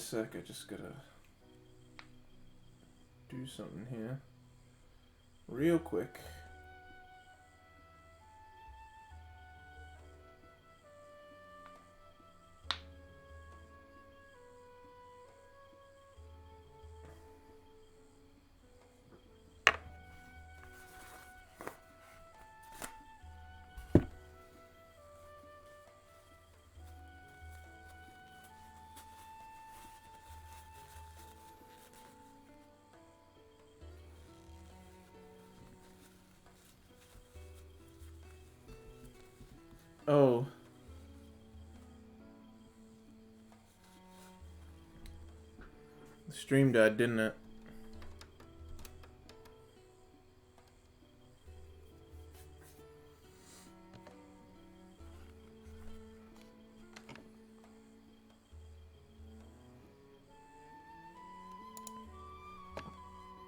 sec, I just gotta do something here. Real quick. Oh. The stream died, didn't it?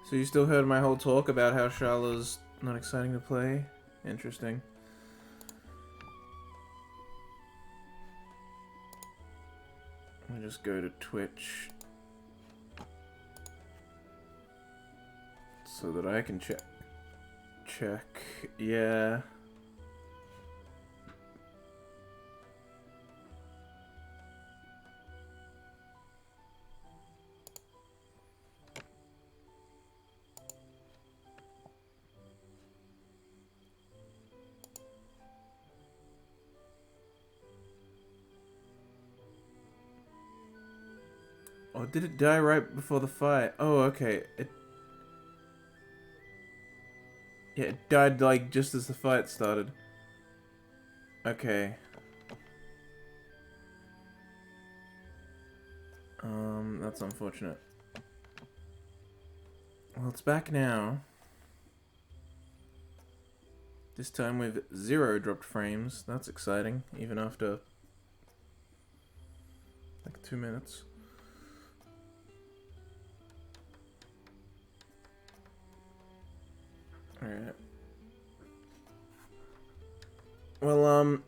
So you still heard my whole talk about how Sharla's not exciting to play? Interesting. Let me just go to Twitch so that I can check. Yeah. Oh, did it die right before the fight? Oh, okay. Yeah, it died like just as the fight started. Okay. That's unfortunate. Well, it's back now. This time with 0 dropped frames. That's exciting, even after like 2 minutes. Alright. Well,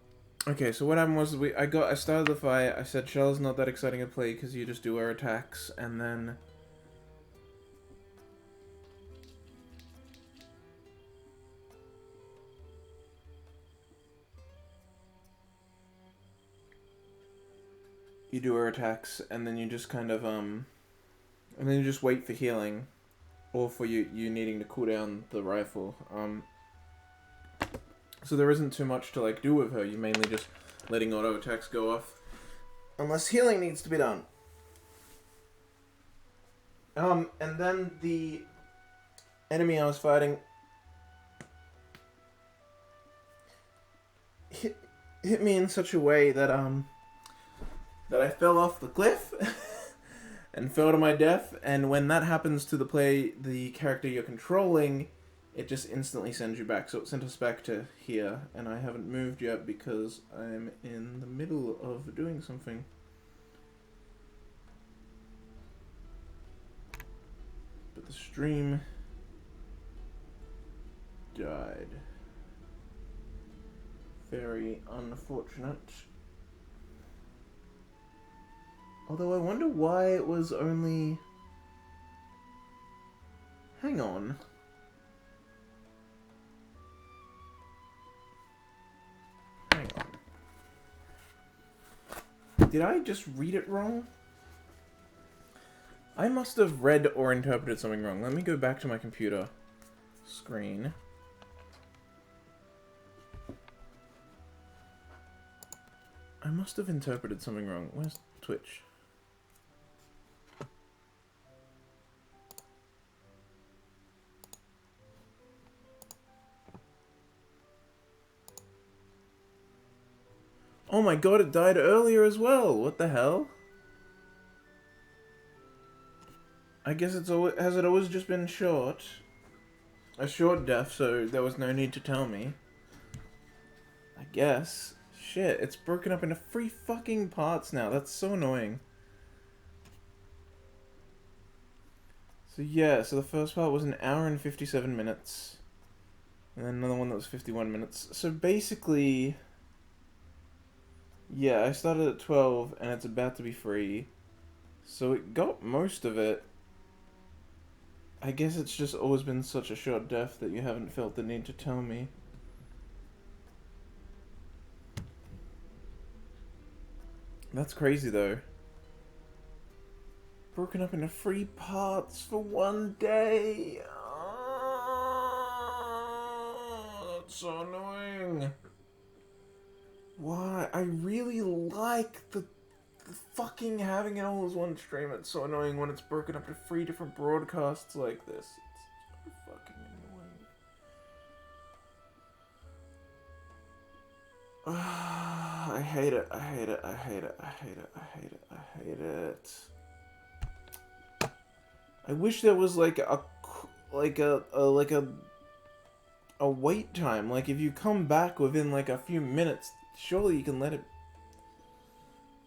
okay, so what happened was I started the fight, I said Shell's not that exciting to play because you just do air attacks, and then you do air attacks, and then you just kind of, and then you just wait for healing, or for you needing to cool down the rifle, so there isn't too much to, like, do with her. You mainly just letting auto attacks go off. Unless healing needs to be done. And then the enemy I was fighting hit me in such a way that I fell off the cliff and fell to my death, and when that happens to the character you're controlling, it just instantly sends you back. So it sent us back to here, and I haven't moved yet because I'm in the middle of doing something. But the stream died. Very unfortunate. Although I wonder why it was only... Hang on. Hang on. Did I just read it wrong? I must have read or interpreted something wrong. Let me go back to my computer screen. I must have interpreted something wrong. Where's Twitch? Oh my god, it died earlier as well. What the hell? I guess has it always just been short? A short death, so there was no need to tell me. I guess. Shit, it's broken up into 3 fucking parts now. That's so annoying. So yeah, so the first part was 1 hour and 57 minutes. And then another one that was 51 minutes. So basically... Yeah, I started at 12, and it's about to be 3. So it got most of it. I guess it's just always been such a short death that you haven't felt the need to tell me. That's crazy though. Broken up into 3 parts for 1 day. Oh, that's so annoying. Why? I really like the fucking having it all as one stream. It's so annoying when it's broken up to 3 different broadcasts like this. It's so fucking annoying. I hate it. I hate it. I hate it. I hate it. I hate it. I hate it. I wish there was like a wait time. Like if you come back within like a few minutes, surely you can let it.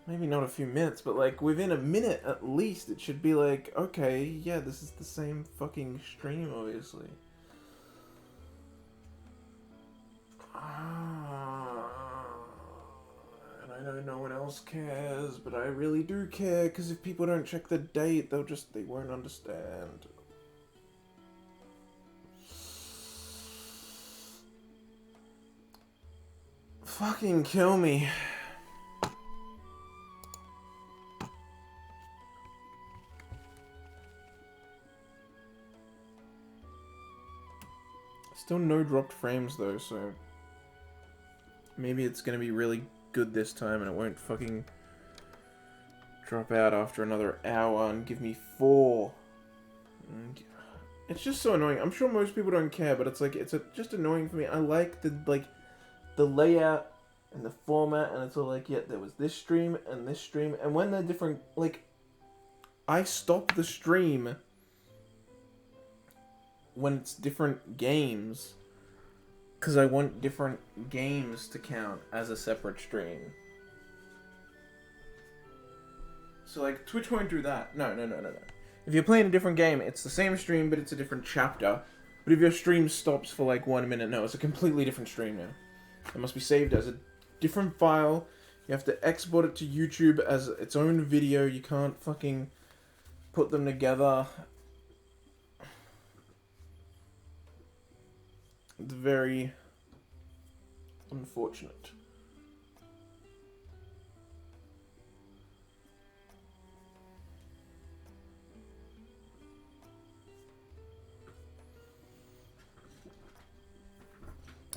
Maybe not a few minutes, but like within a minute at least, it should be like, okay, yeah, this is the same fucking stream, obviously. And I know no one else cares, but I really do care, because if people don't check the date, they won't understand. Fucking kill me. Still no dropped frames though, so maybe it's gonna be really good this time and it won't fucking drop out after another hour and give me 4. It's just so annoying. I'm sure most people don't care, but it's like just annoying for me. I like the layout and the format, and it's all like, yeah, there was this stream, and when they're different, like, I stop the stream when it's different games, because I want different games to count as a separate stream. So, like, Twitch won't do that. No. If you're playing a different game, it's the same stream, but it's a different chapter. But if your stream stops for, like, 1 minute, no, it's a completely different stream now. It must be saved as a different file. You have to export it to YouTube as its own video. You can't fucking put them together. It's very unfortunate.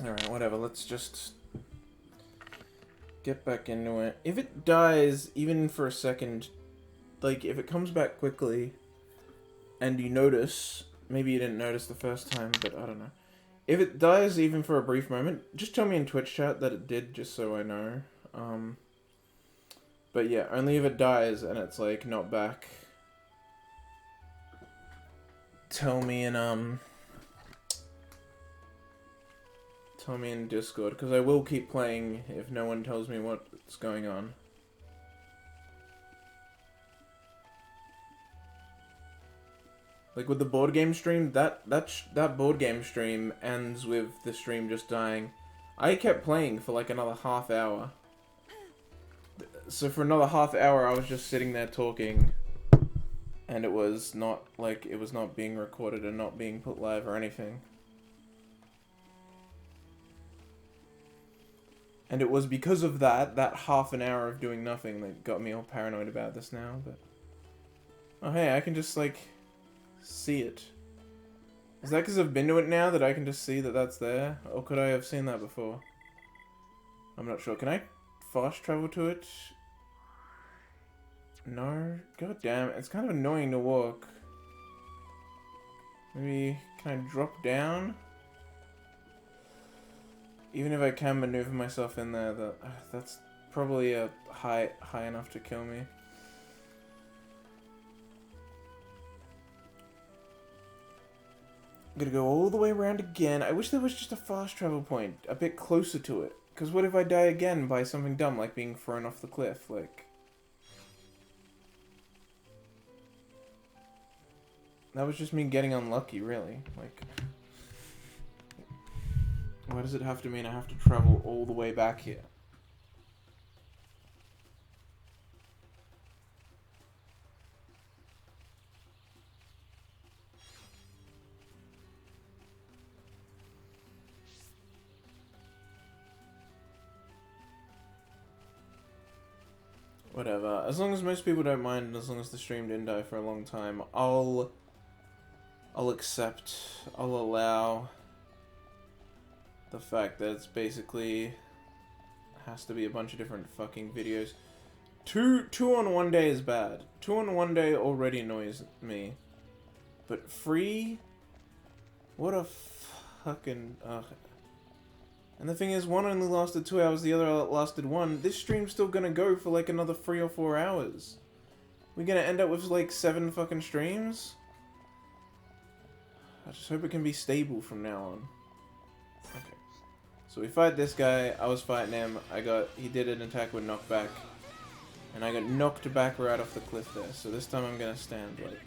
Alright, whatever. Let's just get back into it. If it dies, even for a second, like, if it comes back quickly, and you notice, maybe you didn't notice the first time, but I don't know. If it dies even for a brief moment, just tell me in Twitch chat that it did, just so I know. But yeah, only if it dies and it's, like, not back. Tell me in Discord, because I will keep playing if no one tells me what's going on. Like with the board game stream, that board game stream ends with the stream just dying. I kept playing for like another half hour. So for another half hour, I was just sitting there talking, and it was not being recorded and not being put live or anything. And it was because of that half an hour of doing nothing that got me all paranoid about this now, but... Oh hey, I can just, like, see it. Is that because I've been to it now that I can just see that that's there? Or could I have seen that before? I'm not sure. Can I fast travel to it? No? God damn, it's kind of annoying to walk. Maybe, can I drop down? Even if I can maneuver myself in there, that's probably a high enough to kill me. I'm gonna go all the way around again. I wish there was just a fast travel point a bit closer to it. Because what if I die again by something dumb, like being thrown off the cliff? Like... That was just me getting unlucky, really. Like... Why does it have to mean I have to travel all the way back here? Whatever. As long as most people don't mind, and as long as the stream didn't die for a long time, I'll accept, I'll allow the fact that it's basically has to be a bunch of different fucking videos. Two on one day is bad. 2 on one day already annoys me. But 3? What a fucking... And the thing is, one only lasted 2 hours, the other lasted 1. This stream's still gonna go for like another 3 or 4 hours. We're gonna end up with like 7 fucking streams? I just hope it can be stable from now on. Okay. So we fight this guy, I was fighting him, he did an attack with knockback. And I got knocked back right off the cliff there. So this time I'm gonna stand like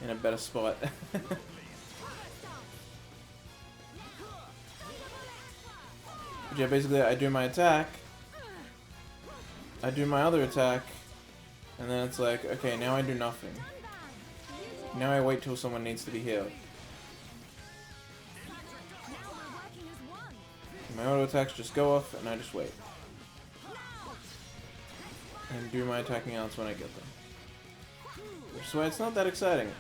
in a better spot. But yeah, basically I do my attack, I do my other attack, and then it's like, okay, now I do nothing. Now I wait till someone needs to be healed. My auto attacks just go off, and I just wait. And do my attacking outs when I get them. Which is why it's not that exciting.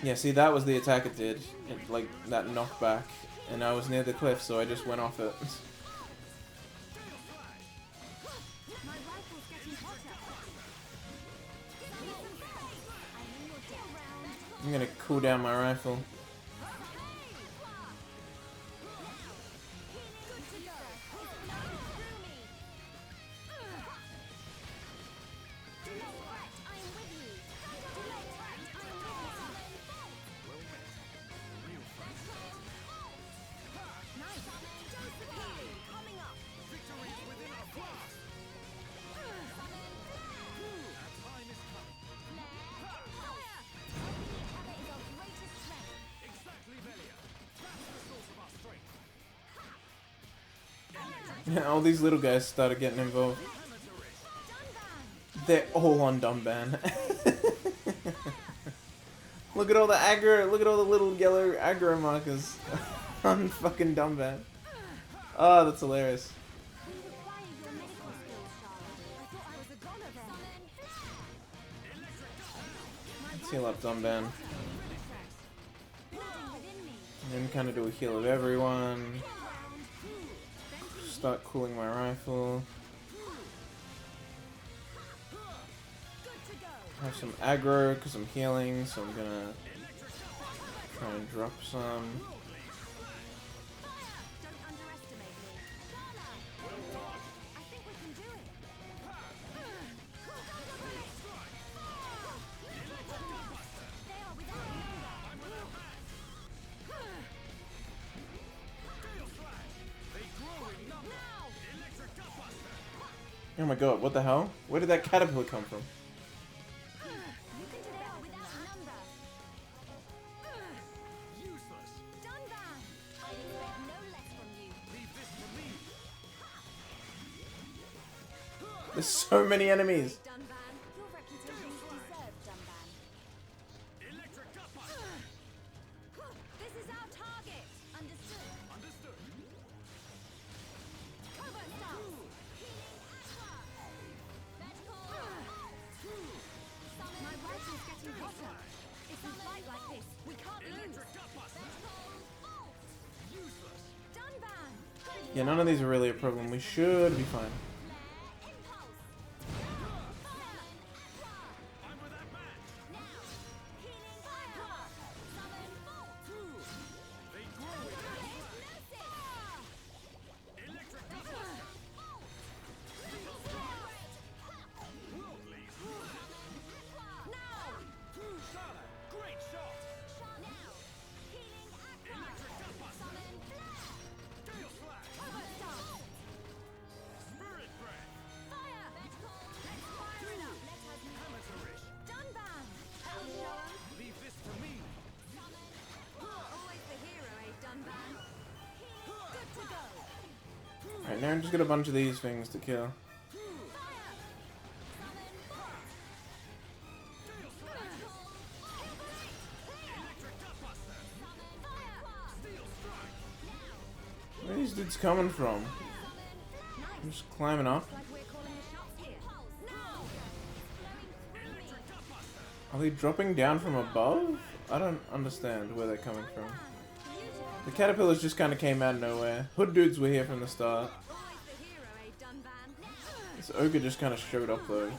Yeah, see, that was the attack it did. It, like, that knockback. And I was near the cliff, so I just went off it. I'm gonna cool down my rifle. All these little guys started getting involved. They're all on Dunban. Look at all the aggro, look at all the little yellow aggro markers on fucking Dunban. Oh, that's hilarious. Let's heal up Dunban. And then kind of do a heal of everyone. Start cooling my rifle. I have some aggro because I'm healing, so I'm gonna try and drop some. Oh my god, what the hell? Where did that caterpillar come from? There's so many enemies. Yeah, none of these are really a problem. We should be fine. Alright, now I'm just got a bunch of these things to kill. these dudes coming from? I'm just climbing up. Are they dropping down from above? I don't understand where they're coming from. The caterpillars just kind of came out of nowhere. Hood dudes were here from the start. This ogre just kind of showed up though.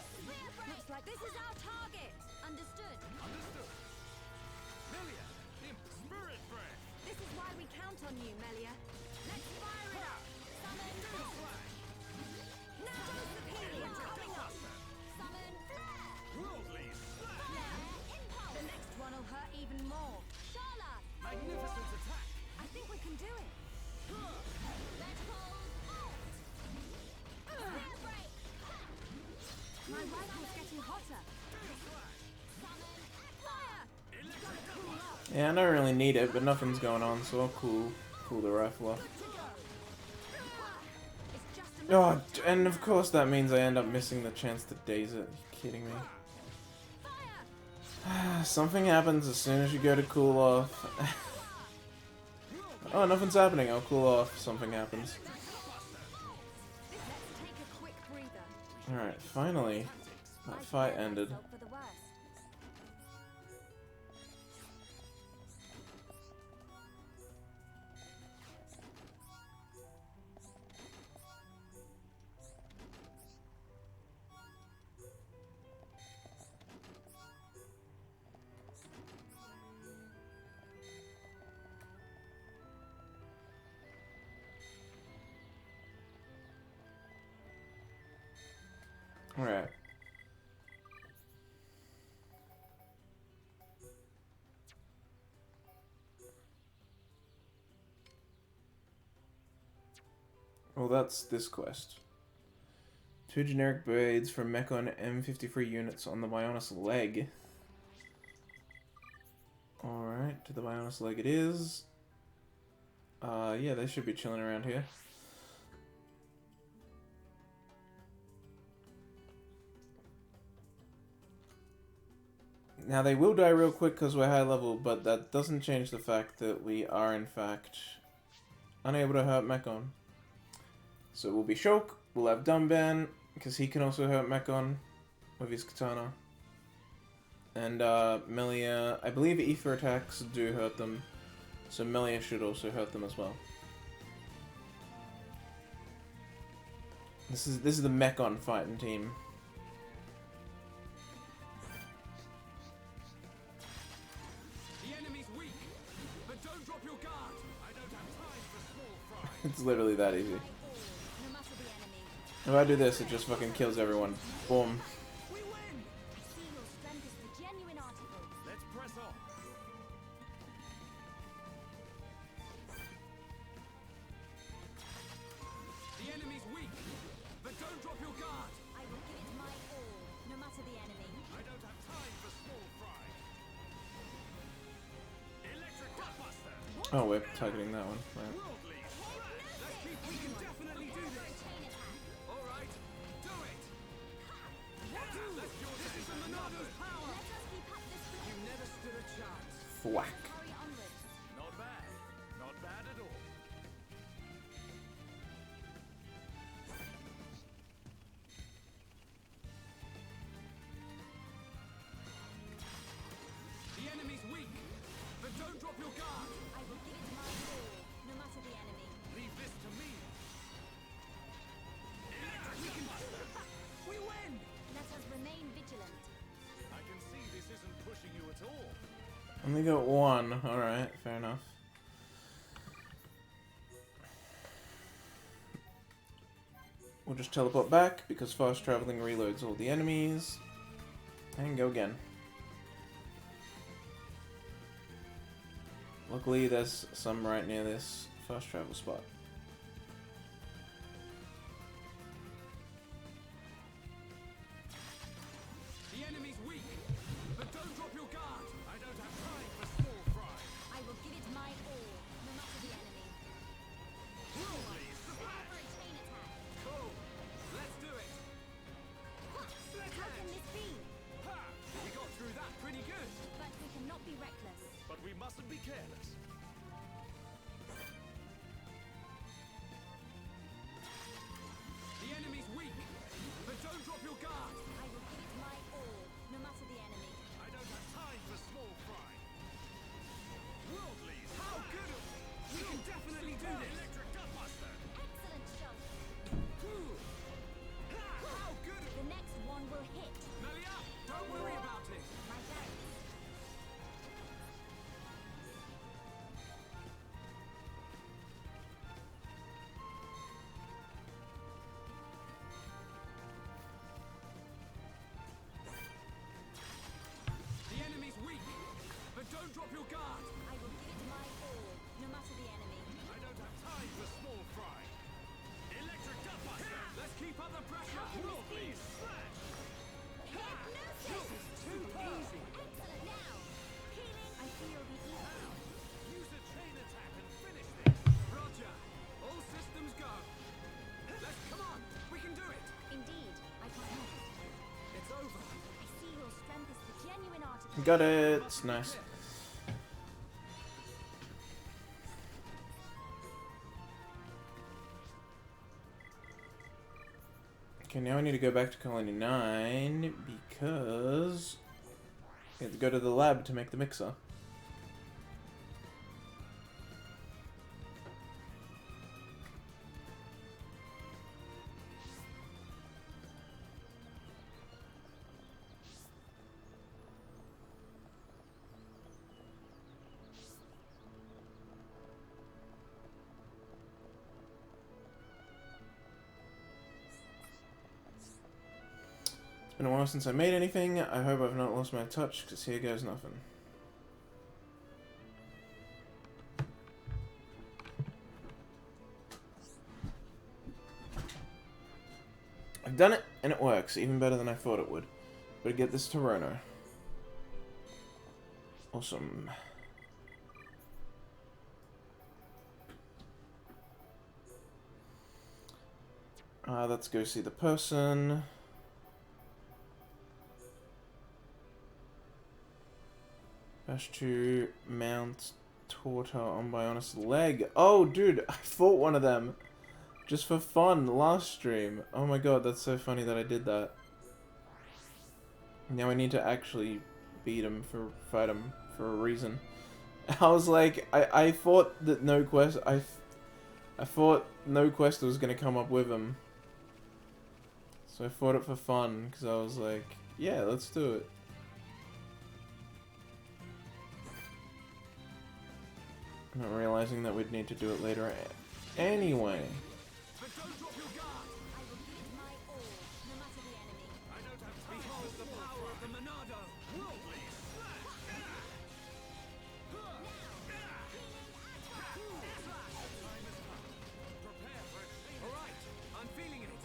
Yeah, I don't really need it, but nothing's going on, so I'll cool the rifle off. Oh, and of course that means I end up missing the chance to daze it. Are you kidding me? Something happens as soon as you go to cool off. Oh, nothing's happening. I'll cool off. Something happens. Alright, finally. That fight ended. Alright. Well, that's this quest. 2 generic blades for Mechon M53 units on the Bionis leg. Alright, to the Bionis leg it is. Yeah, they should be chilling around here. Now, they will die real quick because we're high level, but that doesn't change the fact that we are, in fact, unable to hurt Mechon. So we'll be Shulk, we'll have Dunban, because he can also hurt Mechon with his katana. And Melia, I believe ether attacks do hurt them, so Melia should also hurt them as well. This is the Mechon fighting team. It's literally that easy. If I do this, it just fucking kills everyone. Boom. Oh, we're targeting that one. Right. Whack. Not bad. Not bad at all. The enemy's weak, but don't drop your guard. I will give it my all, no matter the enemy. Leave this to me. We win! Let us remain vigilant. I can see this isn't pushing you at all. Only got one. Alright, fair enough. We'll just teleport back because fast traveling reloads all the enemies. And go again. Luckily, there's some right near this fast travel spot. The enemy's weak, but don't drop your guard. I don't have time for small fry. I will give it my all, no matter the enemy. Prepare for a chain attack. Cool. Let's do it. How can this be? Ha! We got through that pretty good. But we cannot be reckless. But we mustn't be careless. Got it. Nice. Okay, now I need to go back to Colony 9 because I have to go to the lab to make the mixer. It's been a while since I made anything. I hope I've not lost my touch, because here goes nothing. I've done it, and it works, even better than I thought it would. Better get this to Rono. Awesome. Let's go see the person. Bash to mount Torta on Bionis' leg. Oh, dude, I fought one of them. Just for fun, last stream. Oh my god, that's so funny that I did that. Now I need to actually fight him for a reason. I was like, I thought that no quest, I thought no quest was gonna come up with him. So I fought it for fun, because I was like, yeah, let's do it. Not realizing that we'd need to do it later anyway. But don't drop your guard. I will give it my all, no matter the enemy. I don't have time. Behold the power of the Monado. Worldly slash. Prepare for it. All right, I'm feeling it.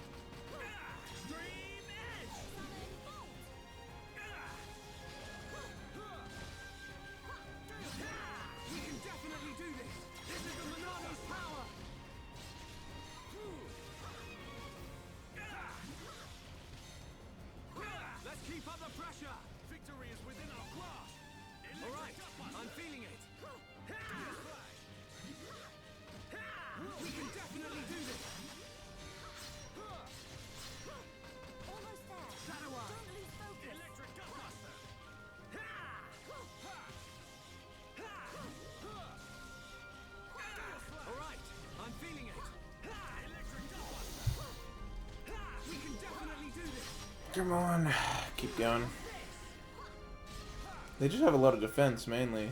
Stream edge. We can definitely do this. This is the Monado's power. Let's keep up the pressure. Victory is within our grasp. All right, I'm feeling it. We can definitely do this. Almost there. Shadow Eye. Don't lose focus. Electric Gutbuster. All right, I'm feeling it. Electric Gutbuster. We can definitely do this. Come on, keep going. They just have a lot of defense, mainly.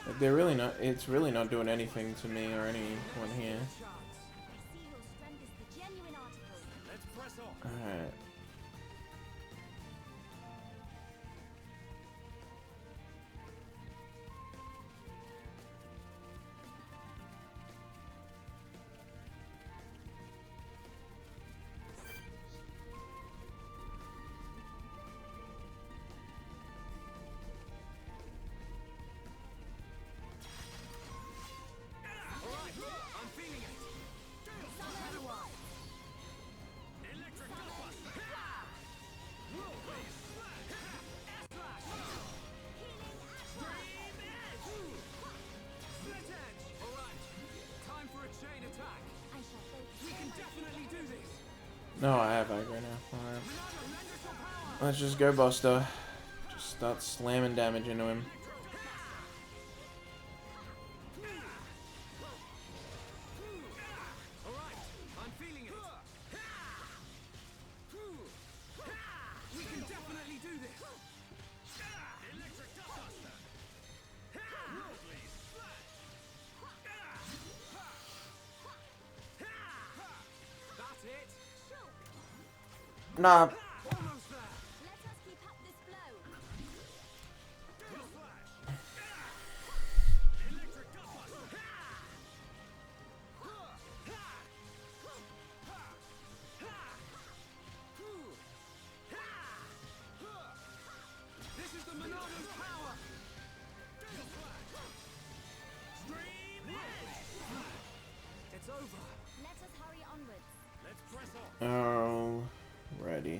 Like, they're really not, it's really not doing anything to me or anyone here. I see your strength is the genuine article. Let's press on. Alright. All right, I'm feeling it. Shadow Eye. Electric Gutbuster. Whirlwind Slash. Slash. Stream Edge. Split Edge. All right, time for a chain attack. I shall focus. We can definitely do this. No, I have aggro now. Alright. Monado, lend us your power. Let's just go, Buster. Just start slamming damage into him. All right, I'm feeling it. We can definitely do this. Electric Gutbuster. Worldly Slash. That's it. Nah. Almost there. Let us keep up this flow. Slash. Electric Gutbuster. This is the Monado's power. Stream Edge. It's over. Let us hurry onwards. Let's press on. Alrighty.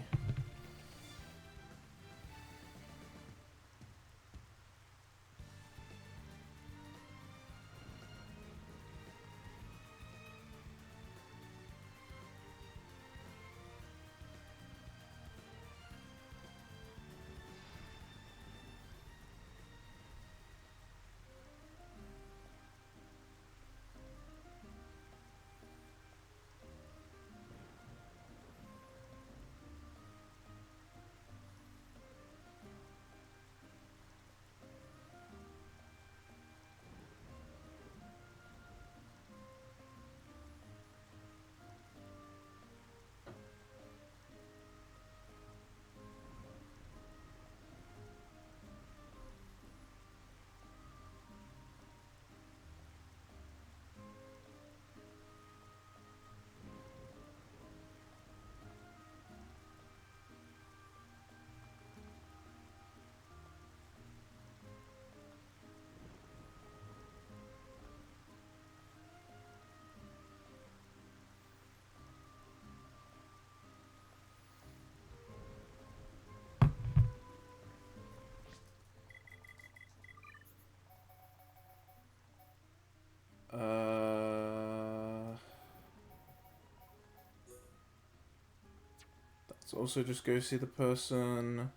Let's also just go see the person.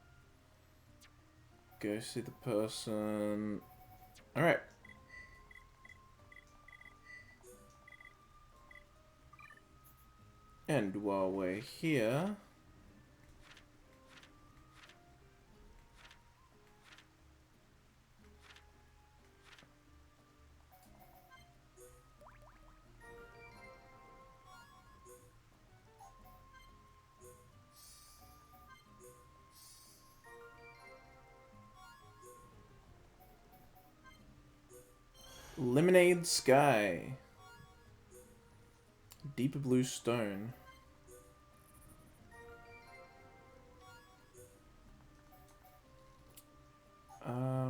Go see the person. Alright. And while we're here... Lemonade Sky. Deep blue stone.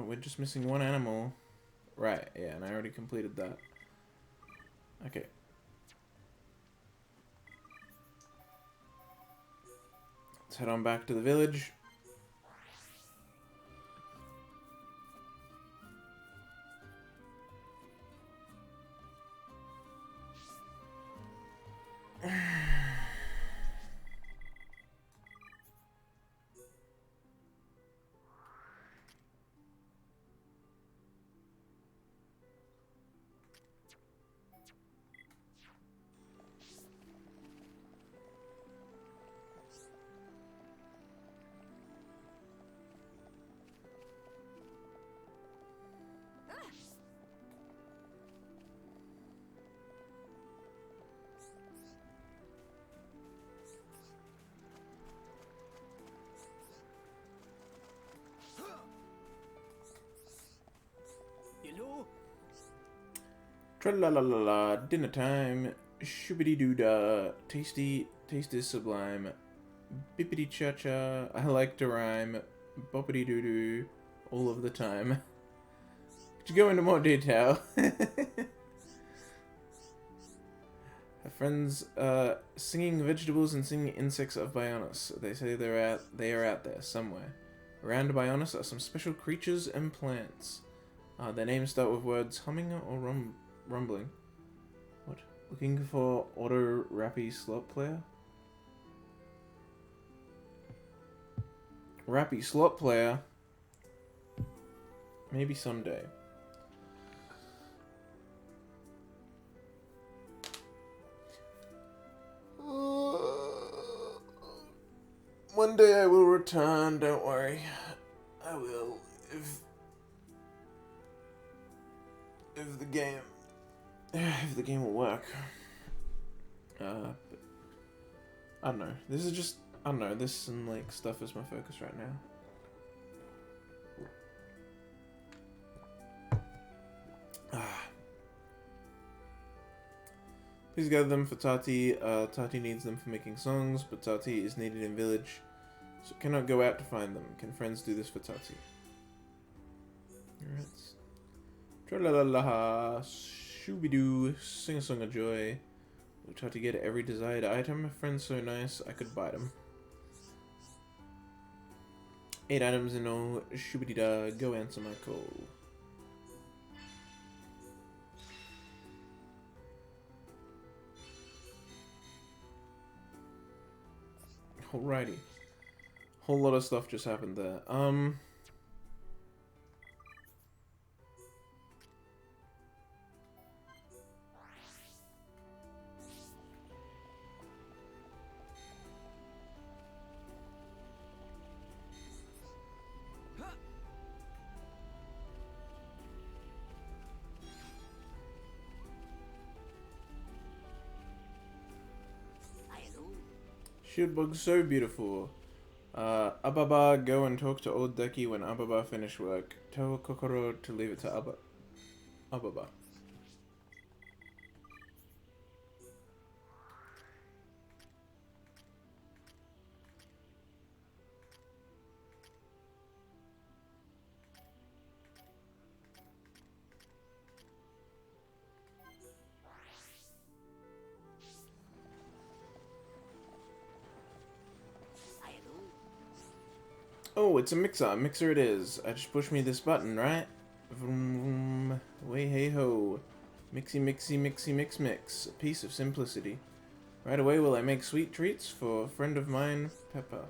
We're just missing one animal. Right, yeah, and I already completed that. Okay. Let's head on back to the village. Hello? Tra-la-la-la-la, dinner time. Shooby-doo-dah. Tasty, taste is sublime. Bippity-cha-cha, I like to rhyme. Boppity-doo-doo, all of the time. Could you go into more detail? Her friends, singing vegetables and singing insects of Bionis. They say they are out there, somewhere. Around Bionis are some special creatures and plants. Their names start with words humming or rumbling. What? Looking for Auto Rappy Slot Player? Rappy Slot Player? Maybe someday. One day I will return, don't worry. I will, if the game will work. But I don't know. This is just, I don't know, this and like stuff is my focus right now. Please gather them for Tati. Tati needs them for making songs, but Tati is needed in village, so cannot go out to find them. Can friends do this for Tati? Alright. Tra-la-la-la, shooby-doo, sing a song of joy. Will Tati get every desired item? Friends so nice, I could buy them. 8 items in all, shooby-dee-da, go answer my call. Alrighty. Whole lot of stuff just happened there. Shieldbug's so beautiful. Ababa, go and talk to old Ducky when Ababa finish work. Tell Kokoro to leave it to Ababa. Oh, it's a mixer. Mixer it is. I just push me this button, right? Vroom, vroom. Way hey ho. Mixy, mixy, mixy, mix, mix. A piece of simplicity. Right away will I make sweet treats for a friend of mine, Peppa.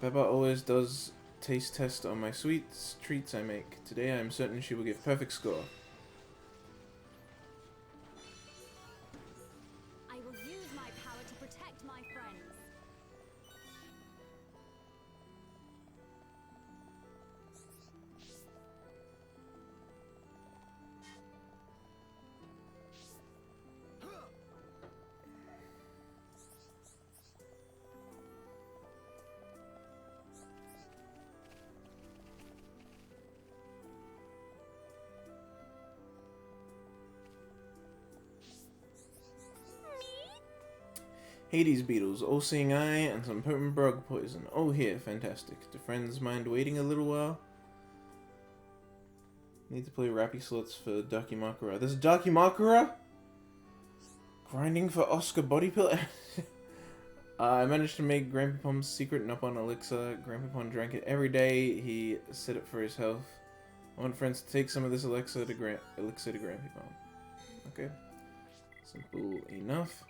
Peppa always does taste test on my sweets treats I make. Today I am certain she will give perfect score. I will use my power to protect my friends. Hades beetles, all-seeing eye, and some potent bug poison. Oh, here, fantastic. Do friends mind waiting a little while? Need to play Rappy slots for Dakimakura. There's a Dakimakura? Grinding for Oscar body pill? I managed to make Grandpapa's secret Nopon elixir. Grandpapa drank it every day. He said it for his health. I want friends to take some of this elixir to Grandpapa. Okay. Simple enough.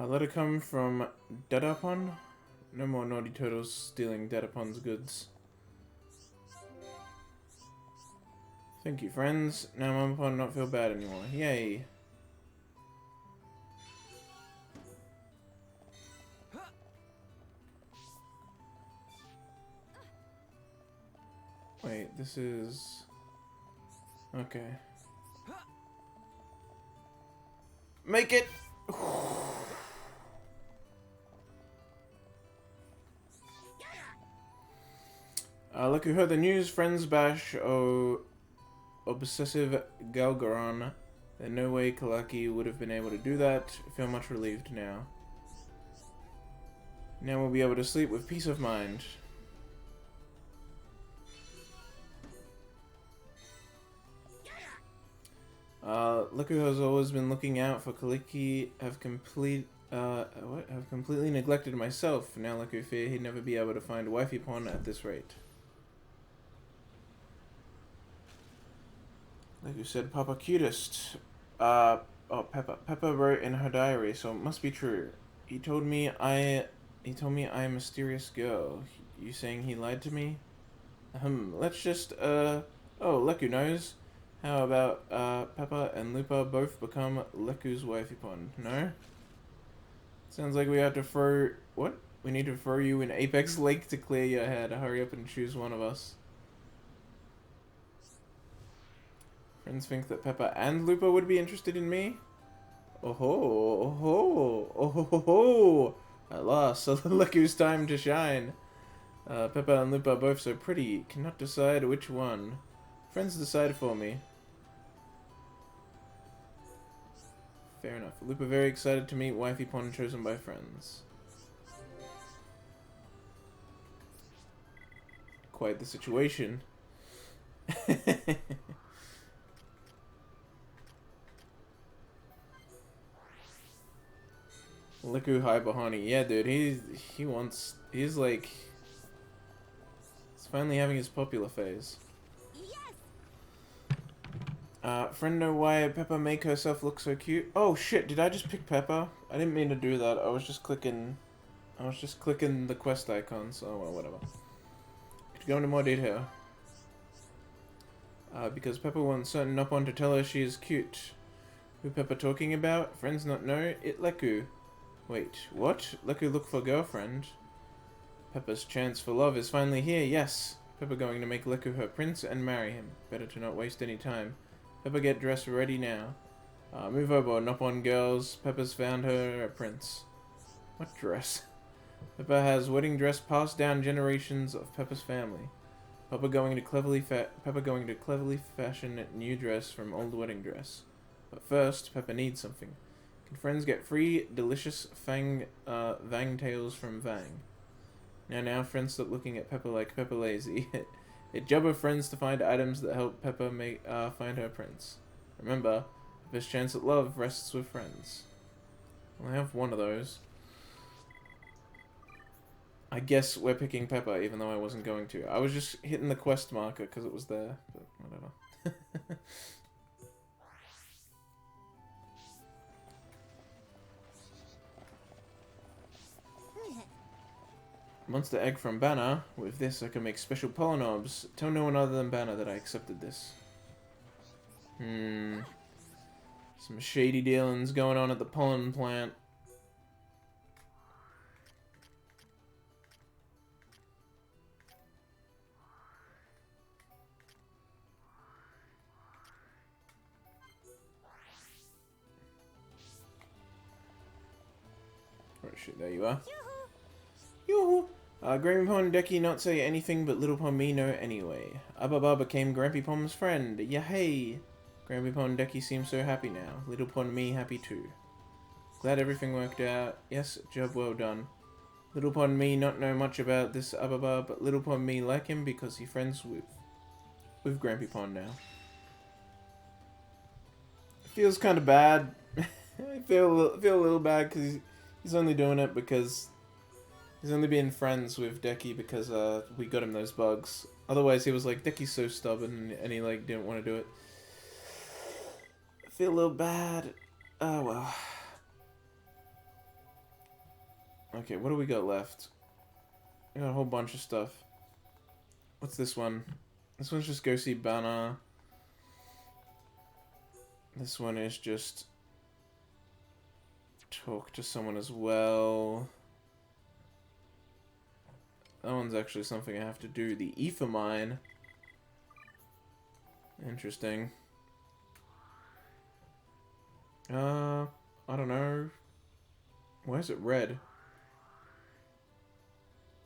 Let it come from Dadapon. No more naughty turtles stealing Dadapon's goods. Thank you, friends. Now Mamapon not feel bad anymore. Yay. Wait, this is... Okay. Make it! Look who heard the news, friends bash obsessive Galgaron. There's no way Kalaki would have been able to do that. I feel much relieved now. Now we'll be able to sleep with peace of mind. Liku has always been looking out for Kaliki. Have completely neglected myself. Now Liku fear he'd never be able to find wifey pon at this rate. Liku said, "Papa cutest." Peppa wrote in her diary, so it must be true. He told me I am a mysterious girl. You saying he lied to me? Let's just oh, Liku knows. How about Peppa and Lupa both become Leku's wifey pon? No? Sounds like we have to throw... What? We need to throw you in Apex Lake to clear your head. Hurry up and choose one of us. Friends think that Peppa and Lupa would be interested in me? Oh ho, oh ho, oh ho ho ho! At last, so Leku's time to shine. Peppa and Lupa are both so pretty. Cannot decide which one. Friends decide for me. Fair enough. Lupa very excited to meet wifey pon chosen by friends. Quite the situation. Liku Hai Bahani. Yeah, dude, he's like... He's finally having his popular phase. Friend know why Peppa make herself look so cute? Oh shit, did I just pick Peppa? I didn't mean to do that. I was just clicking the quest icons. Oh well, whatever. To go into more detail. Because Peppa wants certain Nopon to tell her she is cute. Who Peppa talking about? Friends not know? It Leku. Wait, what? Leku look for girlfriend? Peppa's chance for love is finally here, yes! Peppa going to make Leku her prince and marry him. Better to not waste any time. Peppa get dressed ready now. Move over, Nopon girls. Peppa's found her a prince. What dress? Peppa has wedding dress passed down generations of Peppa's family. Peppa going to cleverly fashion new dress from old wedding dress. But first, Peppa needs something. Friends get free, delicious Vang tails from Vang. Now, friends stop looking at Peppa like Peppa lazy. It job of friends to find items that help Peppa find her prince. Remember, the best chance at love rests with friends. Well, I have one of those. I guess we're picking Peppa, even though I wasn't going to. I was just hitting the quest marker because it was there, but whatever. Monster egg from Banner. With this, I can make special pollenobs. Tell no one other than Banner that I accepted this. Some shady dealings going on at the pollen plant. Oh shit, there you are. Yoo-hoo! Grammy Pond and Decky not say anything, but Little Pond me know anyway. Ababa became Grampy Pond's friend. Yahey! Grampy Pond and Decky seem so happy now. Little Pond me happy too. Glad everything worked out. Yes, job well done. Little Pond me not know much about this Ababa, but Little Pond me like him because he friends with Grampy Pond now. It feels kind of bad. I feel a little bad because he's only doing it because he's only being friends with Decky because we got him those bugs. Otherwise, he was like, Decky's so stubborn, and he like didn't want to do it. I feel a little bad. Oh well. Okay, what do we got left? We got a whole bunch of stuff. What's this one? This one's just go see Banner. This one is just talk to someone as well. That one's actually something I have to do. The Ether Mine. Interesting. I don't know. Why is it red?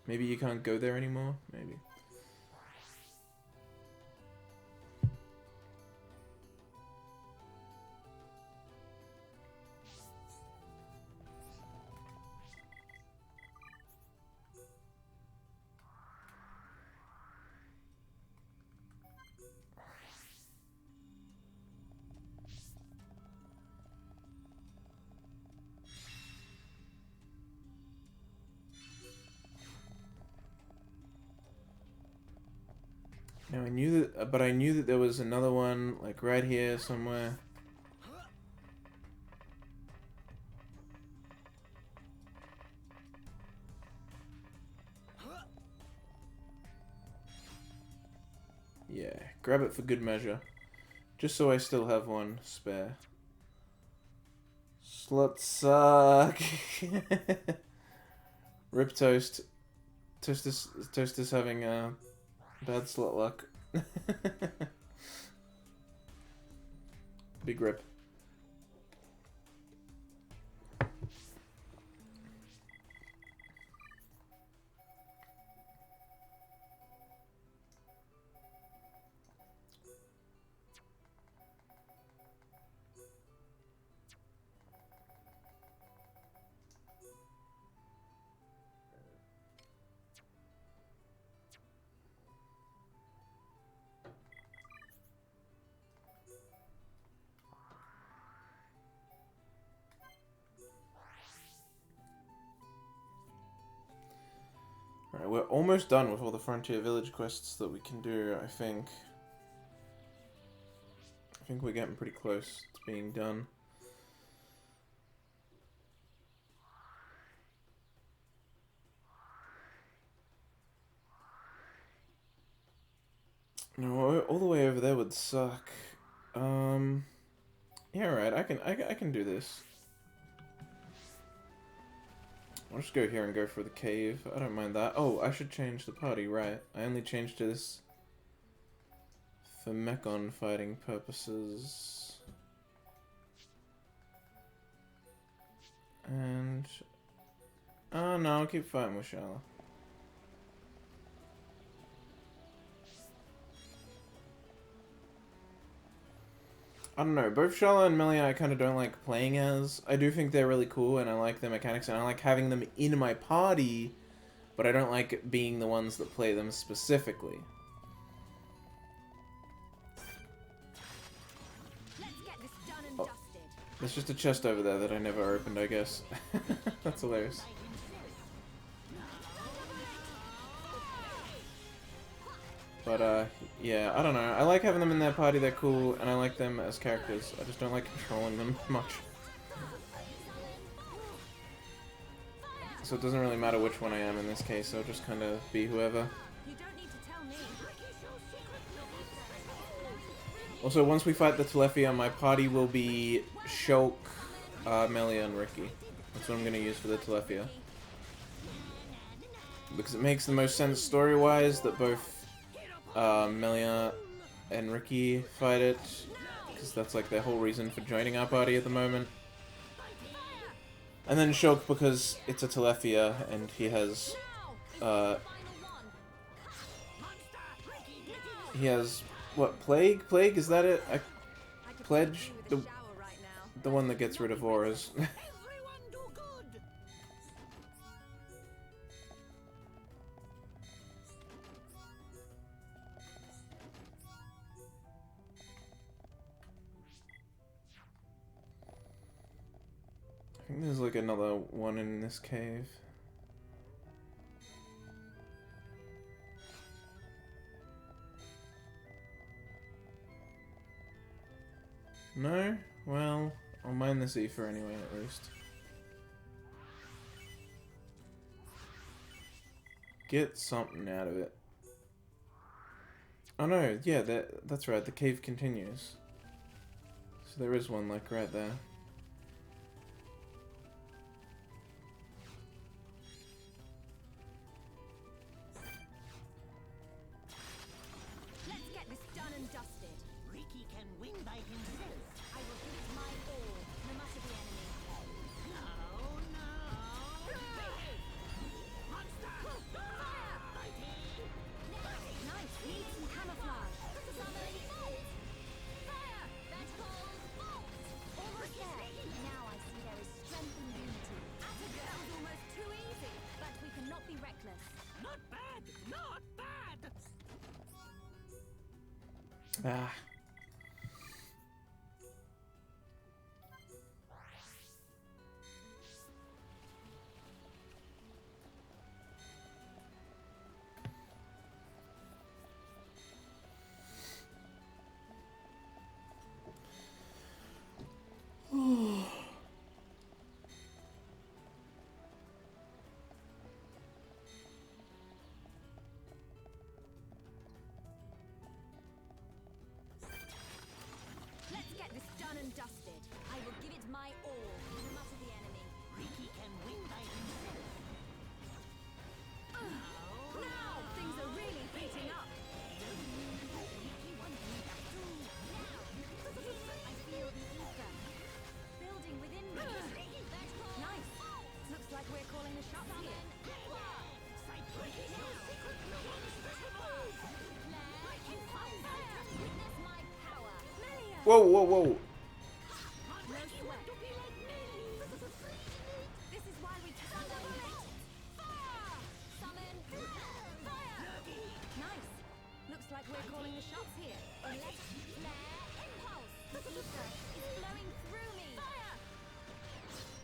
Maybe you can't go there anymore? Maybe. Now I knew that, but I knew that there was another one, like right here somewhere. Yeah, grab it for good measure. Just so I still have one spare. Slut suck. Rip Toast. Toast is having bad slut luck. Big rip. Alright, we're almost done with all the Frontier Village quests that we can do, I think. I think we're getting pretty close to being done. No, all the way over there would suck. Yeah, right. I can do this. I'll just go here and go for the cave. I don't mind that. Oh, I should change the party, right. I only changed this for Mechon fighting purposes. And... oh, no, I'll keep fighting with Shala. I don't know. Both Shala and Melia I kind of don't like playing as. I do think they're really cool, and I like their mechanics, and I like having them in my party, but I don't like being the ones that play them specifically. Let's get this done and dusted. There's just a chest over there that I never opened, I guess. That's hilarious. But, yeah, I don't know. I like having them in their party, they're cool, and I like them as characters. I just don't like controlling them much. So it doesn't really matter which one I am in this case, I'll just kind of be whoever. You don't need to tell me. Also, once we fight the Telefia, my party will be Shulk, Melia, and Ricky. That's what I'm going to use for the Telefia. Because it makes the most sense story-wise that both Melia and Ricky fight it. Because that's like their whole reason for joining our party at the moment. And then Shulk because it's a Telefia and he has, what, Plague? Plague? Is that it? Pledge? The one that gets rid of auras. I think there's like another one in this cave. No? Well, I'll mine this ether anyway, at least. Get something out of it. Oh no, yeah, that's right, the cave continues. So there is one, like, right there. Let's get this done and dusted. Ricky can win by himself. I will give it my all, no matter the enemy. No, no. Monster! Nice. Need some camouflage. Summoning bolt. Fire. That holds bolt. Almost there. Now I see there is strength and unity. That was almost too easy, but we cannot be reckless. Not bad! Not bad! Ah. Let's get this done and dusted. I will give it my all, no matter the enemy. Ricky can win by himself. Now things are really heating up. Ricky wants me back too. I feel the ether building within me. Nice. Looks like we're calling the shots here. Witness my power. Melia. Whoa, whoa, whoa. No sweat. This is why we thunderbolt it. Fire! Summon. Fire! Nice. Looks like we're calling the shots here. Elect, flare, impulse. The ether is flowing through me. Fire!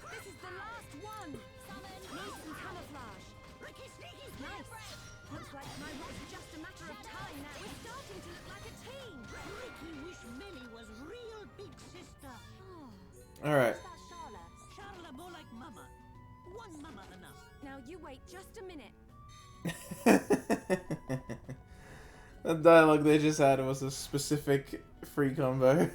This is the last one. Summon. Need some camouflage. Nice. Looks like my was just a matter of time now. We're starting to look like a team. Ricky wish Millie was real big sister. Alright. What's that, Charlotte? Charla more like mama. One mama enough. Now you wait just a minute. The dialogue they just had was a specific free combo.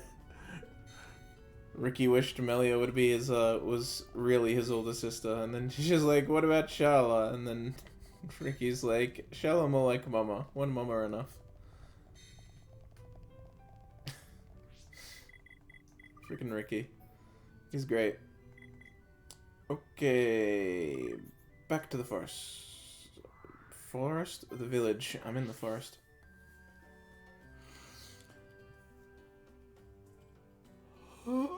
Ricky wished Melia would be his, was really his older sister, and then she's just like, what about Shala? And then Ricky's like, Shala more like mama. One mama enough. Freaking Ricky. He's great. Okay. Back to the forest. Forest? The village. I'm in the forest. Well,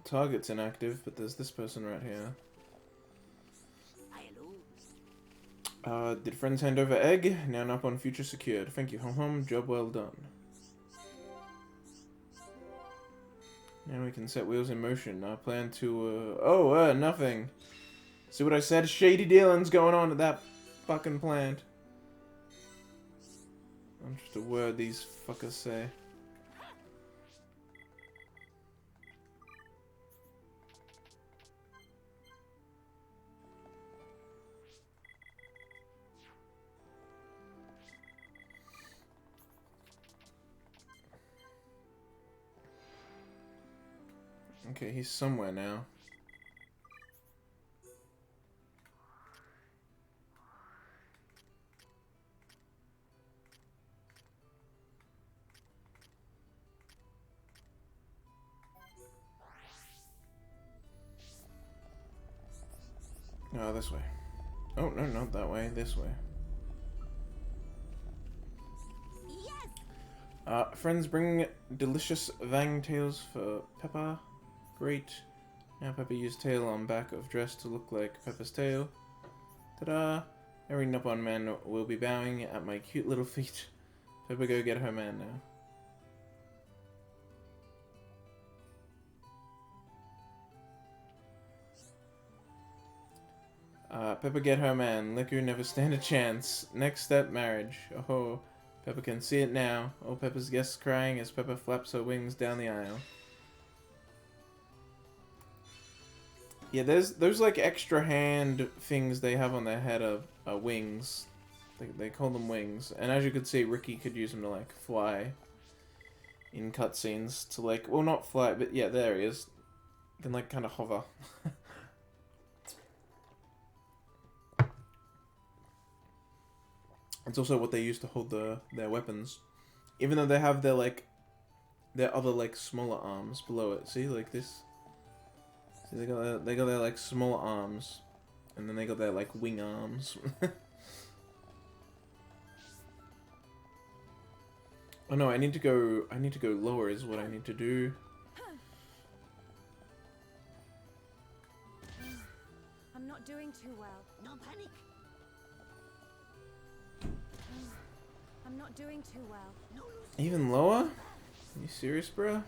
target's inactive, but there's this person right here. Did friends hand over egg? Now up on future secured. Thank you, hum hum. Job well done. Now we can set wheels in motion. I plan to, nothing. See what I said? Shady dealings going on at that fucking plant. I'm just a word these fuckers say. Okay, he's somewhere now. Oh, this way. Oh, no, not that way. This way. Yes! Friends bring delicious Vang tails for Peppa. Great. Now Peppa used tail on back of dress to look like Peppa's tail. Ta-da! Every Nippon man will be bowing at my cute little feet. Peppa, go get her man now. Peppa get her man. Liquor never stand a chance. Next step, marriage. Oh, Peppa can see it now. Oh, Peppa's guests crying as Peppa flaps her wings down the aisle. Yeah, there's like extra hand things they have on their head of wings. They call them wings. And as you could see, Ricky could use them to like fly in cutscenes to like, well, not fly, but yeah, there he is. Can like kind of hover. It's also what they use to hold their weapons. Even though they have their other like smaller arms below it. See, like this. See, they got their like smaller arms, and then they got their like wing arms. Oh no, I need to go lower is what I need to do. I'm not doing too well. No panic. I'm not doing too well. No lose. Even lower? Are you serious, bro?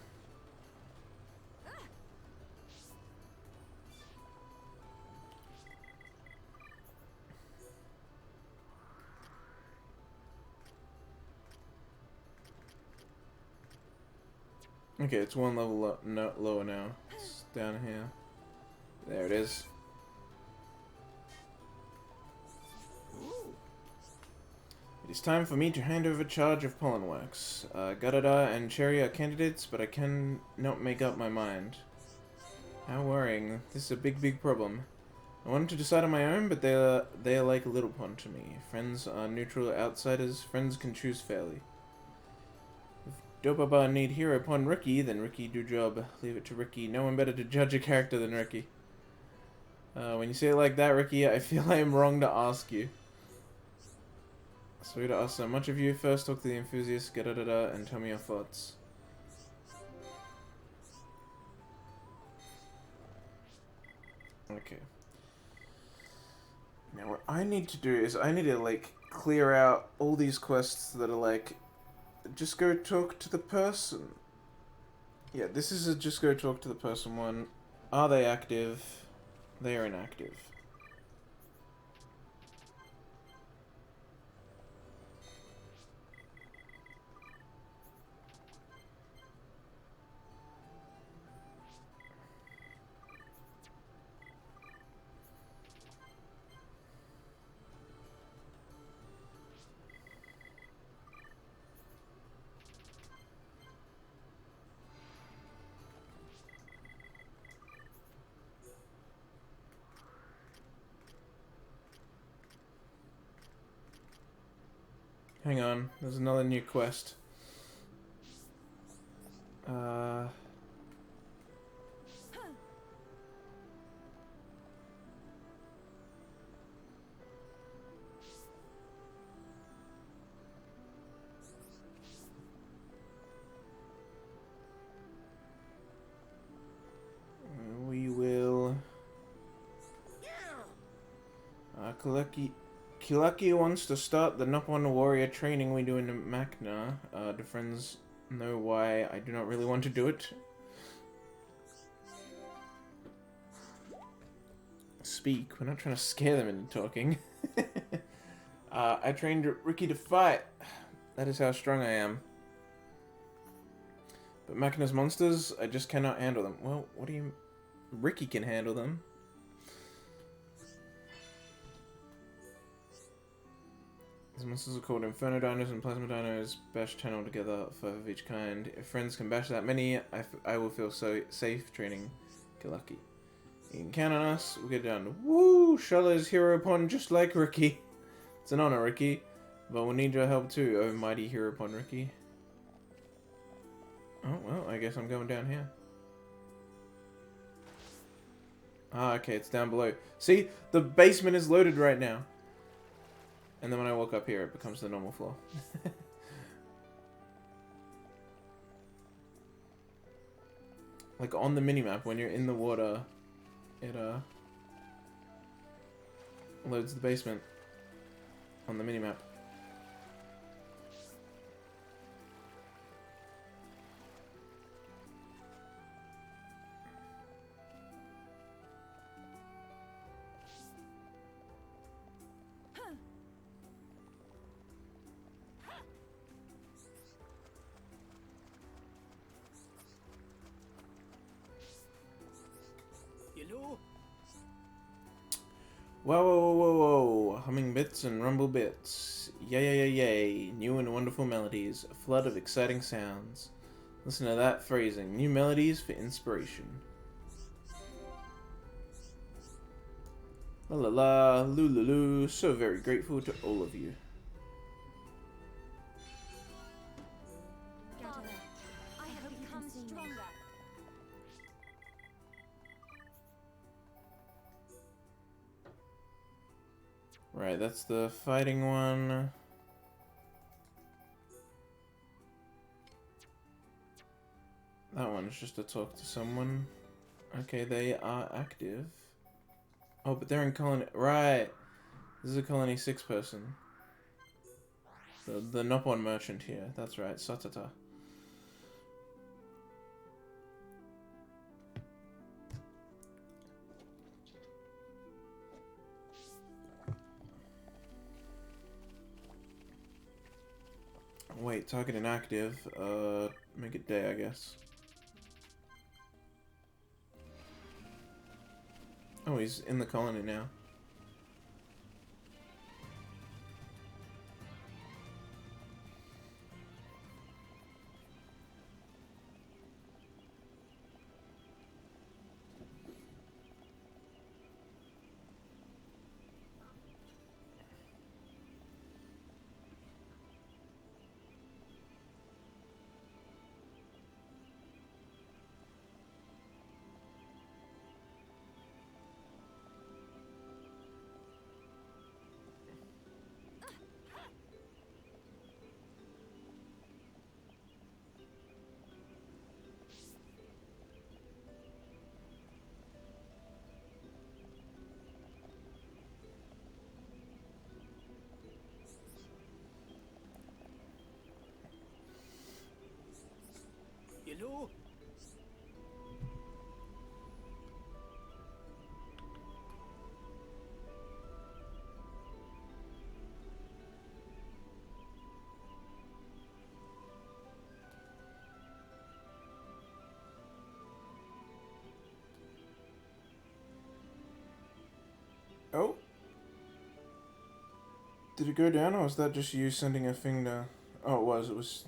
Okay, it's one level lower now. It's down here. There it is. It is time for me to hand over charge of Pollen Wax. Gadada and Cherry are candidates, but I cannot make up my mind. How worrying. This is a big problem. I wanted to decide on my own, but they are like a little pond to me. Friends are neutral outsiders. Friends can choose fairly. Dobaba need hero upon Ricky, then Ricky do job. Leave it to Ricky. No one better to judge a character than Ricky. When you say it like that, Ricky, I feel I am wrong to ask you. Sorry to ask so much of you. First talk to the enthusiast, and tell me your thoughts. Okay. Now what I need to do is I need to like clear out all these quests that are like just go talk to the person. Yeah, this is a just go talk to the person one. Are they active? They are inactive. Hang on, there's another new quest. Uh... We will... Kilaki wants to start the Nopon warrior training we do in Makna. Do friends know why I do not really want to do it? Speak. We're not trying to scare them into talking. I trained Ricky to fight. That is how strong I am. But Makna's monsters, I just cannot handle them. Well, what do you... Ricky can handle them. These monsters are called Inferno Dinos and Plasma Dinos. Bash 10 altogether, 5 of each kind. If friends can bash that many, I will feel so safe training Kilaki. You can count on us, we'll get it done. Woo! Shala's hero pond just like Ricky. It's an honor, Ricky. But we'll need your help too, oh mighty hero pond Ricky. Oh, well, I guess I'm going down here. Ah, okay, it's down below. See? The basement is loaded right now. And then when I walk up here, it becomes the normal floor. Like on the minimap, when you're in the water, it loads the basement on the minimap. Whoa, whoa, whoa, whoa, whoa. Humming bits and rumble bits. Yay, yay, yay, yay. New and wonderful melodies. A flood of exciting sounds. Listen to that phrasing. New melodies for inspiration. La la la, lulu. So very grateful to all of you. Father, I have become stronger. Right, that's the fighting one. That one's just to talk to someone. Okay, they are active. Oh, but they're in colony... Right! This is a colony 6 person. The Nopon merchant here. That's right, Satata. Wait, target inactive. Make it day, I guess. Oh, he's in the colony now. Hello? Oh? Did it go down, or was that just you sending a thing down? Oh, it was. It was...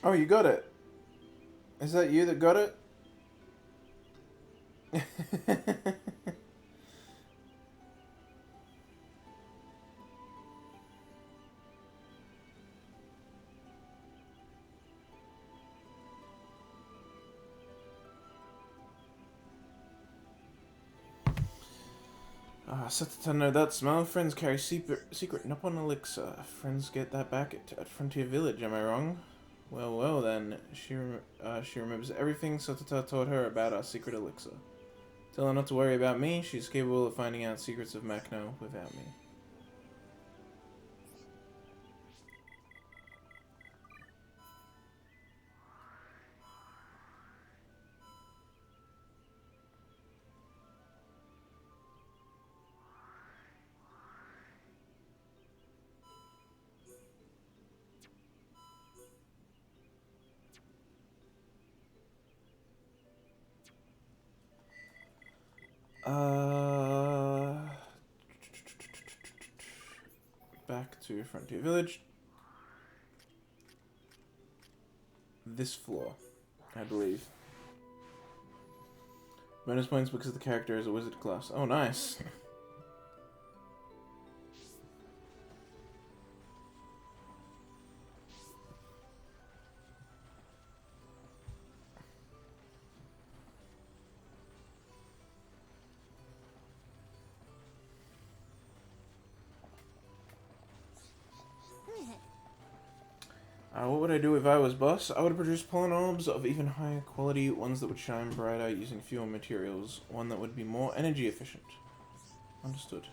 Oh, you got it. Is that you that got it? Satata, know that smell. Friends carry secret Nippon elixir. Friends get that back at Frontier Village, am I wrong? Well, well then. She remembers everything Satata taught her about our secret elixir. Tell her not to worry about me. She's capable of finding out secrets of Machna without me. Back to Frontier Village. This floor, I believe. Bonus points because the character is a wizard class. Oh, nice. What would I do if I was boss? I would produce pollen of even higher quality, ones that would shine brighter using fewer materials, one that would be more energy efficient. Understood.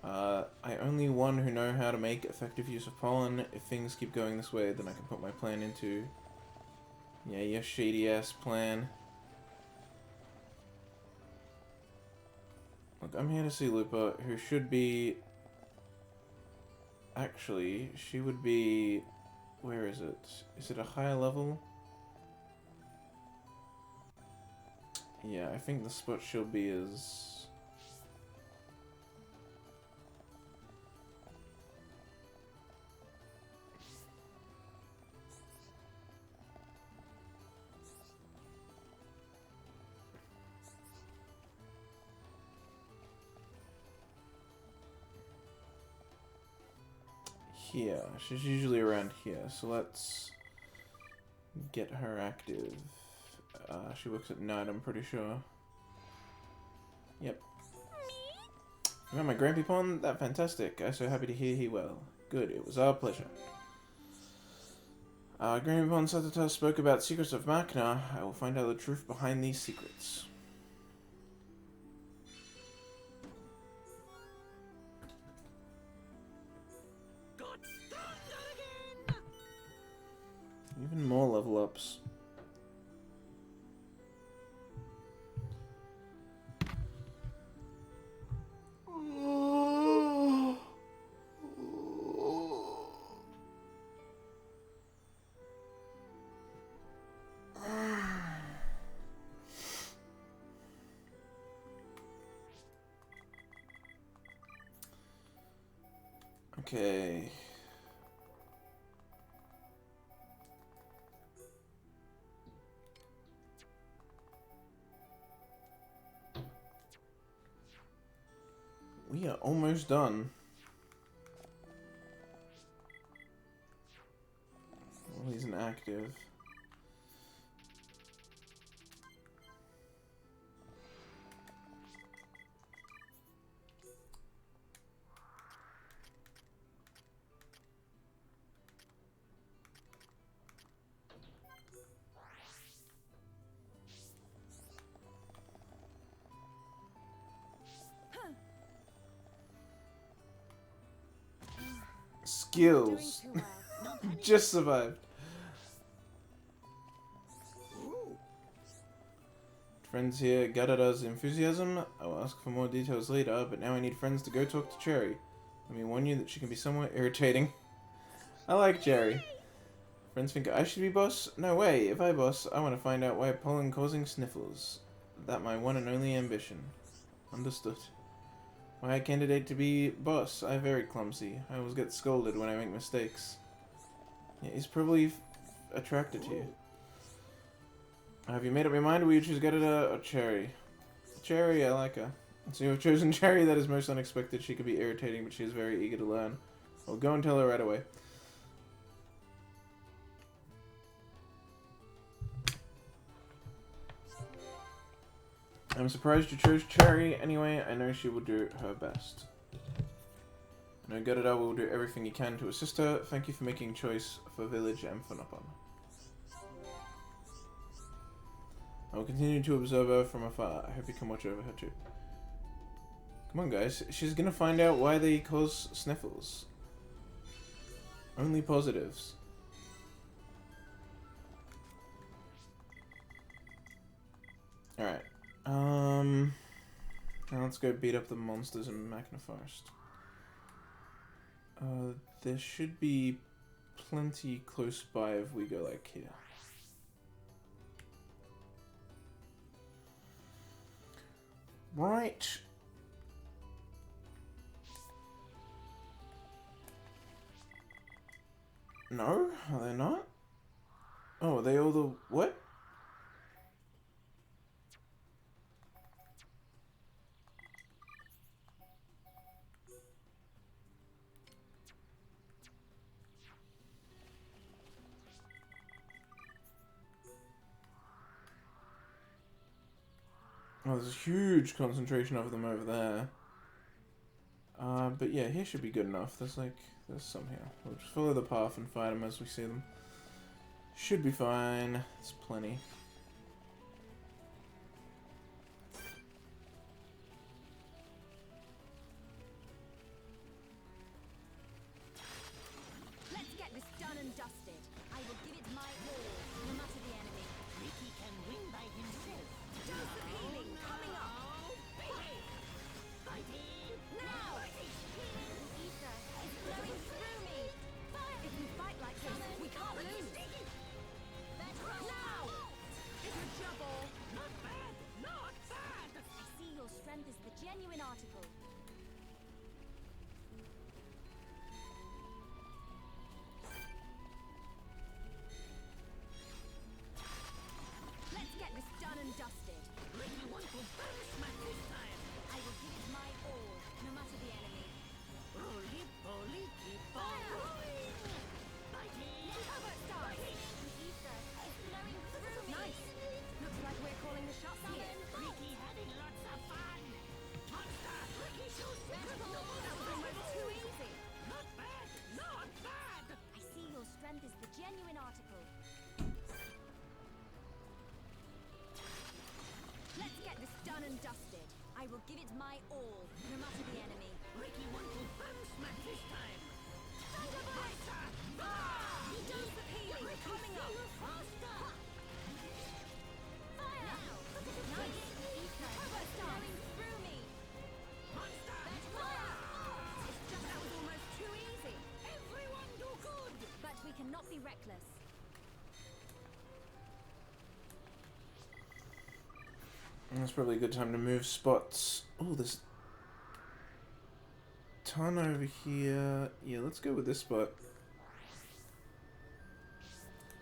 I only one who know how to make effective use of pollen. If things keep going this way, then I can put my plan into... Yeah, your shady ass plan. Look, I'm here to see Lupa, who should be... Actually, she would be... Where is it? Is it a higher level? Yeah, I think the spot she'll be is... here. She's usually around here, so let's get her active. She works at night, I'm pretty sure. Yep. You met my Grampy Pond? That fantastic. I'm so happy to hear he well. Good, it was our pleasure. Grampy Pond Satata spoke about secrets of Machna. I will find out the truth behind these secrets. Even more level ups. Okay. We are almost done. Well, he's inactive. Skills. Just survived. Friends here, Gadada's enthusiasm. I will ask for more details later, but now I need friends to go talk to Cherry. Let me warn you that she can be somewhat irritating. I like Cherry. Friends think I should be boss? No way. If I boss, I want to find out why pollen causing sniffles. That my one and only ambition. Understood. Why a candidate to be boss? I'm very clumsy. I always get scolded when I make mistakes. Yeah, he's probably attracted to you. Have you made up your mind? Will you choose Gadada or Cherry? Cherry, I like her. So you have chosen Cherry. That is most unexpected. She could be irritating, but she is very eager to learn. Well, go and tell her right away. I'm surprised you chose Cherry. Anyway, I know she will do her best. I know Gerda will do everything he can to assist her. Thank you for making choice for Village and for Nopon. I will continue to observe her from afar. I hope you can watch over her too. Come on, guys. She's gonna find out why they cause sniffles. Only positives. Alright. Now let's go beat up the monsters in Magna Forest. There should be plenty close by if we go like here. Right. No? Are they not? Oh, are they all the... what? Oh, there's a huge concentration of them over there. But yeah, here should be good enough. There's some here. We'll just follow the path and fight them as we see them. Should be fine. It's plenty. Let's get this done and dusted. I will give it my all, no matter the enemy. Ricky can win by himself. Dose of healing coming up. Fighting! Now! Ether is flowing through me. Fire! If we fight like this, we can't lose. Now! It's a double. Not bad! Not bad! I see your strength is the genuine article. Let's get this done and dusted. Ricky want to burn smack this time. I will give it my all, no matter the enemy. Roly poly keep on rolling! Fighting! Cover star! The ether is flowing through me. Nice. Looks like we're calling the shots here. Ricky having lots of fun! Monster! Ricky so simple! That was almost too easy. Not bad! Not bad! I see your strength is the genuine article. Let's get this done and dusted. I will give it my all, no matter the enemy. Ricky want to burn smack this time. Thunderbolt! Ah! Dose of healing coming up. Faster! Fire! Nice. Ether flowing through me. Monster! Fire! It's just that was almost too easy. Everyone do good! But we cannot be reckless. That's probably a good time to move spots. Oh, there's a ton over here. Yeah, let's go with this spot.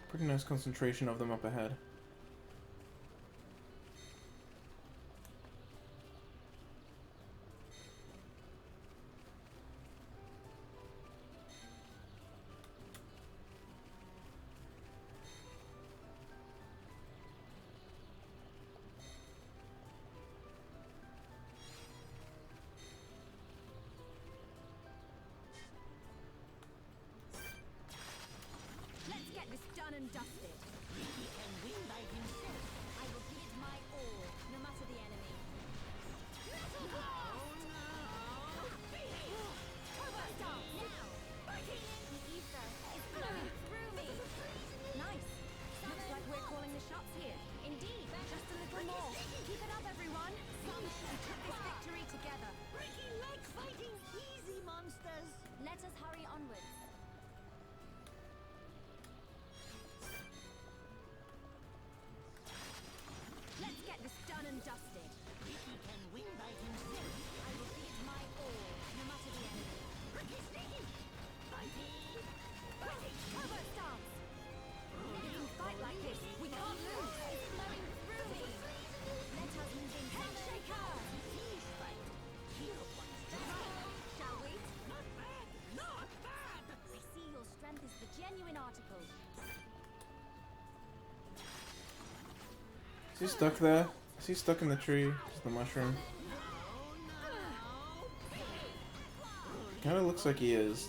Pretty nice concentration of them up ahead. Let's get this done and dusted. Ricky can win by himself. I will give it my all, no matter the enemy. Cover star! Now! The ether is flowing through me. Nice. Looks like we're calling the shots here. Indeed. Just a little more. Keep it up, everyone. We took this victory together. Ricky like fighting easy monsters. Let us hurry onwards. Let's get this done and dusted. Ricky can win by himself. Is he stuck there? Is he stuck in the tree? Is the mushroom? Kinda looks like he is.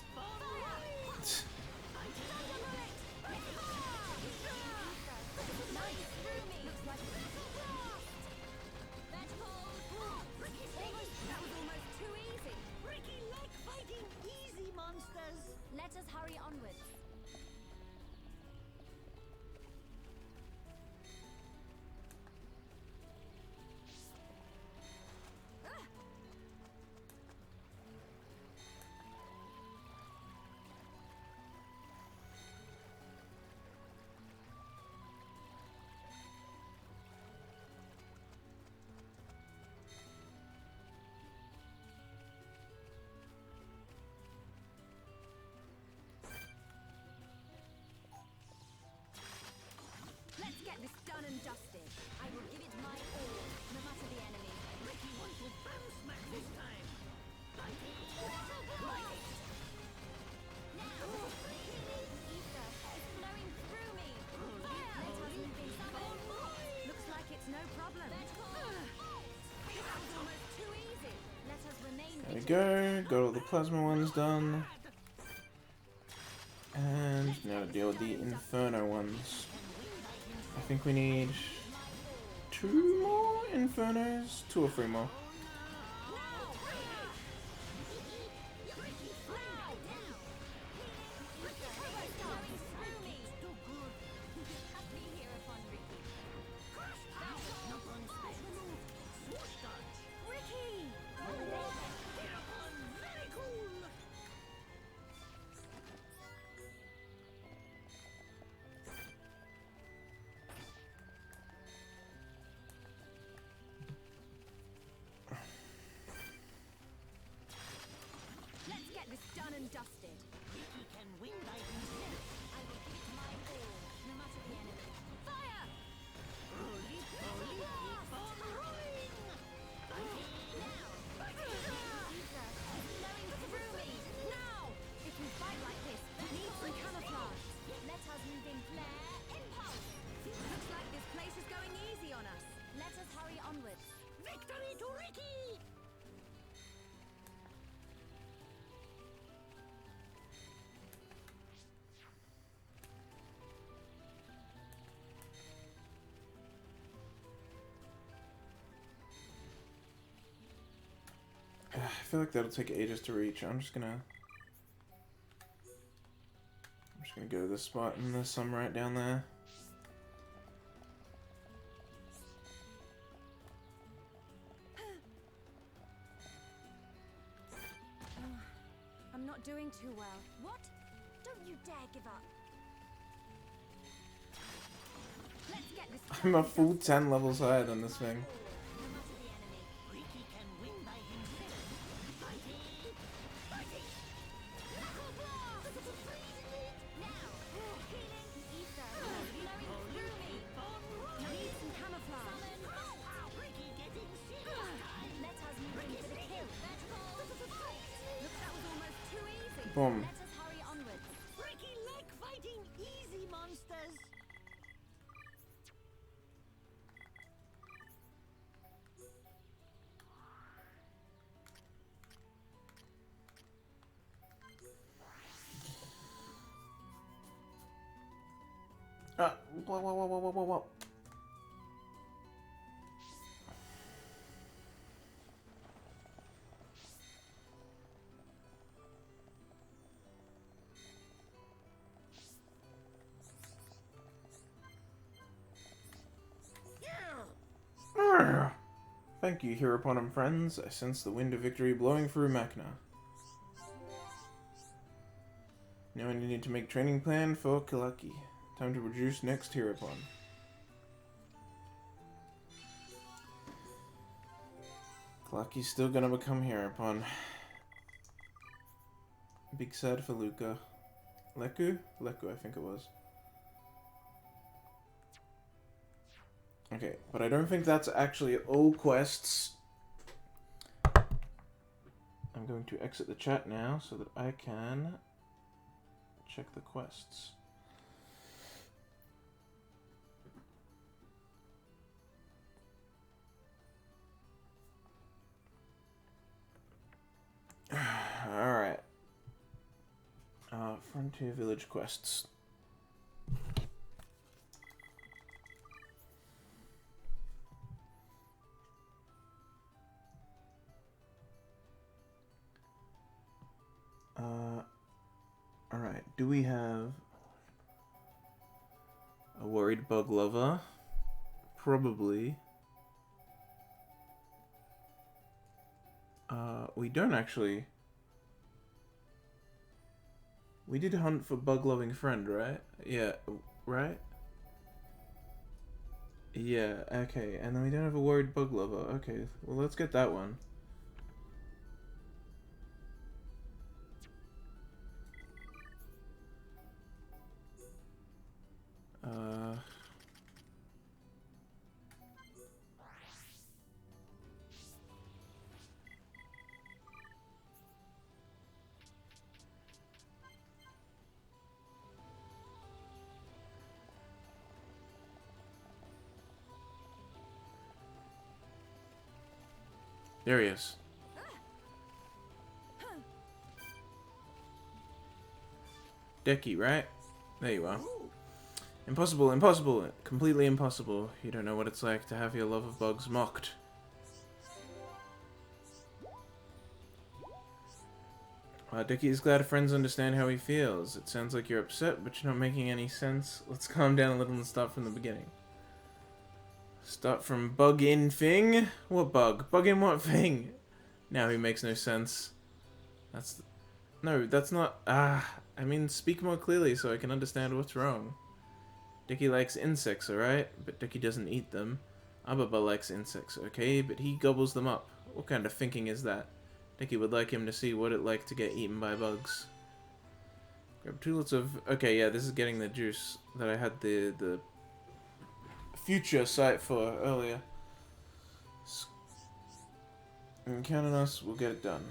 Let us hurry onwards. Let's get this done and dusted. I will give it my all, no matter the enemy. Ricky wants to bam smack this time. Ether is flowing through me. Let us move in. Looks like it's no problem. That was almost too easy. Let us remain There we vigilant. go. Got all the plasma ones done. And now to deal with the Inferno ones. I think we need 2 more Infernos? 2 or 3 more. Let's get this done and dusted. Ricky can win by himself. I will give it my all, no matter the enemy. Fire! Roly poly, keep on rolling. Ether is flowing through me. Now! If we fight like this, need some camouflage. Let us move in flare, impulse. Looks like this place is going easy on us. Let us hurry onwards. Victory to Ricky! I feel like that'll take ages to reach. I'm just gonna go to this spot and there's some right down there. I'm not doing too well. What? Don't you dare give up. Let's get this. I'm a full 10 levels higher than this thing. No matter the enemy. Ricky can win by himself. Now, healing ether flowing through me. Need some camouflage. Ricky getting serious. Let us move in for the kill. Look, that was almost too easy. Boom. Let us hurry onwards. Ricky like fighting easy monsters. Whoa. Thank you, Hereupon and friends. I sense the wind of victory blowing through Machna. Now I need to make training plan for Kalaki. Time to produce next Hereupon. Kalaki's still gonna become Hereupon. Big sad for Luca. Leku? Leku, I think it was. Okay, but I don't think that's actually all quests. I'm going to exit the chat now so that I can check the quests. Frontier Village quests. Alright, do we have a worried bug lover? Probably. We don't actually. We did hunt for bug loving friend, right? Yeah, right? Yeah, okay, and then we don't have a worried bug lover. Okay, well let's get that one. There he is. Decky, right? There you are. Impossible, impossible, completely impossible. You don't know what it's like to have your love of bugs mocked. Decky is glad friends understand how he feels. It sounds like you're upset, but you're not making any sense. Let's calm down a little and start from the beginning. Start from bug in thing? What bug? Bug in what thing? Now he makes no sense. That's... No, that's not... I mean, speak more clearly so I can understand what's wrong. Dicky likes insects, alright? But Dicky doesn't eat them. Ababa likes insects, okay? But he gobbles them up. What kind of thinking is that? Dicky would like him to see what it like to get eaten by bugs. Grab 2 lots of... Okay, yeah, this is getting the juice that I had the future sight for earlier. And count on us, we'll get it done.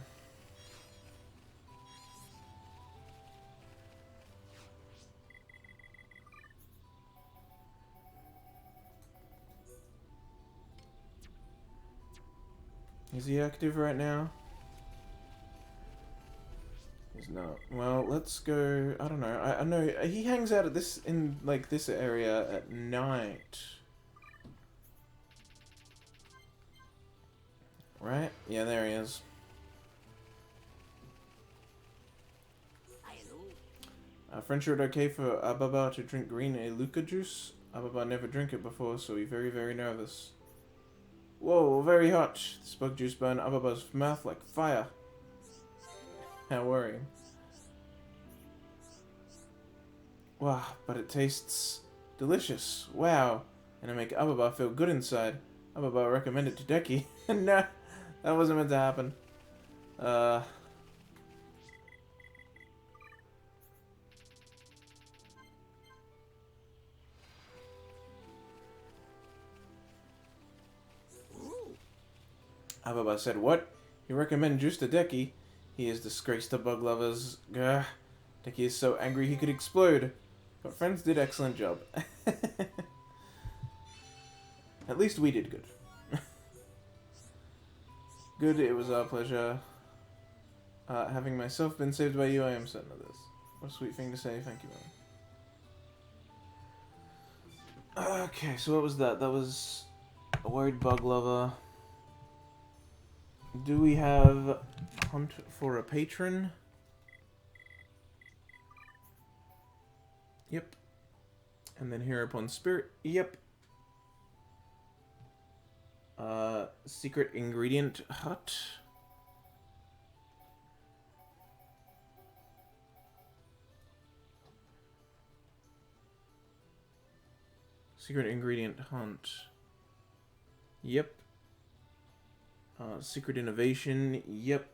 Is he active right now? He's not. Well, let's go. I don't know. I know he hangs out at this this area at night. Right? Yeah, there he is. Friendship okay for Ababa to drink green Eluca juice? Ababa never drank it before, so he's very, very nervous. Whoa, very hot. This bug juice burned Ababa's mouth like fire. How worrying. Wow, but it tastes delicious. Wow. And I make Ababa feel good inside. Ababa recommended to Decky. Nah, that wasn't meant to happen. Ababa said, what? You recommend juice to Decky? He is disgraced to bug lovers. Gah. Decky is so angry he could explode. But friends did excellent job. At least we did good. Good, it was our pleasure. Having myself been saved by you, I am certain of this. What a sweet thing to say, thank you, man. Okay, so what was that? That was a worried bug lover. Do we have hunt for a patron? Yep. And then here upon spirit. Yep. Secret ingredient hut. Secret ingredient hunt. Yep. Secret innovation. Yep.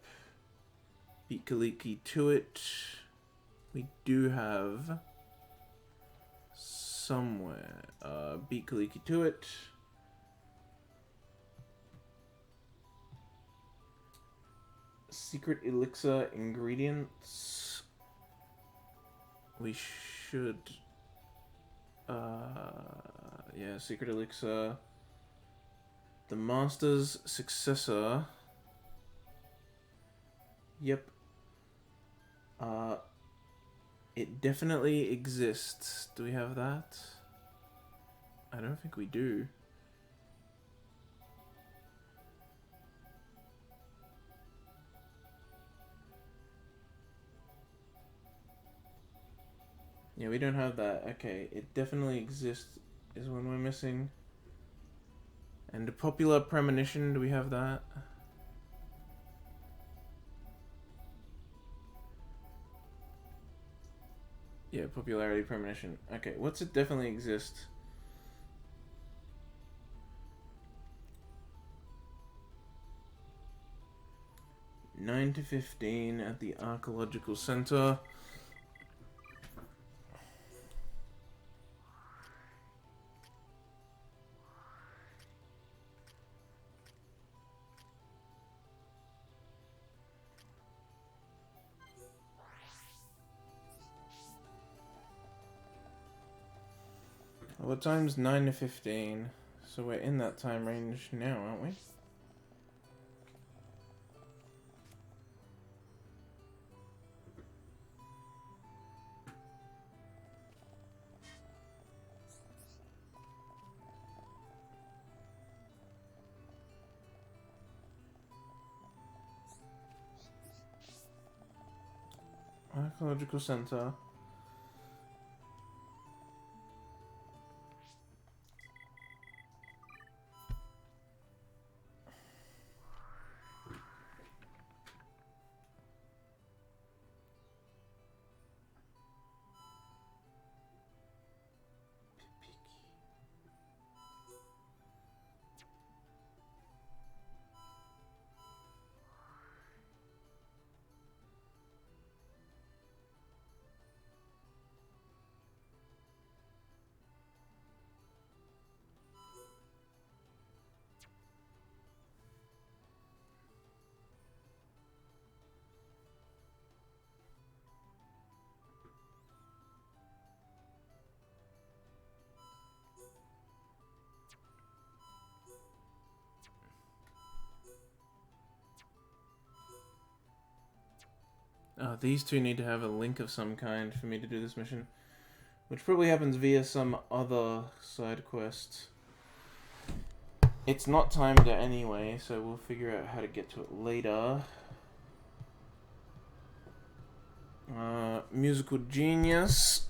Beat Kaliki to it. We do have somewhere. Beat Kaliki to it. Secret elixir ingredients. We should. Yeah, secret elixir. The master's successor. Yep. It definitely exists. Do we have that? I don't think we do. Yeah, we don't have that. Okay, it definitely exists is one we're missing. And the popular premonition, do we have that? Yeah, popularity premonition. Okay, what's it definitely exist? Nine to 15 at the Archaeological Center. What time's 9 to 15? So we're in that time range now, aren't we? Archaeological Center. These two need to have a link of some kind for me to do this mission. Which probably happens via some other side quest. It's not timed anyway, so we'll figure out how to get to it later. Musical Genius.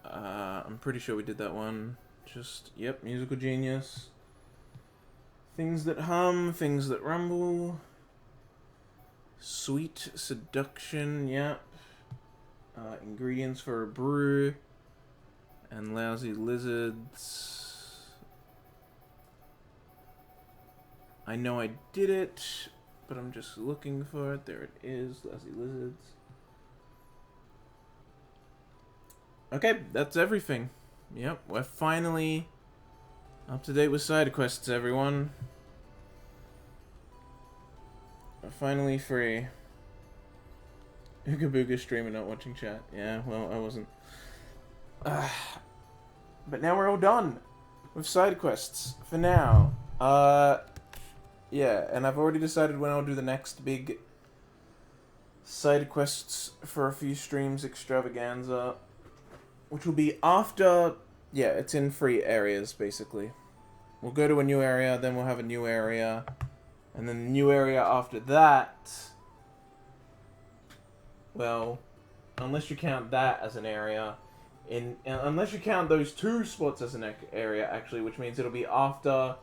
I'm pretty sure we did that one. Yep, Musical Genius. Things that hum, things that rumble. Sweet Seduction, yep. Ingredients for a brew. And Lousy Lizards. I know I did it, but I'm just looking for it. There it is, Lousy Lizards. Okay, that's everything. Yep, we're finally up to date with side quests, everyone. We're finally free. Ooga Booga streaming, not watching chat. Yeah, well, I wasn't. But now we're all done with side quests for now. Yeah, and I've already decided when I'll do the next big side quests for a few streams extravaganza, which will be after. Yeah, it's in free areas basically. We'll go to a new area, then we'll have a new area, and then the new area after that. Well, unless you count that as an area. Unless you count those two spots as an area, actually, which means it'll be after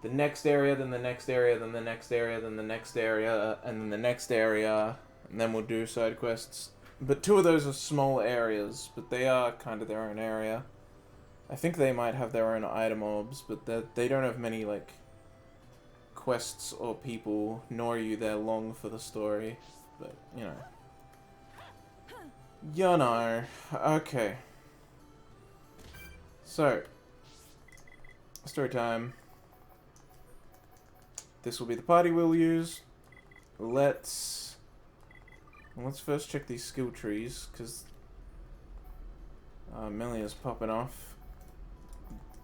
the next area, then the next area, then the next area, then the next area, and then the next area, and then we'll do side quests. But two of those are small areas, but they are kind of their own area. I think they might have their own item orbs, but they don't have many, like, quests or people, nor are you there long for the story. But, you know. You know. Okay. So. Story time. This will be the party we'll use. Let's first check these skill trees, because Melia's popping off.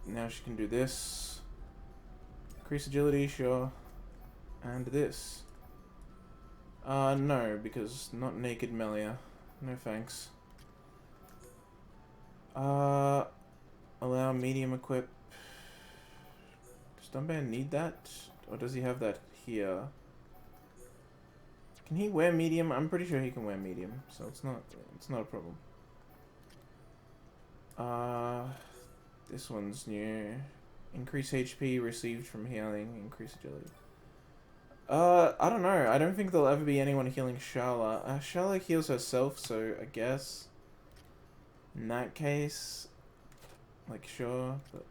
Now she can do this. Increase agility, sure. And this. No, because not naked Melia. No thanks. Allow medium equip. Does Dunban need that? Or does he have that here? Can he wear medium? I'm pretty sure he can wear medium, so it's not a problem. This one's new. Increase HP received from healing, increase agility. I don't know. I don't think there'll ever be anyone healing Shala. Shala heals herself, so I guess in that case, like, sure, but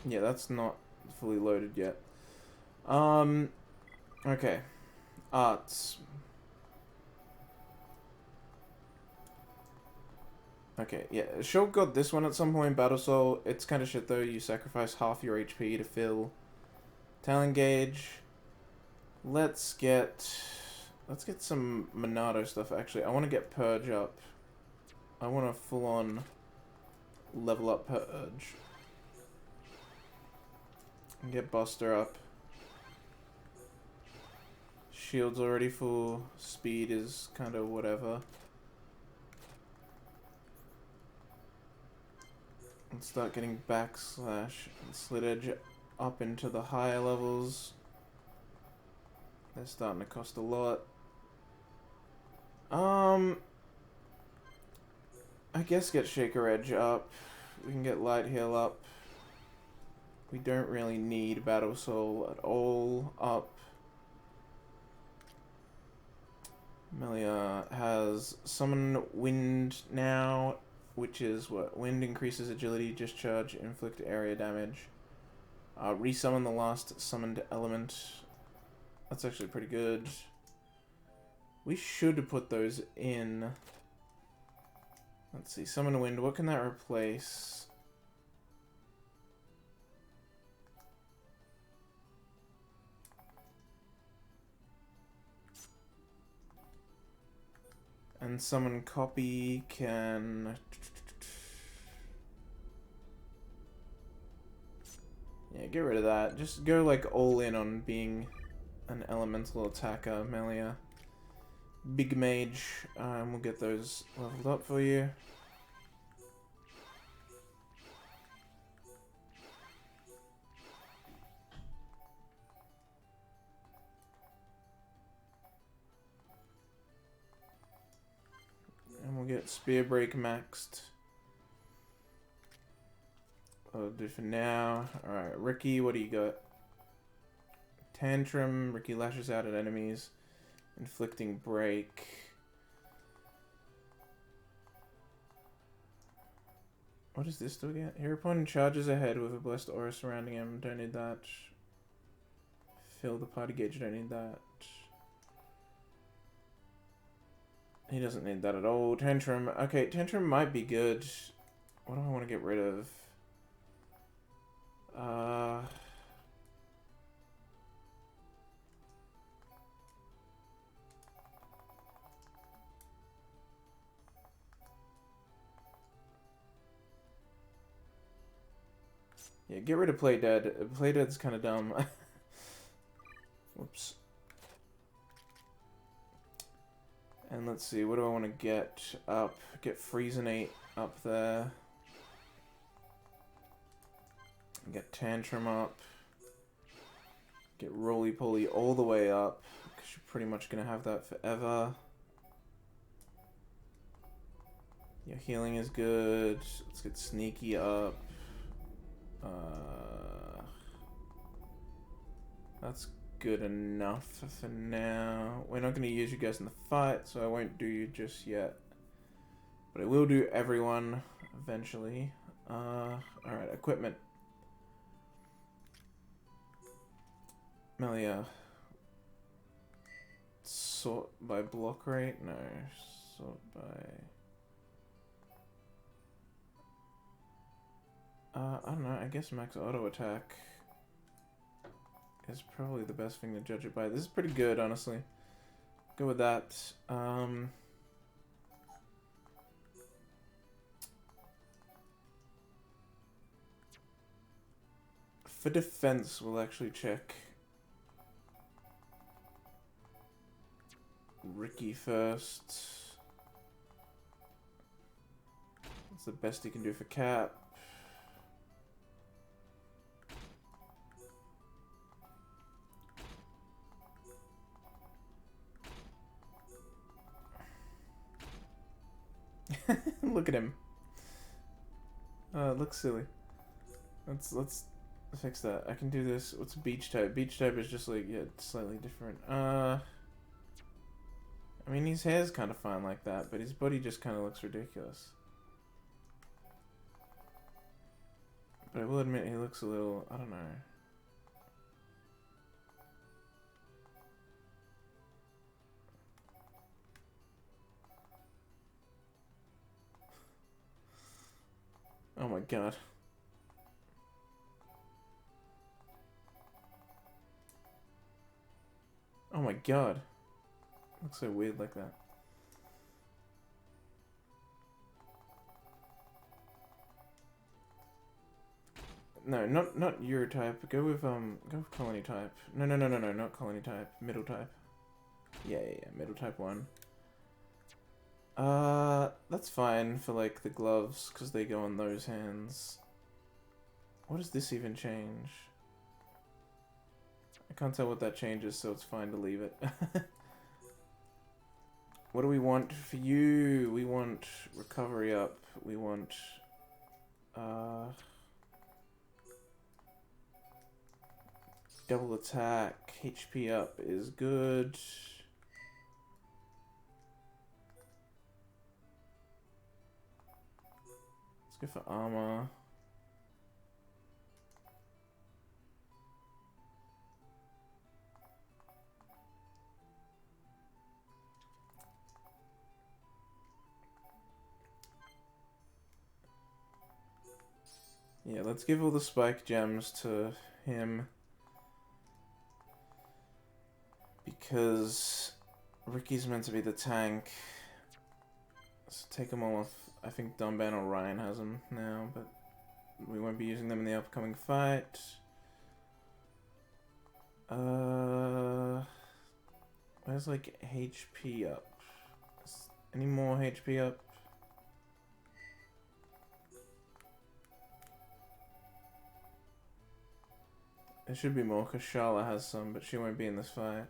yeah, that's not fully loaded yet. Okay. Arts. Okay, yeah, Shulk got this one at some point, Battle Soul. It's kind of shit though, you sacrifice half your HP to fill Talent Gauge. Let's get some Monado stuff, actually. I want to get Purge up. I want to full on level up Purge. And get Buster up. Shield's already full. Speed is kind of whatever. Let's start getting Backslash and Slit Edge up into the higher levels. They're starting to cost a lot. I guess get Shaker Edge up. We can get Light Heal up. We don't really need Battle Soul at all up. Melia has Summon Wind now, which is what? Wind increases agility, discharge, inflict area damage. Resummon the last summoned element. That's actually pretty good. We should put those in. Let's see, Summon Wind, what can that replace? And Summon Copy can... Yeah, get rid of that. Just go like all in on being an elemental attacker, Melia. Big Mage, and we'll get those leveled up for you. And we'll get Spear Break maxed. I'll do for now. Alright, Ricky, what do you got? Tantrum, Ricky lashes out at enemies. Inflicting Break. What does this do again? Your opponent charges ahead with a blessed aura surrounding him. Don't need that. Fill the party gauge. Don't need that. He doesn't need that at all. Tantrum. Okay, Tantrum might be good. What do I want to get rid of? Yeah, get rid of Play Dead. Play Dead's kind of dumb. Whoops. And let's see, what do I want to get up? Get Friezenate up there. Get Tantrum up. Get Roly Poly all the way up. Because you're pretty much going to have that forever. Your healing is good. Let's get Sneaky up. That's good enough for now. We're not going to use you guys in the fight, so I won't do you just yet. But I will do everyone eventually. Alright, equipment. Melia. Sort by block rate? No. Sort by... I don't know, I guess max auto attack is probably the best thing to judge it by. This is pretty good, honestly. Go with that. For defense, we'll actually check Ricky first. That's the best he can do for Cap. Look at him. It looks silly. Let's fix that. I can do this. What's beach type? Beach type is just like, yeah, it's slightly different. I mean, his hair's kind of fine like that, but his body just kind of looks ridiculous. But I will admit he looks a little, I don't know. Oh my god. Oh my god. Looks so weird like that. No, not your type. Go with colony type. No, not colony type. Middle type. Yeah, middle type 1. That's fine for like the gloves because they go on those hands. What does this even change? I can't tell what that changes, so it's fine to leave it. What do we want for you? We want recovery up. We want double attack. HP up is good. Let's go for armor. Yeah, let's give all the spike gems to him. Because Ricky's meant to be the tank. Let's take them all off. I think Dunban or Ryan has them now, but we won't be using them in the upcoming fight. Where's like HP up? Any more HP up? There should be more because Sharla has some, but she won't be in this fight.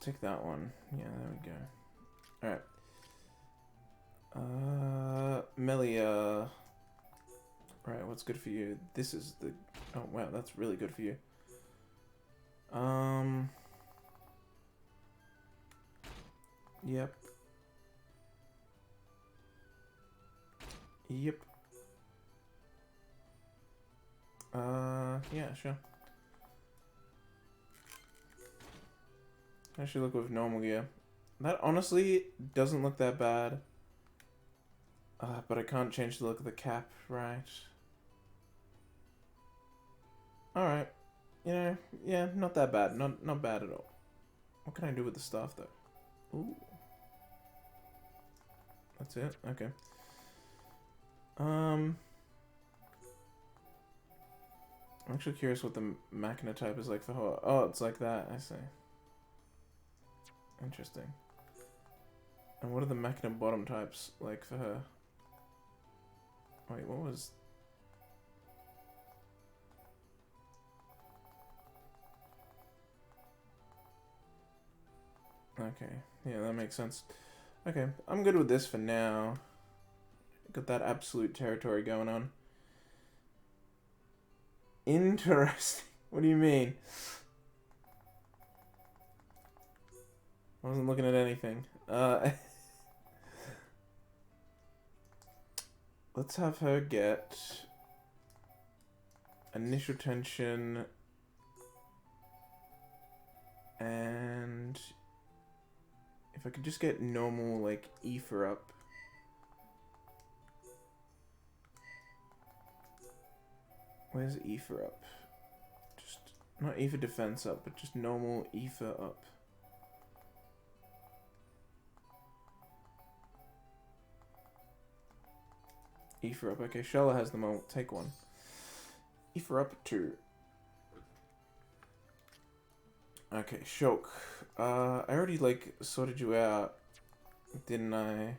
Take that one. Yeah, there we go. Alright. Melia. Right, what's good for you? This is the... Oh, wow, that's really good for you. Yep. Yep. Yeah, sure. I should look with normal gear. That honestly doesn't look that bad. But I can't change the look of the cap, right? Alright. You know, yeah, not that bad. Not bad at all. What can I do with the staff, though? Ooh. That's it? Okay. I'm actually curious what the Machina type is like for her. Oh, it's like that. I see. Interesting. And what are the Machina bottom types like for her? Wait, what was... Okay, yeah, that makes sense. Okay, I'm good with this for now. Got that absolute territory going on. Interesting. What do you mean? I wasn't looking at anything. Let's have her get initial tension and if I could just get normal like ether up. Where's ether up? Just not ether defense up, but just normal ether up. Ether up. Okay, Shala has them. I'll take one. Ether up 2. Okay, Shulk. I already, like, sorted you out, didn't I?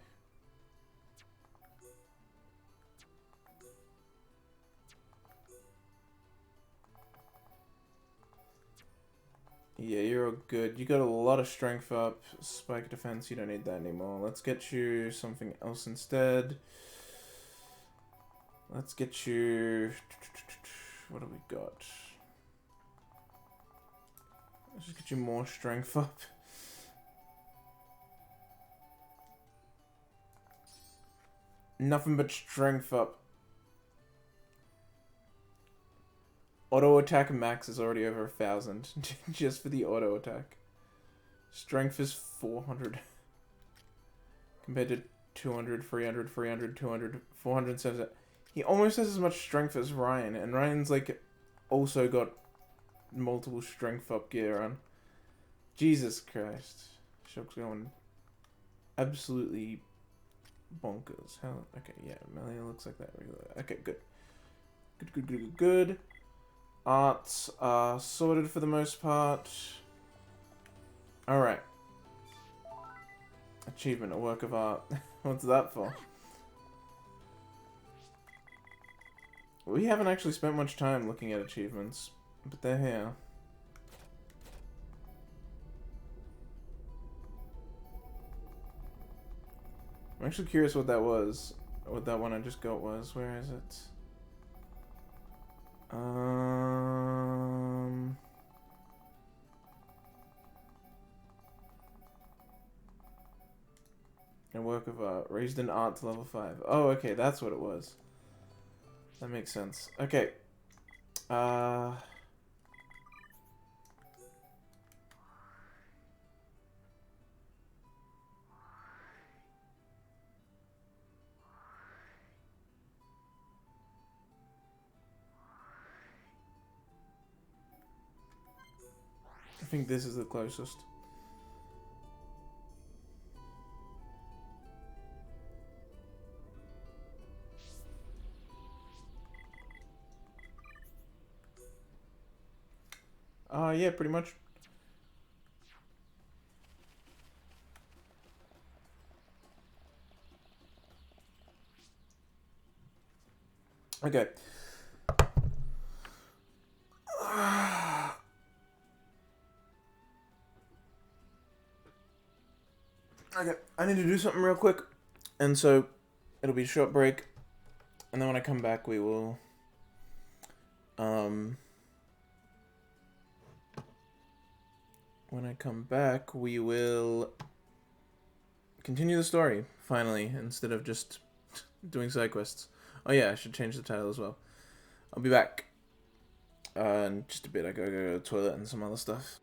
Yeah, you're all good. You got a lot of strength up. Spike defense, you don't need that anymore. Let's get you something else instead. Let's get you... What do we got? Let's just get you more strength up. Nothing but strength up. Auto attack max is already over 1,000 just for the auto attack. Strength is 400 compared to 200, 300, 300, 200, 470. He almost has as much strength as Ryan, and Ryan's like also got multiple strength up gear on. Jesus Christ, Shulk's going absolutely bonkers. How? Okay, yeah, Melee looks like that regular. Okay, good. Good. Arts are sorted for the most part. Alright. Achievement, a work of art. What's that for? We haven't actually spent much time looking at achievements, but they're here. I'm actually curious what that was. What that one I just got was. Where is it? A work of art. Raised in art to level 5. Oh, okay, that's what it was. That makes sense. Okay. I think this is the closest. Yeah, pretty much. Okay. Okay, I need to do something real quick, and so it'll be a short break, and then when I come back, we will, when I come back, we will continue the story, finally, instead of just doing side quests. Oh yeah, I should change the title as well. I'll be back in just a bit. I gotta go to the toilet and some other stuff.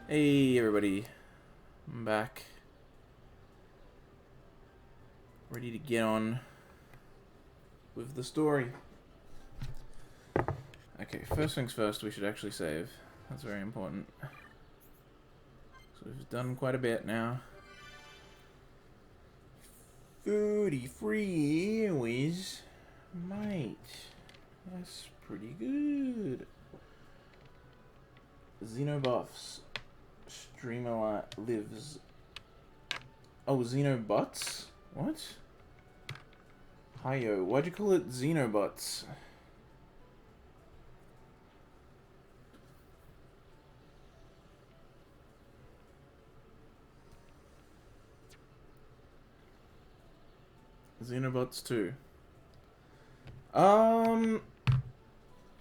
Hey everybody, I'm back. Ready to get on with the story. Okay, first things first, we should actually save. That's very important. So we've done quite a bit now. Foodie free always. Mate. That's pretty good. Xenobuffs. Streamer lives. Oh, Xenobots? What? Hiyo. Why'd you call it Xenobots? Xenobots 2.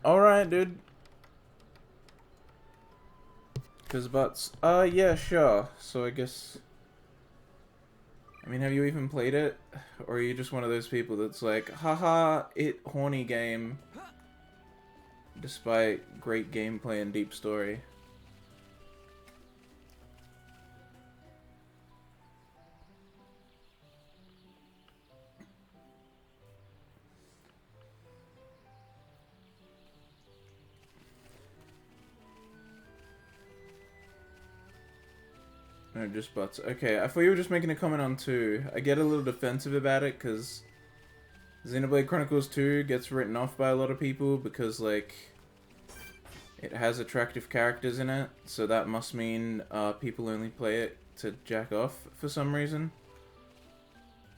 Alright, dude. Cause bots. Yeah, sure. So I guess. I mean, have you even played it? Or are you just one of those people that's like, haha, it horny game. Despite great gameplay and deep story. No, just bots. Okay, I thought you were just making a comment on 2. I get a little defensive about it, because Xenoblade Chronicles 2 gets written off by a lot of people because, like, it has attractive characters in it, so that must mean people only play it to jack off for some reason.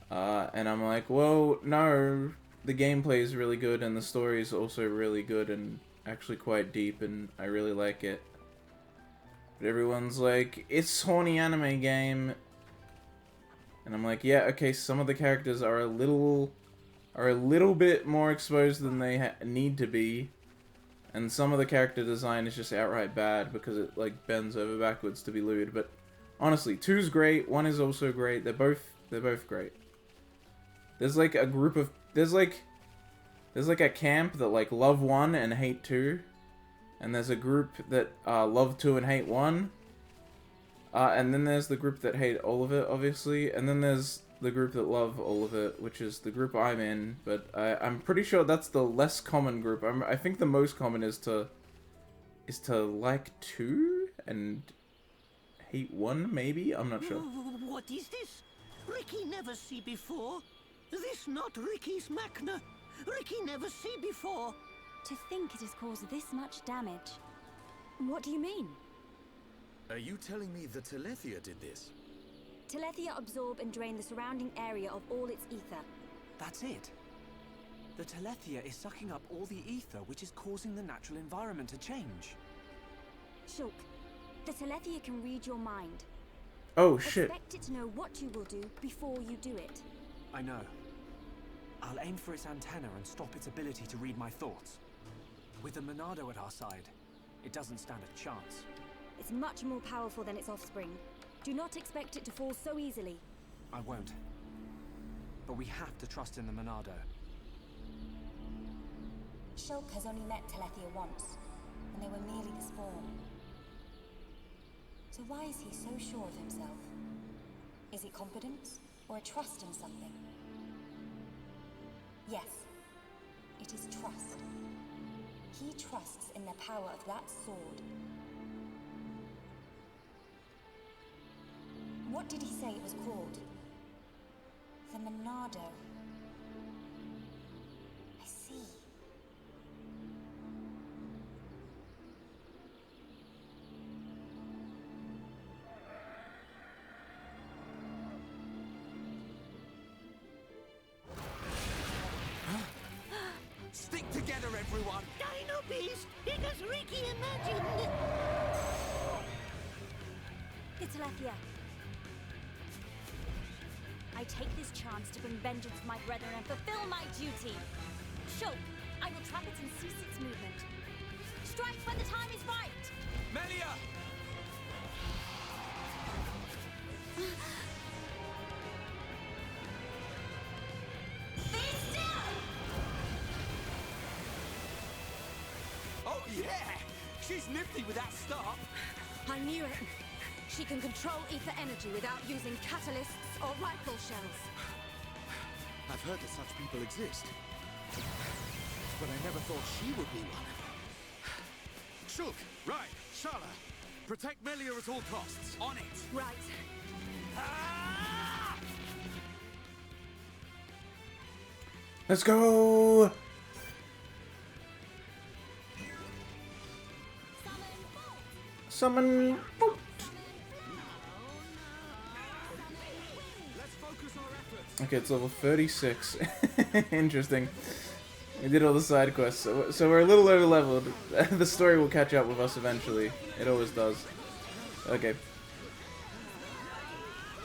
And I'm like, well, no, the gameplay is really good, and the story is also really good and actually quite deep, and I really like it. But everyone's like, it's horny anime game. And I'm like, yeah, okay, some of the characters are a little bit more exposed than they need to be. And some of the character design is just outright bad because it, like, bends over backwards to be lewd. But honestly, 2's great, 1 is also great. They're both great. There's like a group of, there's like a camp that like love 1 and hate 2. And there's a group that love 2 and hate 1. And then there's the group that hate all of it, obviously. And then there's the group that love all of it, which is the group I'm in. But I'm pretty sure that's the less common group. I think the most common is to like 2 and hate 1, maybe? I'm not sure. What is this? Ricky never see before. This not Ricky's Machna. Ricky never see before. To think it has caused this much damage. What do you mean? Are you telling me the Telethia did this? Telethia absorb and drain the surrounding area of all its ether. That's it. The Telethia is sucking up all the ether, which is causing the natural environment to change. Shulk, the Telethia can read your mind. Oh, shit. Expect it to know what you will do before you do it. I know. I'll aim for its antenna and stop its ability to read my thoughts. With the Monado at our side, it doesn't stand a chance. It's much more powerful than its offspring. Do not expect it to fall so easily. I won't. But we have to trust in the Monado. Shulk has only met Telethia once, and they were merely the spawn. So why is he so sure of himself? Is it confidence, or a trust in something? Yes, it is trust. He trusts in the power of that sword. What did he say it was called? The Monado. I see. Stick together, everyone! Dino Beast, it as Ricky imagined. The Telethia. I take this chance to bring vengeance to my brethren and fulfill my duty. Shulk, I will trap it and cease its movement. Strike when the time is right! Melia! Be still! Oh yeah! She's nifty with that start! I knew it. She can control ether energy without using catalysts or rifle shells. I've heard that such people exist. But I never thought she would be one. Shulk, right, Shala. Protect Melia at all costs. On it. Right. Let's go! Summon. Boop. Let's focus our efforts. Okay, it's level 36. Interesting. We did all the side quests, so we're a little over leveled. The story will catch up with us eventually. It always does. Okay.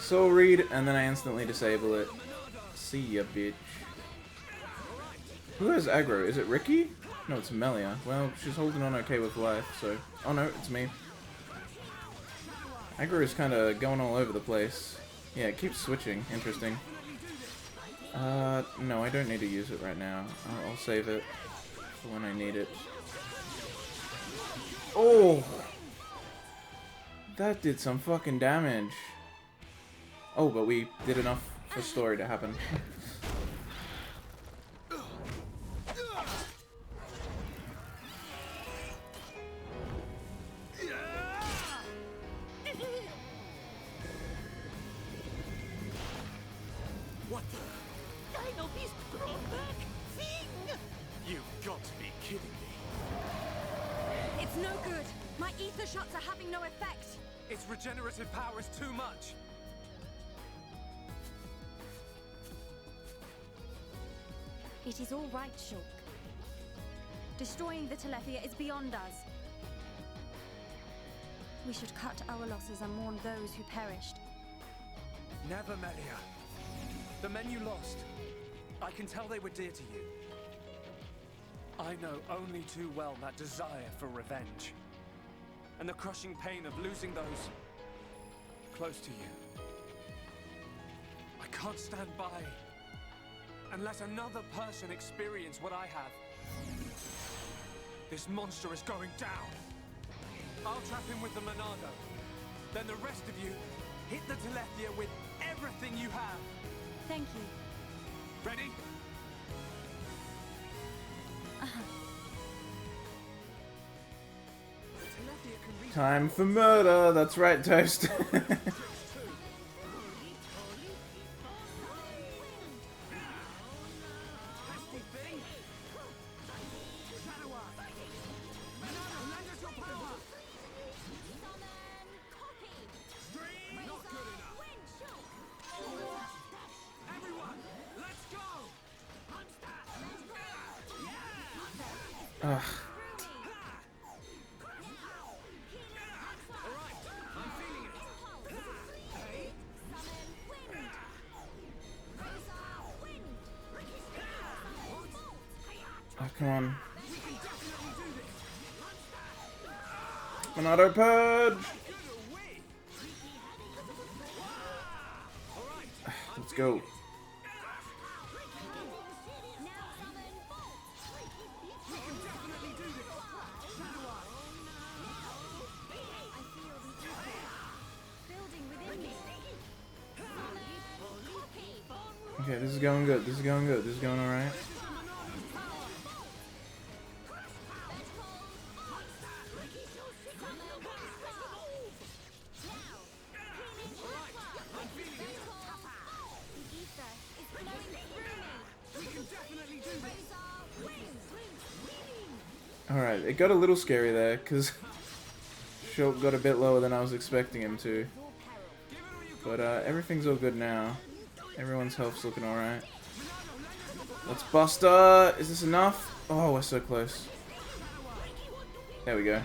Soul Read, and then I instantly disable it. See ya, bitch. Who has aggro? Is it Ricky? No, it's Melia. Well, she's holding on okay with life, so... Oh no, it's me. Aggro is kind of going all over the place. Yeah, it keeps switching. Interesting. No, I don't need to use it right now. I'll save it for when I need it. Oh! That did some fucking damage. Oh, but we did enough for story to happen. What the? Dino Beast brought back thing! You've got to be kidding me. It's no good. My ether shots are having no effect. Its regenerative power is too much. It is all right, Shulk. Destroying the Telethia is beyond us. We should cut our losses and mourn those who perished. Never, Melia. The men you lost, I can tell they were dear to you. I know only too well that desire for revenge. And the crushing pain of losing those close to you. I can't stand by and let another person experience what I have. This monster is going down. I'll trap him with the Monado. Then the rest of you hit the Telethia with everything you have. Thank you. Ready? Time for murder! That's right, Toast. Ugh. Oh, come on. Monado Purge! Let's go. Okay, this is going good. This is going good. This is going alright. Alright, it got a little scary there, because Shulk got a bit lower than I was expecting him to. But everything's all good now. Everyone's health's looking alright. Let's Buster! Is this enough? Oh, we're so close. There we go.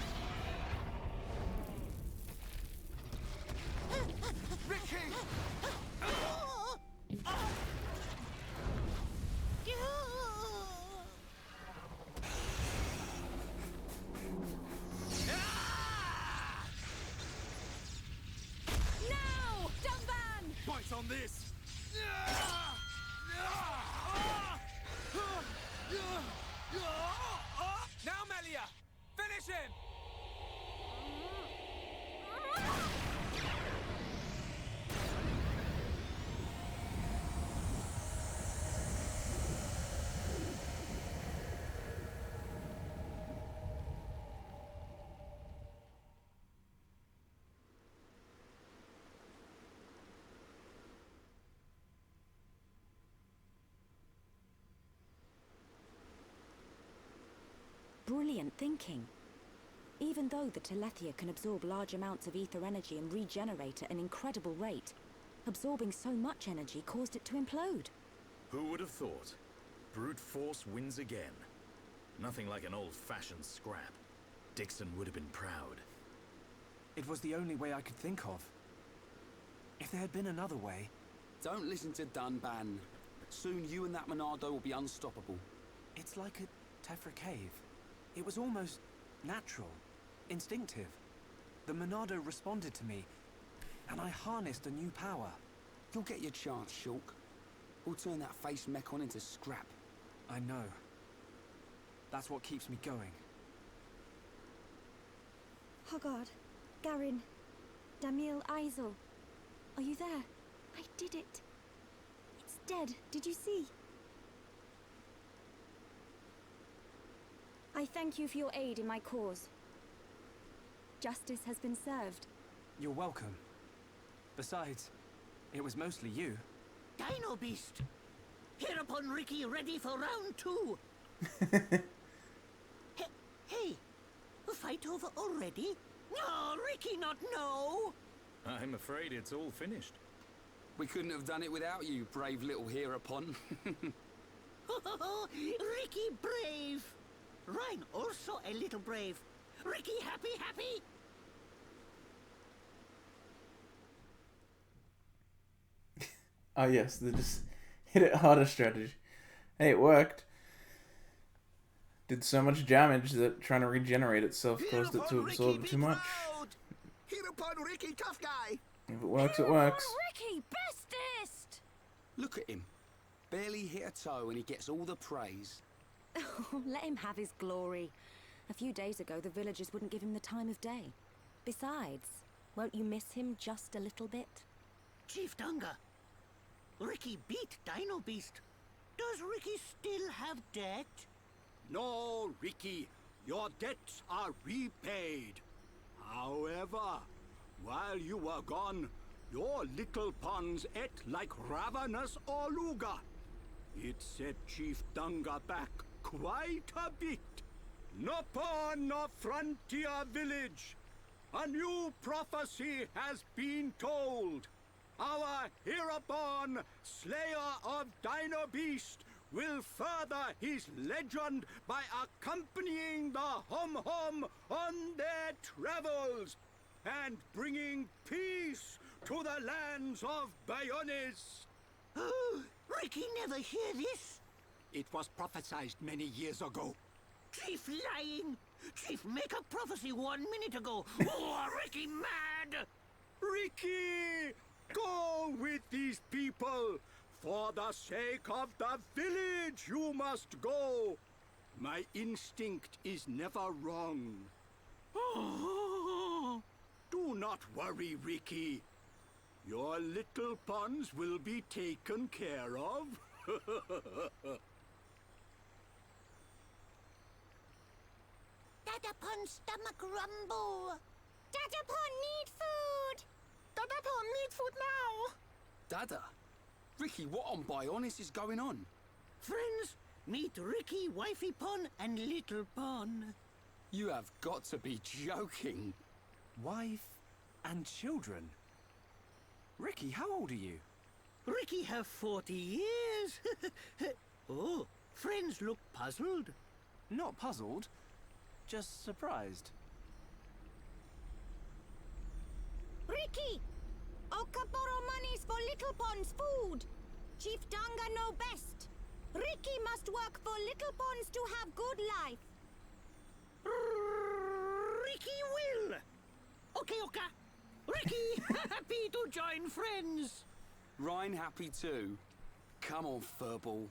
Bites on this! Now, Melia! Finish him! brilliant thinking. Even though the Telethia can absorb large amounts of ether energy and regenerate at an incredible rate, absorbing so much energy caused it to implode. Who would have thought? Brute force wins again. Nothing like an old-fashioned scrap. Dixon would have been proud. It was the only way I could think of. If there had been another way... Don't listen to Dunban. Soon you and that Monado will be unstoppable. It's like a Tephra cave. It was almost natural, instinctive. The Monado responded to me, and I harnessed a new power. You'll get your chance, Shulk. We'll turn that face mech on into scrap. I know. That's what keeps me going. Hoggard, Garin, Damiel Isel. Are you there? I did it. It's dead. Did you see? I thank you for your aid in my cause. Justice has been served. You're welcome. Besides, it was mostly you. Dino Beast! Hereupon Ricky ready for round 2. Hey, fight over already? No, Ricky not no! I'm afraid it's all finished. We couldn't have done it without you, brave little Hereupon. Ricky brave! Ryan also a little brave. Ricky happy? Oh yes, they just hit it harder strategy. Hey, it worked. Did so much damage that trying to regenerate itself caused it to absorb too much. Hereupon Ricky, tough guy. If it works, it works. Ricky, bestest! Look at him. Barely hit a toe and he gets all the praise. Let him have his glory. A few days ago, the villagers wouldn't give him the time of day. Besides, won't you miss him just a little bit? Chief Dunga, Ricky beat Dino Beast. Does Ricky still have debt? No, Ricky, your debts are repaid. However, while you were gone, your little pawns ate like ravenous Oluga. It set Chief Dunga back quite a bit. No pawn, no frontier village. A new prophecy has been told. Our Hereupon, slayer of Dino Beast, will further his legend by accompanying the Hom-Hom on their travels and bringing peace to the lands of Bayonis. Oh, Ricky never hear this. It was prophesied many years ago. Chief lying. Chief make a prophecy 1 minute ago. Oh, Ricky mad. Ricky, go with these people. For the sake of the village, you must go. My instinct is never wrong. Do not worry, Ricky. Your little pawns will be taken care of. Dadapon stomach rumble. Dadapon need food! Dadapon need food now. Dada? Ricky, what on Bionis is going on? Friends, meet Ricky, Wifey Pon, and Little Pon. You have got to be joking. Wife and children. Ricky, how old are you? Ricky have 40 years. Oh, friends look puzzled. Not puzzled, just surprised. Ricky! Oka borrow monies for Little Pond's food. Chief Dunga know best. Ricky must work for Little Ponds to have good life. Ricky will. Okay, Oka. Ricky, happy to join friends. Ryan happy too. Come on, Furball.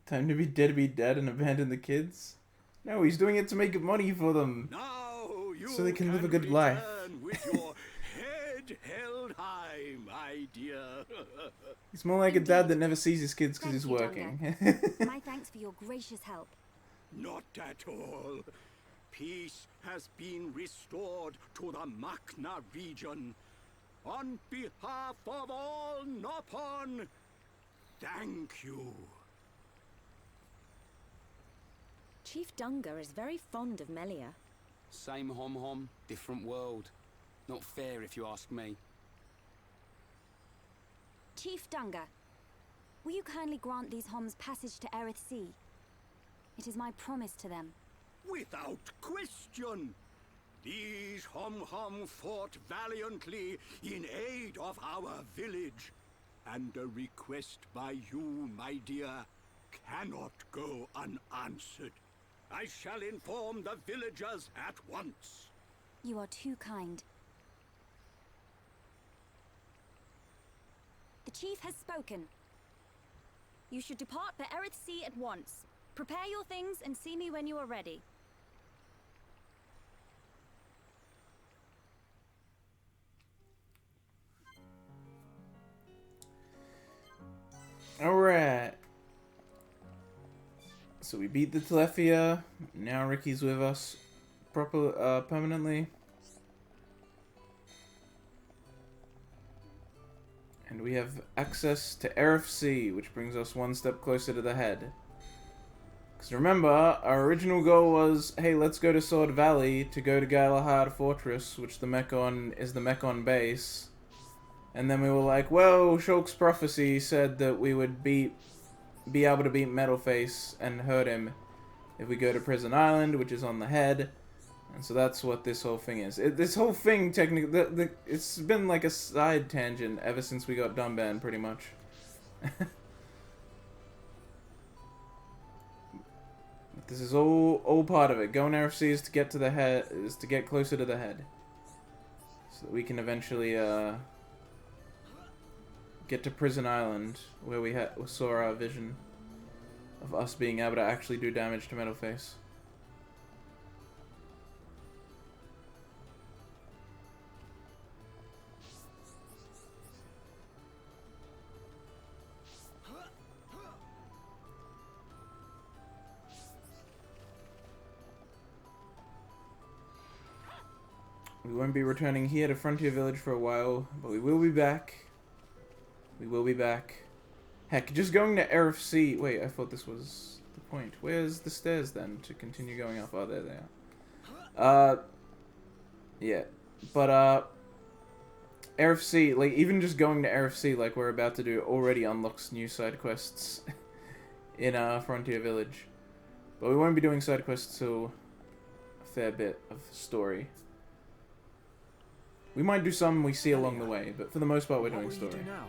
Time to be dead and abandon the kids? No, he's doing it to make money for them. Now you So they can live a good life. return with your head held high, my dear. He's more like a dad that never sees his kids because Thank he's you, working. My thanks for your gracious help. Not at all. Peace has been restored to the Makna region. On behalf of all Nopon, thank you. Chief Dunga is very fond of Melia. Same hom-hom, different world. Not fair if you ask me. Chief Dunga, will you kindly grant these Homs passage to Erith Sea? It is my promise to them. Without question. These hom-hom fought valiantly in aid of our village. And a request by you, my dear, cannot go unanswered. I shall inform the villagers at once. You are too kind. The chief has spoken. You should depart for Erith Sea at once. Prepare your things and see me when you are ready. Alright. So we beat the Telethia. Now Ricky's with us permanently. And we have access to Erith Sea, which brings us one step closer to the head. Because remember, our original goal was, hey, let's go to Sword Valley to go to Galahad Fortress, which the Mechon is the Mechon base. And then we were like, well, Shulk's prophecy said that we would be able to beat Metalface and hurt him if we go to Prison Island, which is on the head. And so that's what this whole thing is. This whole thing, technically, it's been like a side tangent ever since we got Dunban, pretty much. But this is all part of it. Going to RFC is to get to the head, is to get closer to the head, so that we can eventually get to Prison Island, where we saw our vision of us being able to actually do damage to Metalface. We won't be returning here to Frontier Village for a while, but we will be back. We will be back. Heck, just going to Erith Sea. Wait, I thought this was the point. Where's the stairs then to continue going up? Oh, there they are. Yeah. But, Erith Sea, like, even just going to Erith Sea, like we're about to do, already unlocks new side quests in, Frontier Village. But we won't be doing side quests till a fair bit of story. We might do some we see along the way, but for the most part we're doing story. What will you do now?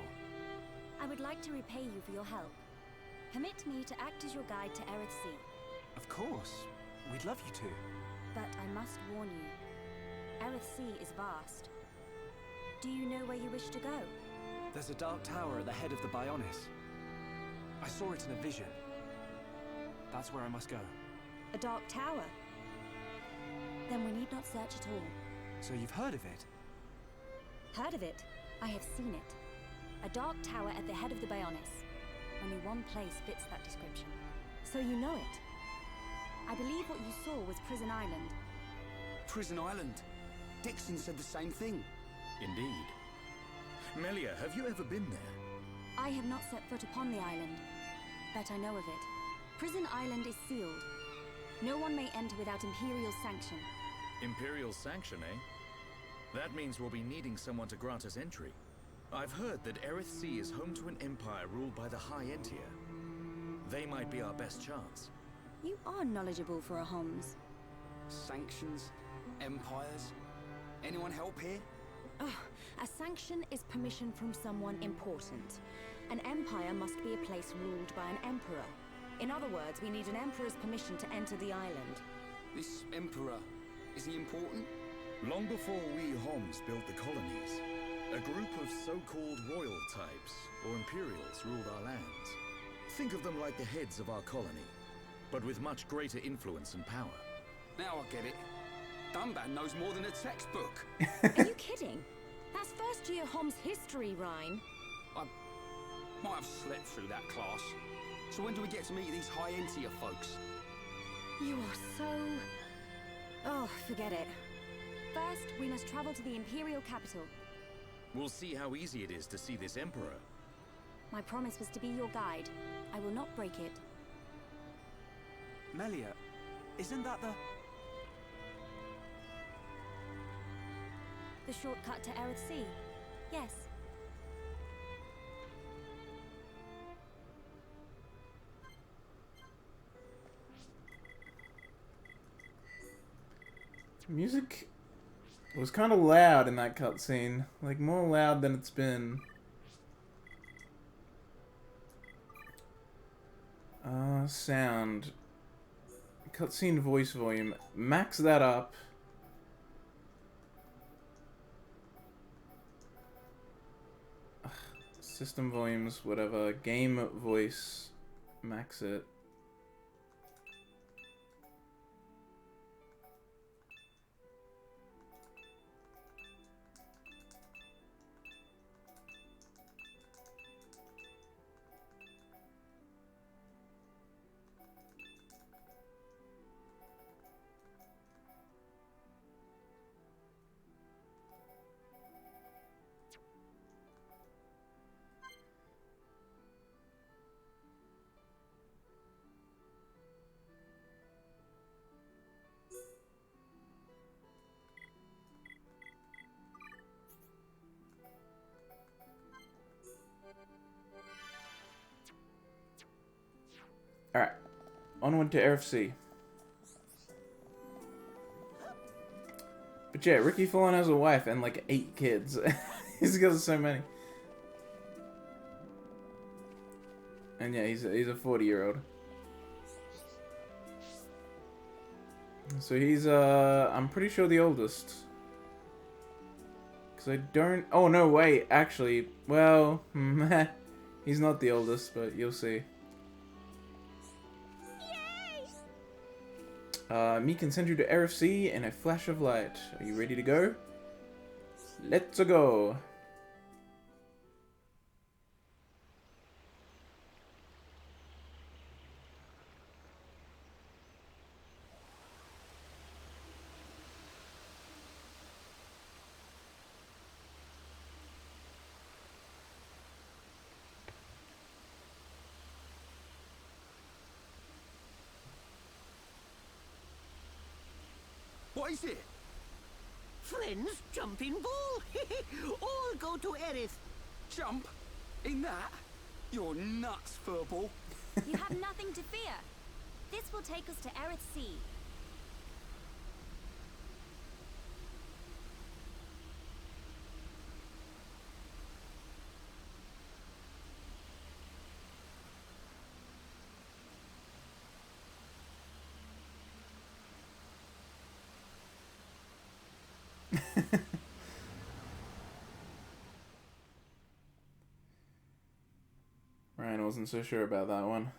I would like to repay you for your help. Permit me to act as your guide to Erith Sea. Of course. We'd love you to. But I must warn you. Erith Sea is vast. Do you know where you wish to go? There's a dark tower at the head of the Bionis. I saw it in a vision. That's where I must go. A dark tower? Then we need not search at all. So you've heard of it? Heard of it? I have seen it. A dark tower at the head of the Bionis. Only one place fits that description. So you know it? I believe what you saw was Prison Island. Prison Island. Dixon said the same thing. Indeed. Melia, have you ever been there? I have not set foot upon the island, but I know of it. Prison Island is sealed. No one may enter without Imperial sanction. Imperial sanction, eh? That means we'll be needing someone to grant us entry. I've heard that Erith Sea is home to an empire ruled by the High Entier. They might be our best chance. You are knowledgeable for a Homs. Sanctions? Empires? Anyone help here? Oh, a sanction is permission from someone important. An empire must be a place ruled by an emperor. In other words, we need an emperor's permission to enter the island. This emperor, is he important? Long before we Homs built the colonies, a group of so-called royal types, or imperials, ruled our lands. Think of them like the heads of our colony, but with much greater influence and power. Now I get it. Dunban knows more than a textbook. Are you kidding? That's first year Homs history, Ryan. I might have slept through that class. So when do we get to meet these High Entier folks? You are so... Oh, forget it. First, we must travel to the Imperial capital. We'll see how easy it is to see this emperor. My promise was to be your guide. I will not break it. Melia, Isn't that the... The shortcut to Aerith Sea. Yes. Music was kind of loud in that cutscene. Like, more loud than it's been. Sound. Cutscene voice volume. Max that up. Ugh, system volumes, whatever. Game voice. Max it. Alright. Onward to Aerith Sea. But yeah, Ricky Fallon has a wife and like 8 kids. He's got so many. And yeah, he's a 40-year-old. So he's I'm pretty sure the oldest. Cause I don't... Oh no, wait, actually, well, he's not the oldest, but you'll see. Me can send you to Aerith Sea in a flash of light. Are you ready to go? Let's go. What is it? Friends, jumping ball. All go to Aerith. Jump? In that? You're nuts, Furball. You have nothing to fear. This will take us to Aerith Sea. Ryan wasn't so sure about that one.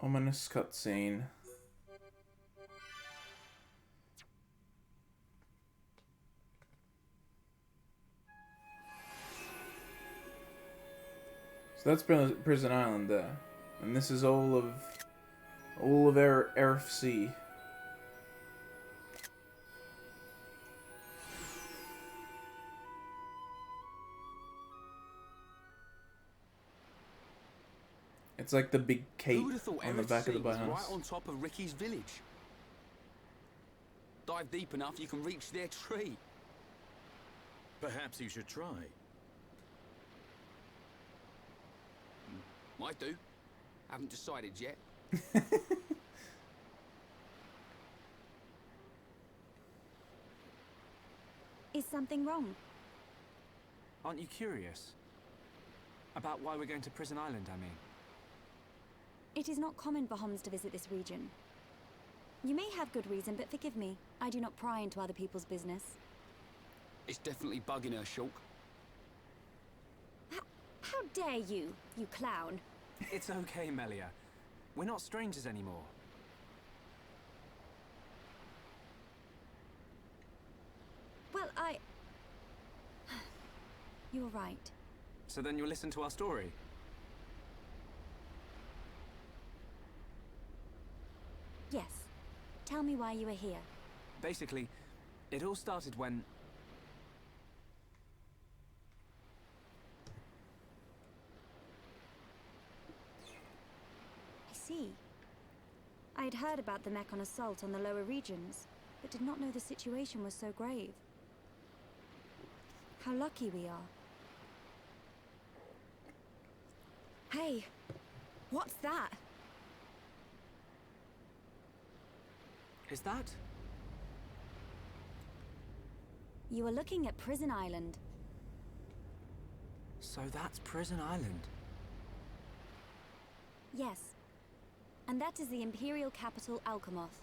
Ominous cutscene. So that's Prison Island there, and this is all of Aerith Sea. It's like the big cape Who would have thought on the Aerith back of the Sea was Bionis. right on top of Ricky's village? Dive deep enough, you can reach their tree. Perhaps you should try. Might do. Haven't decided yet. Is something wrong? Aren't you curious? About why we're going to Prison Island, I mean. It is not common for Homs to visit this region. You may have good reason, but forgive me. I do not pry into other people's business. It's definitely bugging her, Shulk. How dare you, you clown? It's okay, Melia. We're not strangers anymore. Well, You're right. So then you'll listen to our story. Yes. Tell me why you are here. Basically, it all started when... I see. I had heard about the Mechon assault on the lower regions, but did not know the situation was so grave. How lucky we are. Hey, what's that? Is that? You are looking at Prison Island. So that's Prison Island. Yes. And that is the Imperial capital, Alchemoth.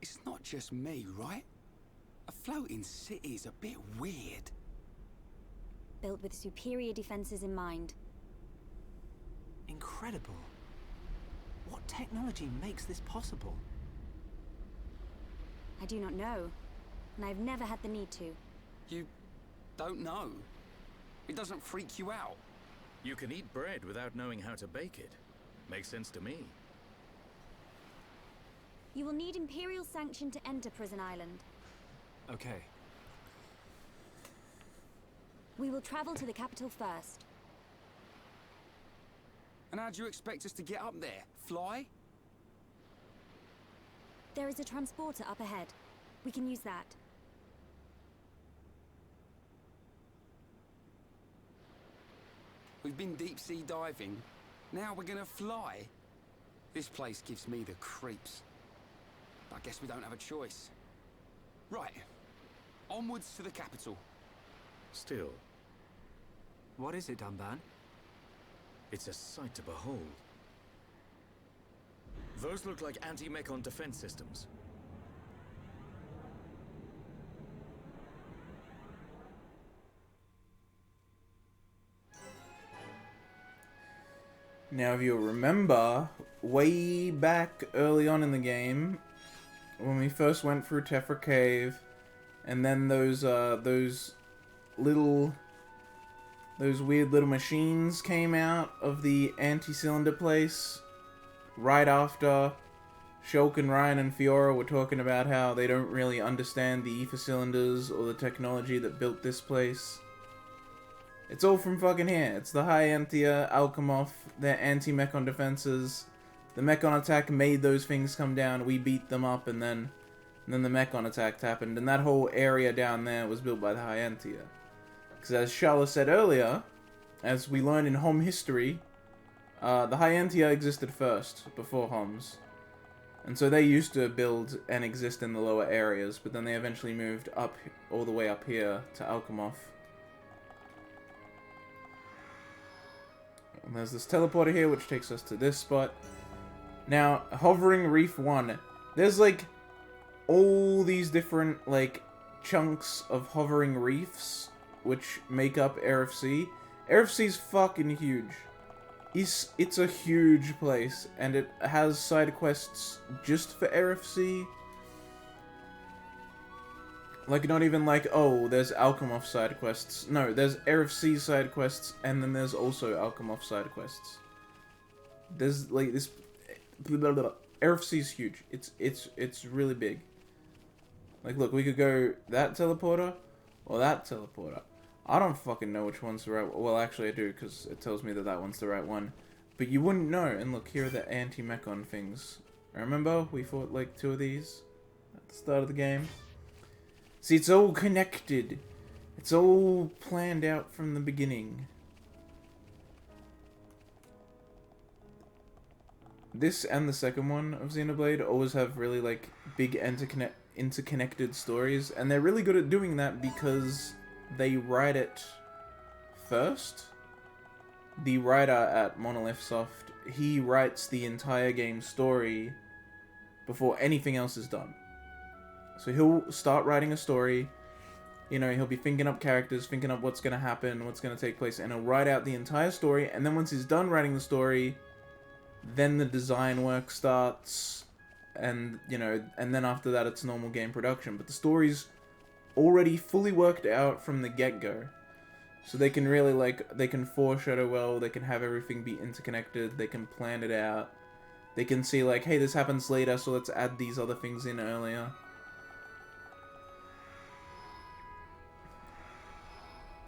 It's not just me, right? A floating city's a bit weird. Built with superior defenses in mind. Incredible. What technology makes this possible? I do not know, and I've never had the need to. You don't know? It doesn't freak you out? You can eat bread without knowing how to bake it. Makes sense to me. You will need Imperial sanction to enter Prison Island. Okay. We will travel to the capital first. And how do you expect us to get up there? Fly? There is a transporter up ahead. We can use that. We've been deep sea diving. Now we're gonna fly. This place gives me the creeps. I guess we don't have a choice. Right. Onwards to the capital. Still, What is it, Dunban? it's a sight to behold. Those look like anti-Mechon defense systems. Now, if you'll remember, way back early on in the game, when we first went through Tephra Cave, and then those weird little machines came out of the anti-cylinder place, right after Shulk and Ryan and Fiora were talking about how they don't really understand the ether cylinders or the technology that built this place. It's all from fucking here. It's the High Entia, Alchemoth, their anti-Mechon defenses. The Mechon attack made those things come down. We beat them up, and then the Mechon attack happened. And that whole area down there was built by the High Entia. Because as Shala said earlier, as we learned in Hom history, the High Entia existed first, before Homs. And so they used to build and exist in the lower areas, but then they eventually moved up, all the way up here, to Alchemoth. And there's this teleporter here, which takes us to this spot. Now, Hovering Reef 1. There's, like, all these different, like, chunks of hovering reefs, which make up RFC. RFC's fucking huge. It's a huge place, and it has side quests just for RFC. Like, not even like, oh, there's Alchemoth side quests. No, there's RFC side quests, and then there's also Alchemoth side quests. There's, like, this... RFC's huge. It's really big. Like, look, we could go that teleporter, or that teleporter. I don't fucking know which one's the right one. Well, actually I do, because it tells me that that one's the right one. But you wouldn't know. And look, here are the anti-Mechon things. Remember? We fought, like, 2 of these at the start of the game. See, it's all connected. It's all planned out from the beginning. This and the second one of Xenoblade always have really, like, big interconnected stories. And they're really good at doing that because they write it first. The writer at Monolith Soft, he writes the entire game's story before anything else is done. So he'll start writing a story, you know, he'll be thinking up characters, thinking up what's going to happen, what's going to take place, and he'll write out the entire story, and then once he's done writing the story, then the design work starts, and, you know, and then after that it's normal game production. But the story's already fully worked out from the get-go. So they can really, like, they can foreshadow well, they can have everything be interconnected, they can plan it out. They can see, like, hey, this happens later, so let's add these other things in earlier.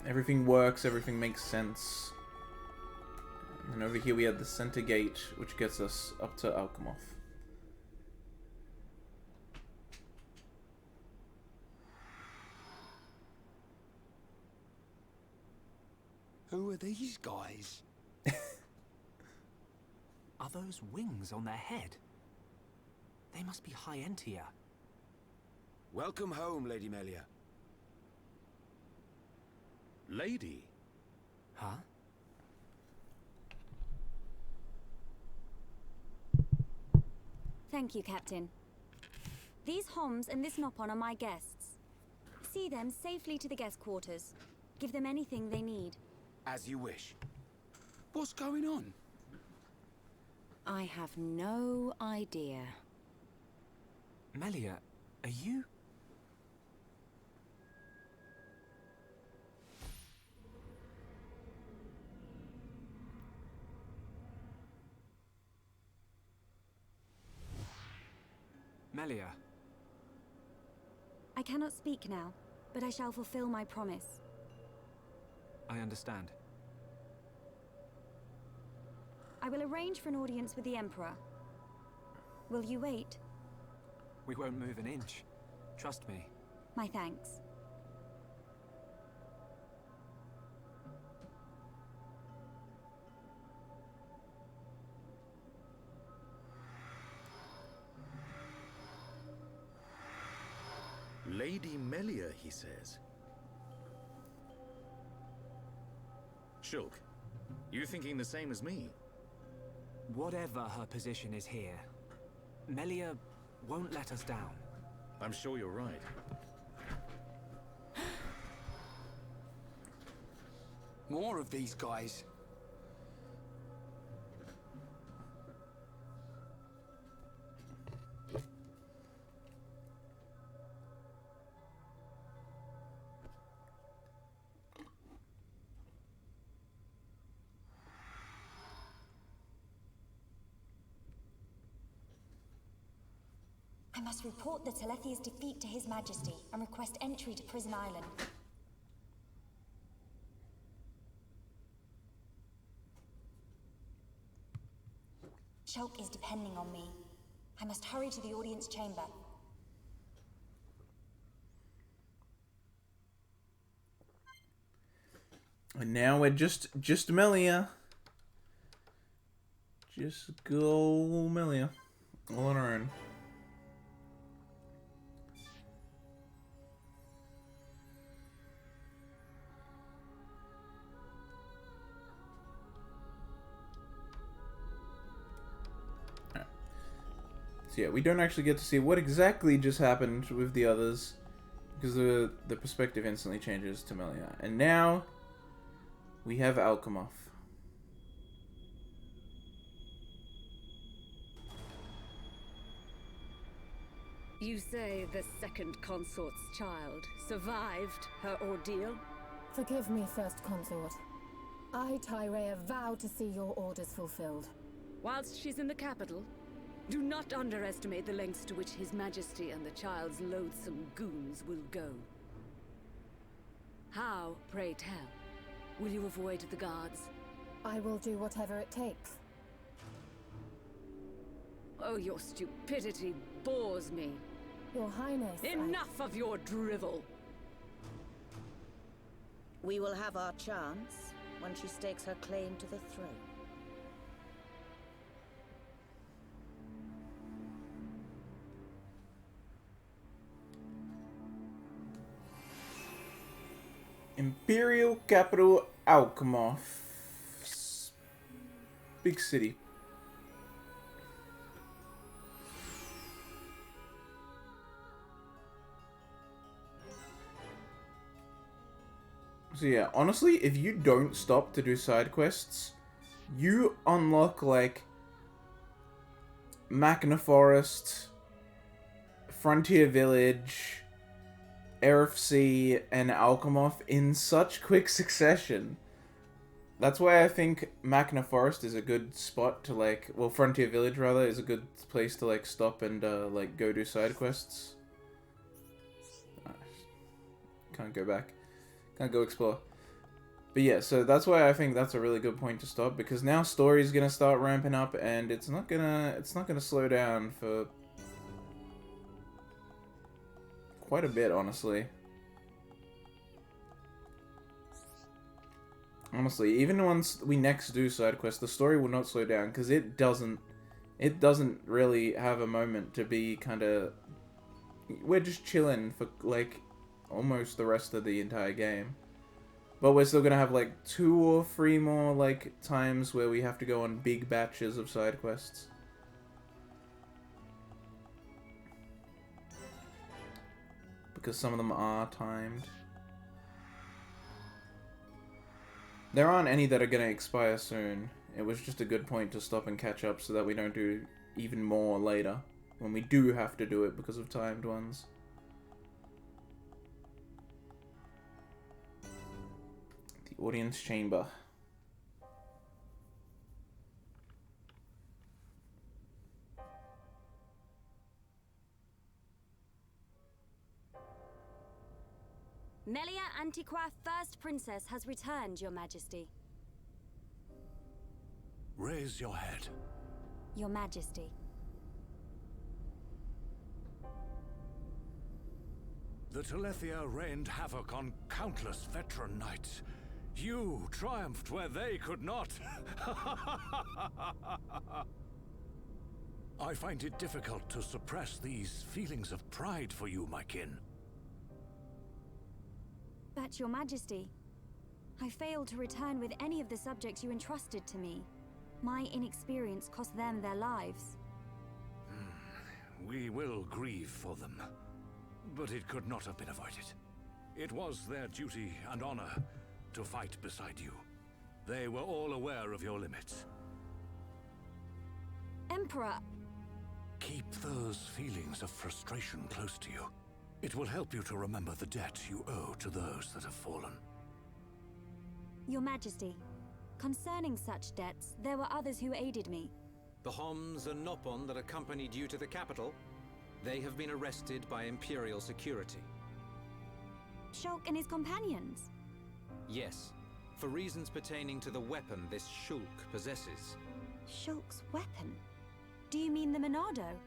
Everything works, everything makes sense. And over here we have the center gate, which gets us up to Alchemoth. Who are these guys? Are those wings on their head? They must be High Entia. Welcome home, Lady Melia. Lady? Huh? Thank you, Captain. These Homs and this Nopon are my guests. See them safely to the guest quarters. Give them anything they need. As you wish. What's going on? I have no idea. Melia, are you? Melia. I cannot speak now, but I shall fulfill my promise. I understand. I will arrange for an audience with the Emperor. Will you wait? We won't move an inch. Trust me. My thanks. Lady Melia, he says. Shulk, you thinking the same as me? Whatever her position is here, Melia won't let us down. I'm sure you're right. More of these guys. I must report the Telethia's defeat to His Majesty and request entry to Prison Island. Shulk is depending on me. I must hurry to the audience chamber. And now we're just Melia. Just go Melia. All on our own. So yeah, we don't actually get to see what exactly just happened with the others, because the perspective instantly changes to Melia. And now we have Alchemoth. You say the second consort's child survived her ordeal? Forgive me, First Consort. I, Tyrea, vow to see your orders fulfilled. Whilst she's in the capital, do not underestimate the lengths to which His Majesty and the child's loathsome goons will go. How, pray tell, will you avoid the guards? I will do whatever it takes. Oh, your stupidity bores me. Your Highness, Enough of your drivel! We will have our chance when she stakes her claim to the throne. Imperial capital Alchemoth. Big city. So yeah, honestly, if you don't stop to do side quests, you unlock like Machna Forest, Frontier Village, Erefsea and Alchemoth in such quick succession. That's why I think Machna Forest is a good spot to, like, well, Frontier Village, rather, is a good place to, like, stop and, like, go do side quests. Can't go back. Can't go explore. But yeah, so that's why I think that's a really good point to stop, because now story's gonna start ramping up, and it's not gonna slow down for quite a bit, honestly. Honestly, even once we next do side quests, the story will not slow down, because it doesn't really have a moment to be kind of... We're just chilling for, like, almost the rest of the entire game. But we're still gonna have, like, 2 or 3 more, like, times where we have to go on big batches of side quests. Because some of them are timed. There aren't any that are going to expire soon. It was just a good point to stop and catch up so that we don't do even more later, when we do have to do it because of timed ones. The audience chamber. Melia Antiqua, First Princess, has returned, Your Majesty. Raise your head. Your Majesty. The Telethia rained havoc on countless veteran knights. You triumphed where they could not. I find it difficult to suppress these feelings of pride for you, my kin. But, Your Majesty, I failed to return with any of the subjects you entrusted to me. My inexperience cost them their lives. We will grieve for them, but it could not have been avoided. It was their duty and honor to fight beside you. They were all aware of your limits. Emperor! Keep those feelings of frustration close to you. It will help you to remember the debt you owe to those that have fallen. Your Majesty, concerning such debts, there were others who aided me. The Homs and Nopon that accompanied you to the capital, they have been arrested by Imperial security. Shulk and his companions? Yes, for reasons pertaining to the weapon this Shulk possesses. Shulk's weapon? Do you mean the Monado?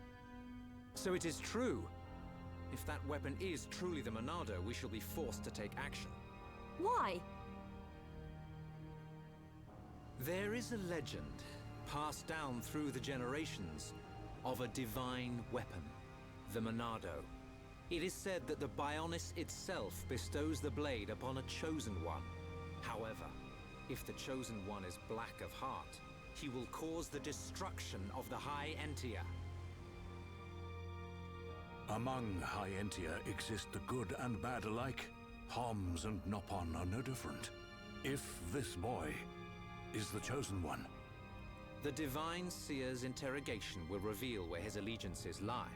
So it is true. If that weapon is truly the Monado, we shall be forced to take action. Why? There is a legend, passed down through the generations, of a divine weapon, the Monado. It is said that the Bionis itself bestows the blade upon a chosen one. However, if the chosen one is black of heart, he will cause the destruction of the High Entia. Among High Entia exist the good and bad alike. Homs and Nopon are no different. If this boy is the chosen one, the Divine Seer's interrogation will reveal where his allegiances lie.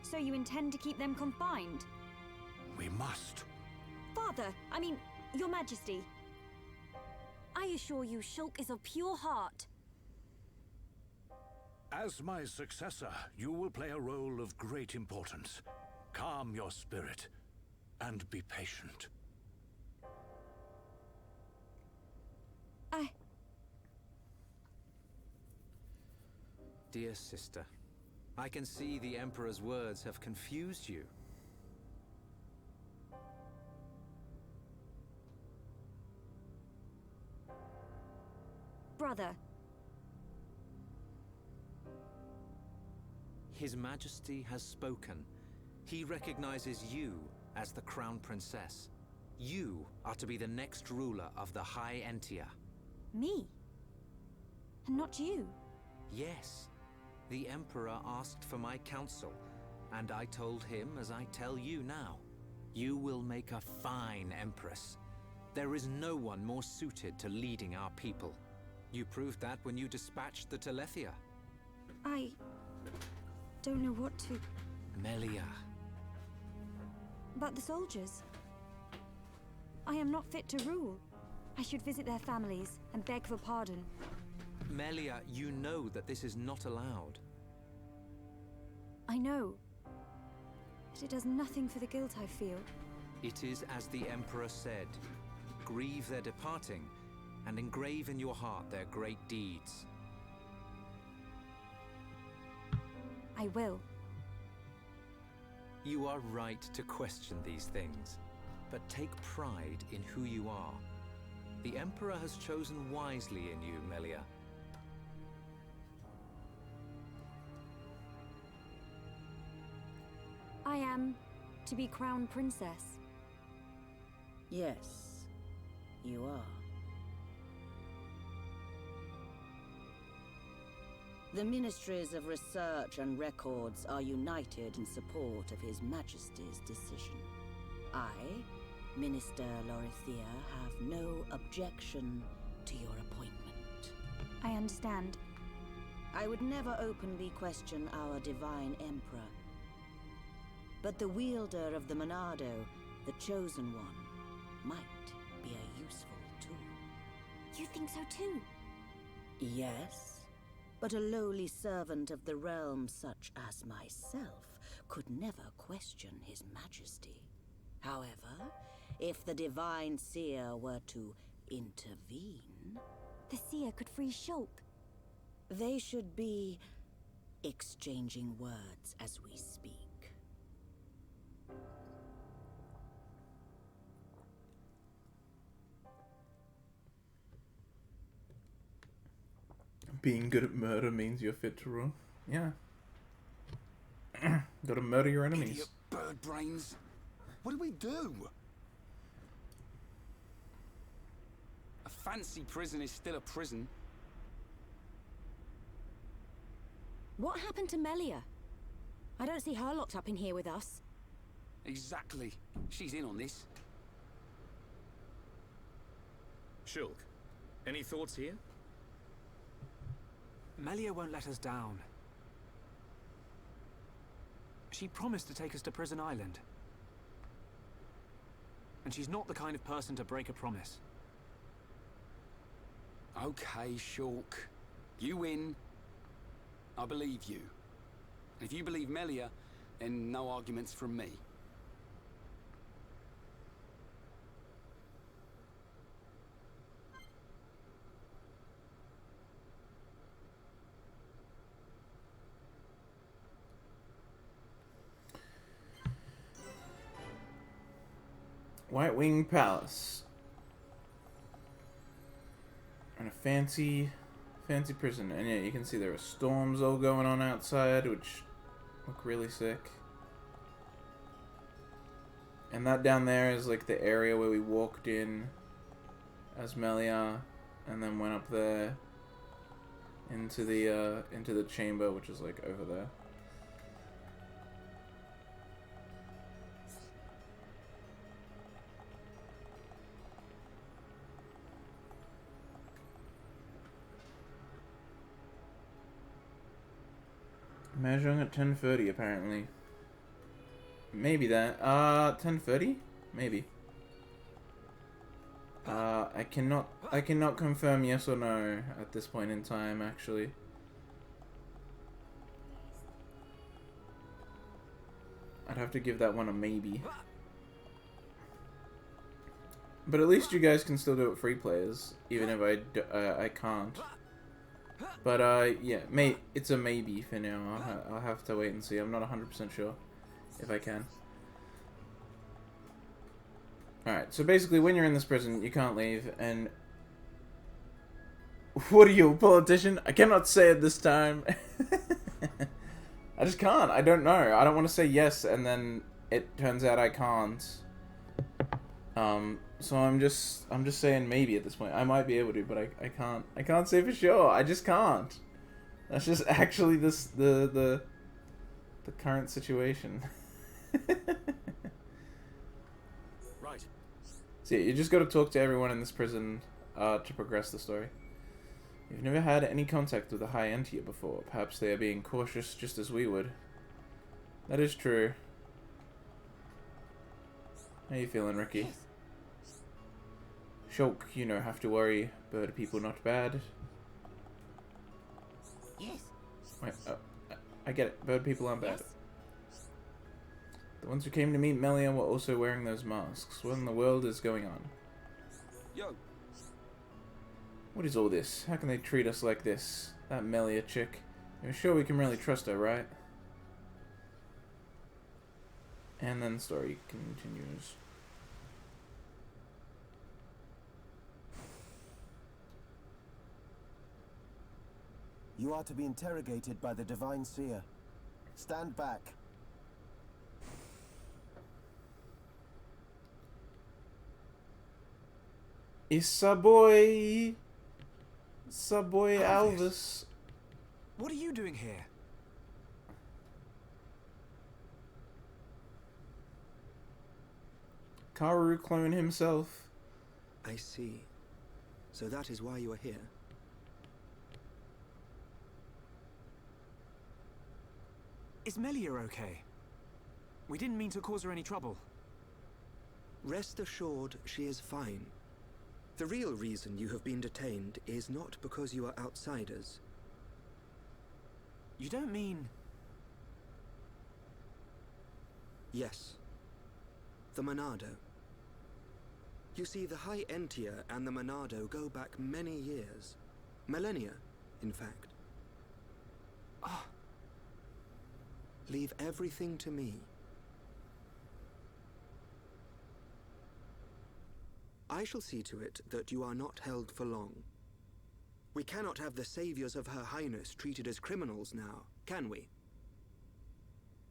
So you intend to keep them confined? we must. Father, I mean, Your Majesty. I assure you, Shulk is of pure heart. As my successor, you will play a role of great importance. Calm your spirit, and be patient. Dear sister, I can see the Emperor's words have confused you. Brother. His Majesty has spoken. He recognizes you as the Crown Princess. You are to be the next ruler of the High Entia. Me? And not you? Yes. The Emperor asked for my counsel, and I told him as I tell you now. You will make a fine Empress. There is no one more suited to leading our people. You proved that when you dispatched the Telethia. I don't know what to... Melia. But the soldiers? I am not fit to rule. I should visit their families and beg for pardon. Melia, you know that this is not allowed. I know. But it does nothing for the guilt I feel. It is as the Emperor said. Grieve their departing, and engrave in your heart their great deeds. I will. You are right to question these things, but take pride in who you are. The Emperor has chosen wisely in you, Melia. I am to be crown princess. Yes, you are. The Ministries of Research and Records are united in support of His Majesty's decision. I, Minister Lorithia, have no objection to your appointment. I understand. I would never openly question our Divine Emperor. But the wielder of the Monado, the Chosen One, might be a useful tool. You think so too? Yes, but a lowly servant of the realm such as myself could never question His Majesty. However, if the Divine Seer were to intervene... The Seer could free Shulk. They should be exchanging words as we speak. Being good at murder means you're fit to rule. Yeah. Gotta murder your enemies. Idiot bird brains. What do we do? A fancy prison is still a prison. What happened to Melia? I don't see her locked up in here with us. Exactly. She's in on this. Shulk, any thoughts here? Melia won't let us down. She promised to take us to Prison Island. And she's not the kind of person to break a promise. Okay, Shulk. You win. I believe you. And if you believe Melia, then no arguments from me. White Wing Palace. And a fancy prison. And yeah, you can see there are storms all going on outside, which look really sick. And that down there is like the area where we walked in as Melia, and then went up there into the chamber, which is like over there. Measuring at 10:30 apparently. Maybe that. 10:30? Maybe. I cannot confirm yes or no at this point in time, actually. I'd have to give that one a maybe. But at least you guys can still do it free players, even if I can't. But yeah, it's a maybe for now. I'll have to wait and see. I'm not 100% sure if I can. Alright, so basically when you're in this prison, you can't leave, and... What are you, a politician? I cannot say it this time. I just can't. I don't know. I don't want to say yes, and then it turns out I can't. So I'm just saying maybe at this point. I might be able to, but I can't. I can't say for sure. I just can't. That's just actually the current situation. Right. So yeah, you just got to talk to everyone in this prison to progress the story. You've never had any contact with the High Entier before. Perhaps they are being cautious just as we would. That is true. How you feeling, Ricky? Shulk, you know, have to worry. Bird people not bad. Yes. Wait, I get it. Bird people aren't bad. The ones who came to meet Melia were also wearing those masks. What in the world is going on? Yo. What is all this? How can they treat us like this? That Melia chick. You're sure we can really trust her, right? And then the story continues. You are to be interrogated by the Divine Seer. Stand back. It's a boy. It's a boy Alvis. What are you doing here? Karu clone himself. I see. So that is why you are here. Is Melia okay? We didn't mean to cause her any trouble. Rest assured, she is fine. The real reason you have been detained is not because you are outsiders. You don't mean... Yes. The Monado. You see, the High Entia and the Monado go back many years. Millennia, in fact. Ah. Leave everything to me. I shall see to it that you are not held for long. We cannot have the saviors of Her Highness treated as criminals now, can we?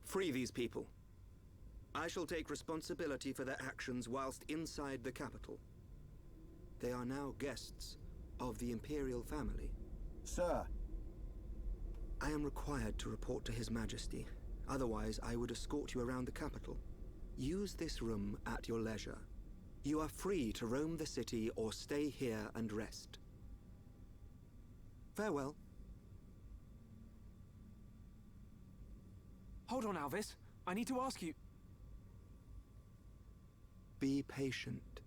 Free these people. I shall take responsibility for their actions whilst inside the capital. They are now guests of the Imperial family. Sir. I am required to report to His Majesty. Otherwise, I would escort you around the capital. Use this room at your leisure. You are free to roam the city or stay here and rest. Farewell. Hold on, Alvis. I need to ask you... Be patient.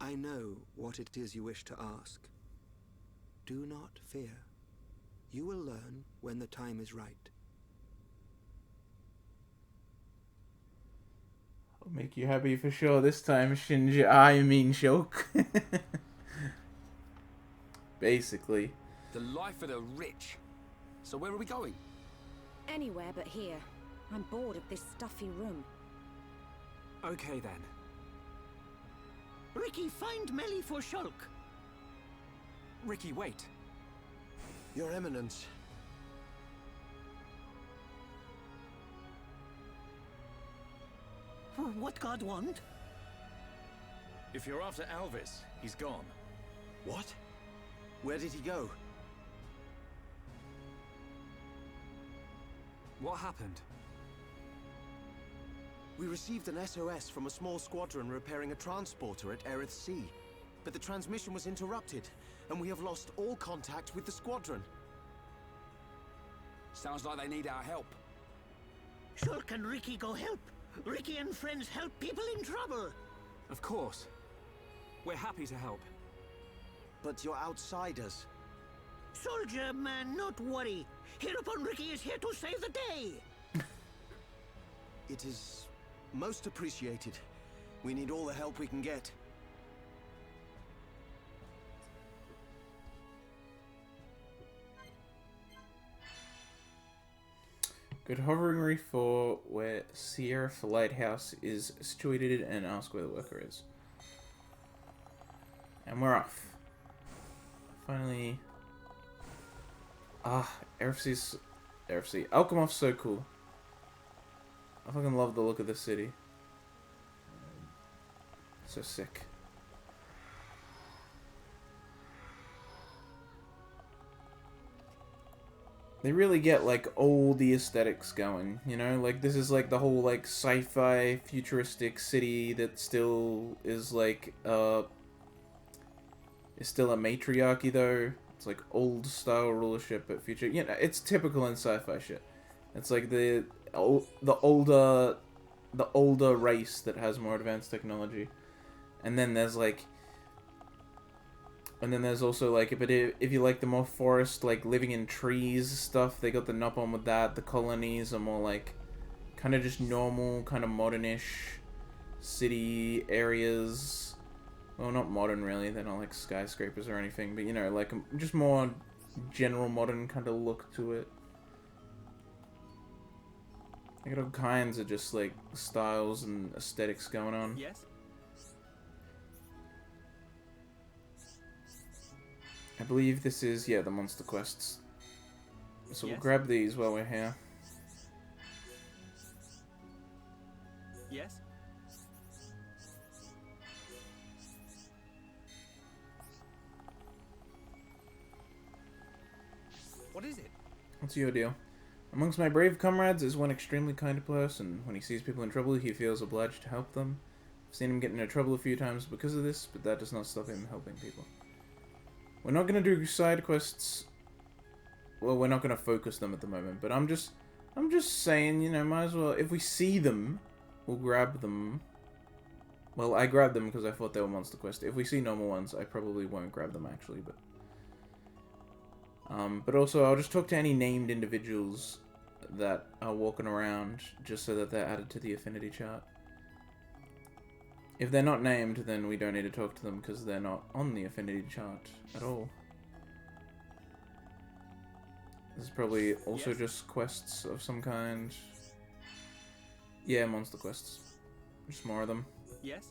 I know what it is you wish to ask. Do not fear. You will learn when the time is right. I'll make you happy for sure this time, Shinji. I mean, Shulk. Basically. The life of the rich. So where are we going? Anywhere but here. I'm bored of this stuffy room. Okay then. Ricky, find Melly for Shulk. Ricky, wait. Your Eminence. What God want? If you're after Alvis, he's gone. What? Where did he go? What happened? We received an SOS from a small squadron repairing a transporter at Aerith Sea. But the transmission was interrupted, and we have lost all contact with the squadron. Sounds like they need our help. Shulk and Ricky go help. Ricky and friends help people in trouble. Of course. We're happy to help. But you're outsiders. Soldier man, not worry. Hereupon Ricky is here to save the day. It is most appreciated. We need all the help we can get. Good hovering reef for where Sierra Lighthouse is situated and ask where the worker is. And we're off. Finally. RFC. Alchemoth's so cool. I fucking love the look of the city. So sick. They really get, like, all the aesthetics going, you know? Like, this is, like, the whole, like, sci-fi, futuristic city that still is, like, is still a matriarchy, though. It's, like, old-style rulership, but future... You know, it's typical in sci-fi shit. It's, like, the older the older race that has more advanced technology. And then there's like, and then there's also like, but if you like the more forest, like living in trees stuff, they got the Nopon with that. The colonies are more like kind of just normal, kind of modernish city areas. Well, not modern really, they're not like skyscrapers or anything, but you know, like just more general modern kind of look to it. I got all kinds of just like styles and aesthetics going on. Yes? I believe this is, yeah, the monster quests. So we'll Yes. grab these while we're here. Yes? What is it? What's your deal? Amongst my brave comrades is one extremely kind person. When he sees people in trouble, he feels obliged to help them. I've seen him get into trouble a few times because of this, but that does not stop him helping people. We're not going to do side quests. Well, we're not going to focus them at the moment, but I'm just saying, you know, might as well, if we see them, we'll grab them. Well, I grabbed them because I thought they were monster quest. If we see normal ones, I probably won't grab them actually, but also I'll just talk to any named individuals that are walking around just so that they're added to the affinity chart. If they're not named, then we don't need to talk to them because they're not on the affinity chart at all. This is probably also just quests of some kind. Yeah, monster quests. Just more of them. Yes?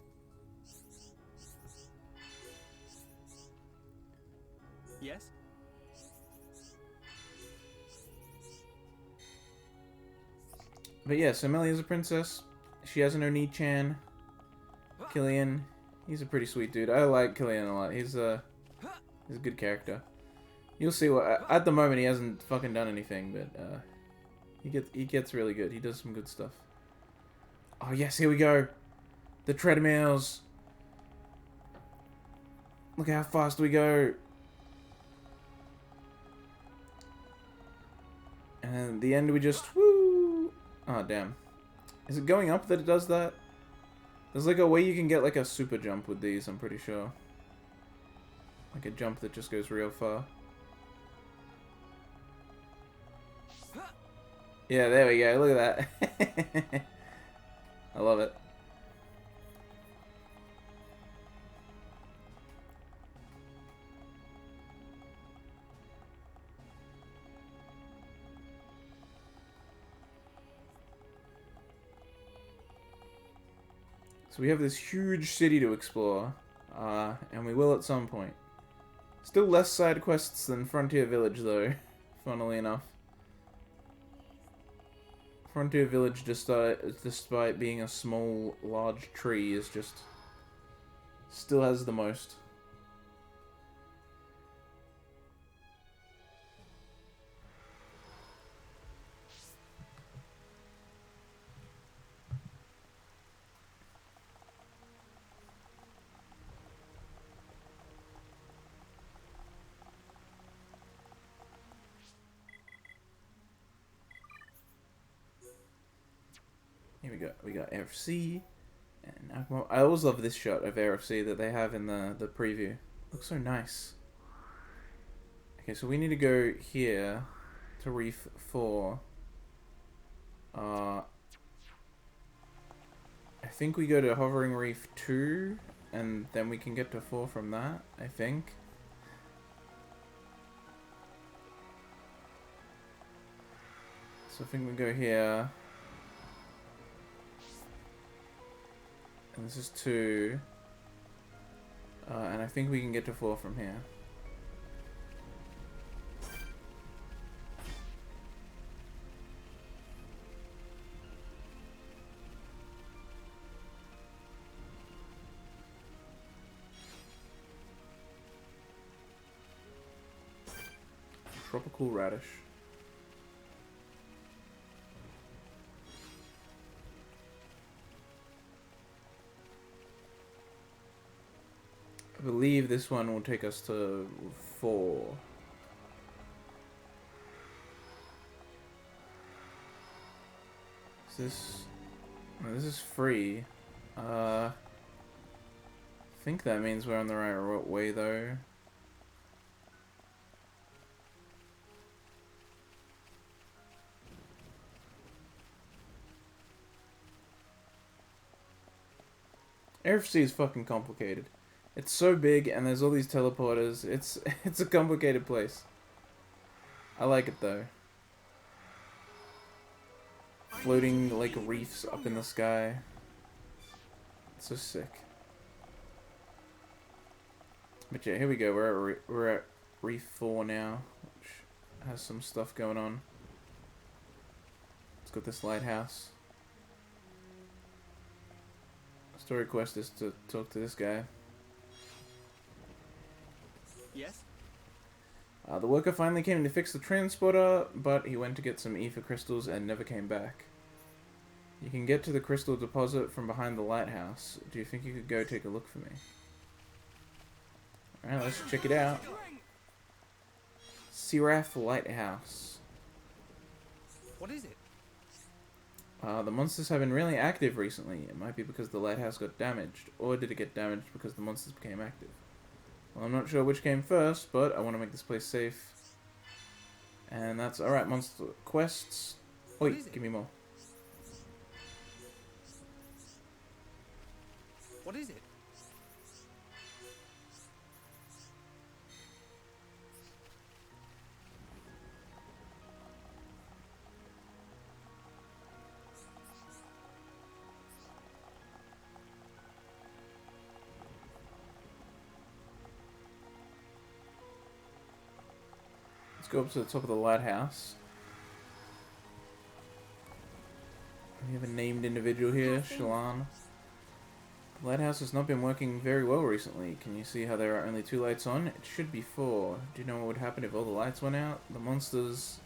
Yes? But yeah, so Melia's a princess. She has an Oni-chan. Killian, he's a pretty sweet dude. I like Killian a lot. He's a good character. You'll see what at the moment he hasn't fucking done anything, but he gets really good. He does some good stuff. Oh yes, here we go. The treadmills. Look how fast we go. And at the end we just woo. Oh damn. Is it going up that it does that? There's like a way you can get like a super jump with these, I'm pretty sure. Like a jump that just goes real far. Yeah, there we go. Look at that. I love it. So we have this huge city to explore, and we will at some point. Still less side quests than Frontier Village, though, funnily enough. Frontier Village, despite being a small, large tree, is just... still has the most. Here we got AFC, and I always love this shot of AFC that they have in the preview. Looks so nice. Okay, so we need to go here to Reef 4. I think we go to Hovering Reef 2, and then we can get to 4 from that, I think. So I think we go here. And this is 2. And I think we can get to 4 from here. Tropical radish. I believe this one will take us to 4. Is this... This is free. I think that means we're on the right way though. Aerith Sea is fucking complicated. It's so big and there's all these teleporters. It's a complicated place. I like it though. Floating like reefs up in the sky. It's so sick. But yeah, here we go. We're at Reef 4 now, which has some stuff going on. It's got this lighthouse. Story quest is to talk to this guy. Yes? The worker finally came to fix the transporter, but he went to get some ether crystals and never came back. You can get to the crystal deposit from behind the lighthouse. Do you think you could go take a look for me? Alright, let's check it out. Seraph Lighthouse. What is it? The monsters have been really active recently. It might be because the lighthouse got damaged. Or did it get damaged because the monsters became active? Well, I'm not sure which came first, but I want to make this place safe. And that's... Alright, monster quests. Wait, give me more. What is it? Let's go up to the top of the lighthouse. We have a named individual here, Shallan. The lighthouse has not been working very well recently. Can you see how there are only 2 lights on? It should be 4. Do you know what would happen if all the lights went out? The monster's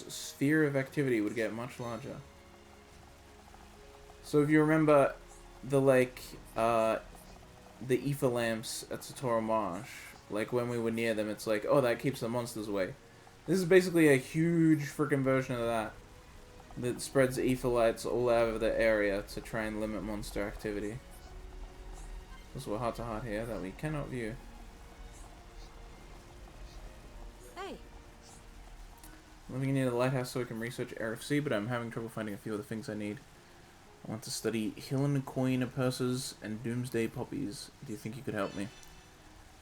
sphere of activity would get much larger. So if you remember the the ether lamps at Satora Marsh, like when we were near them, it's like, oh, that keeps the monsters away. This is basically a huge freaking version of that. That spreads ether lights all over the area to try and limit monster activity. Also a heart-to-heart here that we cannot view. Hey. Living near the lighthouse so we can research Aerith Sea, but I'm having trouble finding a few of the things I need. I want to study Hillen Coin Purses and Doomsday Poppies. Do you think you could help me?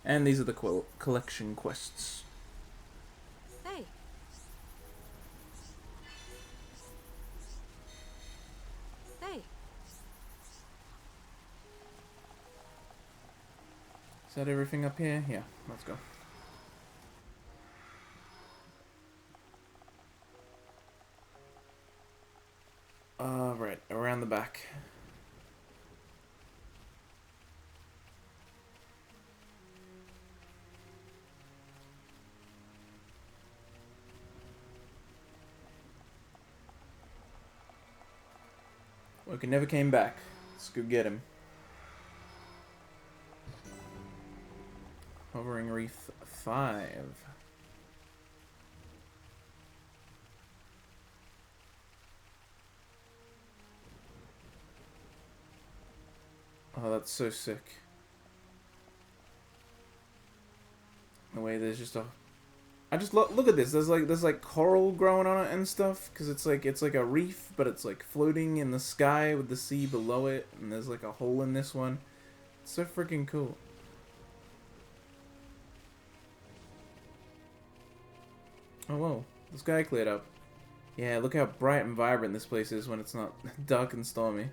And these are the collection quests. Hey. Hey. Is that everything up here? Yeah, let's go. Right, around the back. Worker never came back. Let's go get him. Hovering Reef 5. Oh, that's so sick. The way there's just a... I just look at this. There's like coral growing on it and stuff, because it's like a reef, but it's like floating in the sky with the sea below it, and there's like a hole in this one. It's so freaking cool. Oh whoa, the sky cleared up. Yeah, look how bright and vibrant this place is when it's not dark and stormy.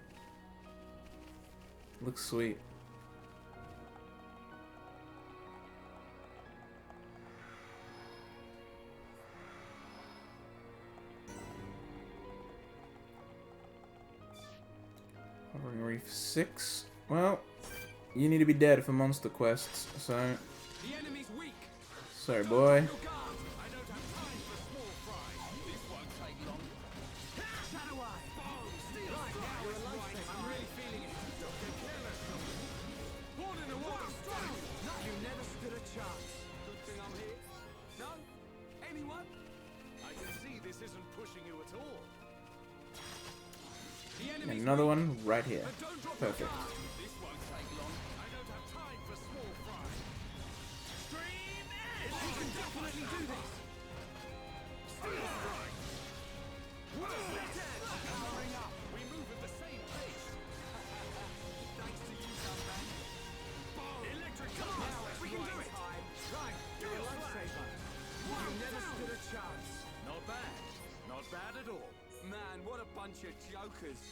Looks sweet. Hovering Reef 6. Well, you need to be dead for monster quests, so... The enemy's weak. Sorry, boy. And another one right here. Perfect. This won't take long. I don't have time for small fry. Stream Edge! We can definitely do this! Steel strike! Split Edge! Powering up! We move at the same pace! Thanks to you, Sunman. Electric blast! We can do it! Right, do a lifesaver! You never stood a chance! Not bad. Not bad at all. Man, what a bunch of jokers!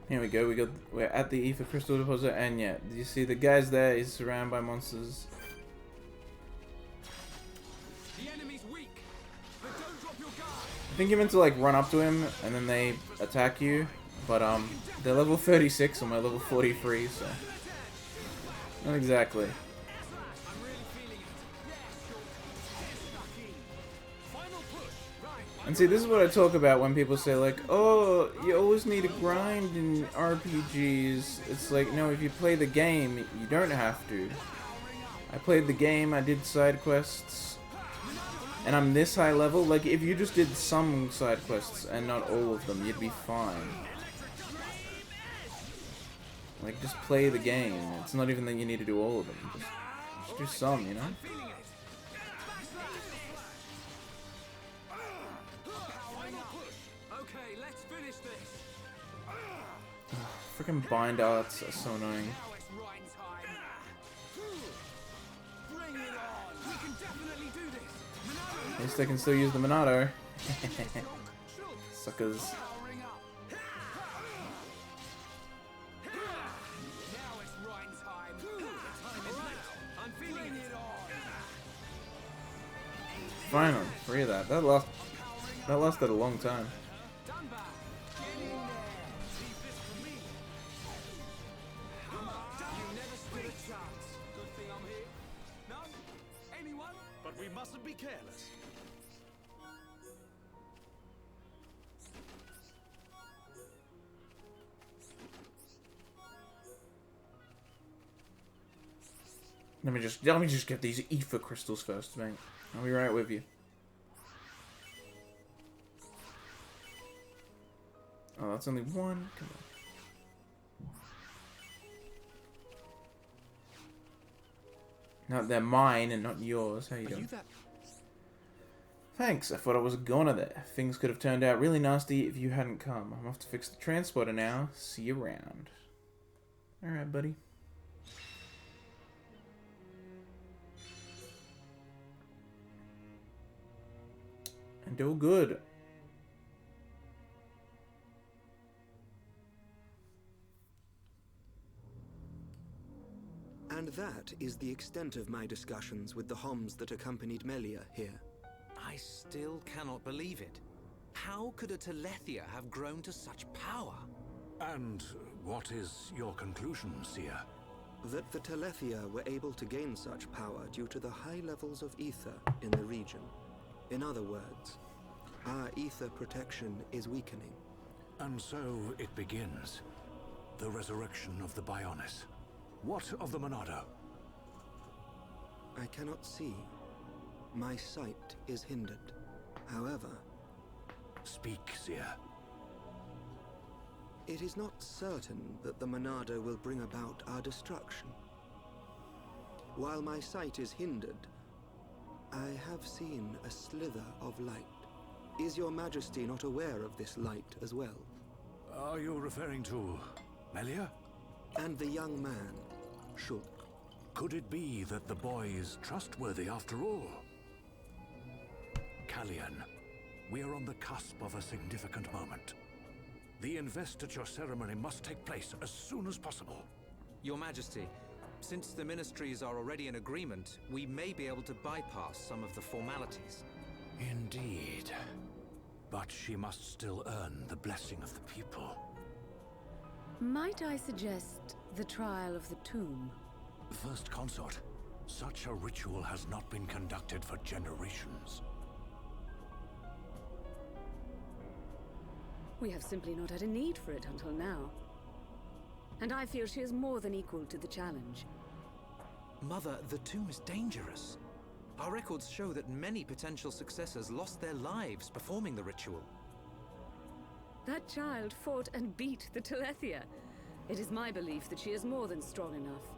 Here we go. We're at the Ether Crystal Deposit, and yeah, you see the guys there. He's surrounded by monsters. The enemy's weak, but don't drop your guard. I think you're meant to like run up to him, and then they attack you. But they're level 36 and we're level 43, so not exactly. And see, this is what I talk about when people say like, oh, you always need to grind in RPGs. It's like, no, if you play the game, you don't have to. I played the game, I did side quests, and I'm this high level. Like, if you just did some side quests and not all of them, you'd be fine. Like, just play the game. It's not even that you need to do all of them. Just do some, you know? Freaking bind arts are so annoying. At least I can still use the Monado. Suckers. Finally, free of that. That lasted a long time. But we mustn't be careless. Let me just get these ether crystals first, mate. I'll be right with you. Oh, that's only one. Come on. No, they're mine and not yours. How you doing? Thanks. I thought I was a goner there. Things could have turned out really nasty if you hadn't come. I'm off to fix the transporter now. See you around. Alright, buddy. And do good. And that is the extent of my discussions with the Homs that accompanied Melia here. I still cannot believe it. How could a Telethia have grown to such power? And what is your conclusion, Seer? That the Telethia were able to gain such power due to the high levels of ether in the region. In other words, our ether protection is weakening. And so it begins. The resurrection of the Bionis. What of the Monado? I cannot see. My sight is hindered. However... Speak, Seer. It is not certain that the Monado will bring about our destruction. While my sight is hindered, I have seen a slither of light. Is your Majesty not aware of this light as well? Are you referring to Melia? And the young man, Shulk. Could it be that the boy is trustworthy after all? Kallian, we are on the cusp of a significant moment. The investiture ceremony must take place as soon as possible. Your Majesty, since the ministries are already in agreement, we may be able to bypass some of the formalities. Indeed. But she must still earn the blessing of the people. Might I suggest the trial of the tomb? First Consort, such a ritual has not been conducted for generations. We have simply not had a need for it until now. And I feel she is more than equal to the challenge. Mother, the tomb is dangerous. Our records show that many potential successors lost their lives performing the ritual. That child fought and beat the Telethia. It is my belief that she is more than strong enough.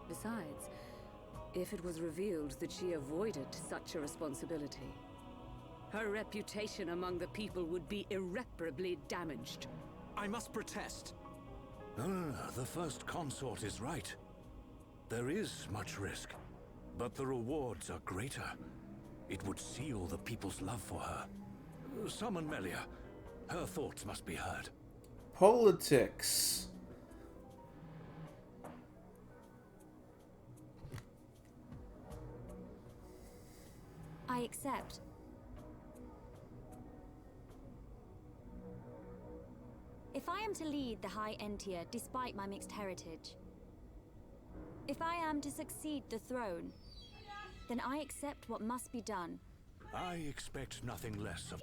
Besides, if it was revealed that she avoided such a responsibility, her reputation among the people would be irreparably damaged. I must protest. No, the first consort is right. There is much risk, but the rewards are greater. It would seal the people's love for her. Summon Melia. Her thoughts must be heard. Politics. I accept. If I am to lead the High Entia despite my mixed heritage, if I am to succeed the throne, then I accept what must be done. I expect nothing less of...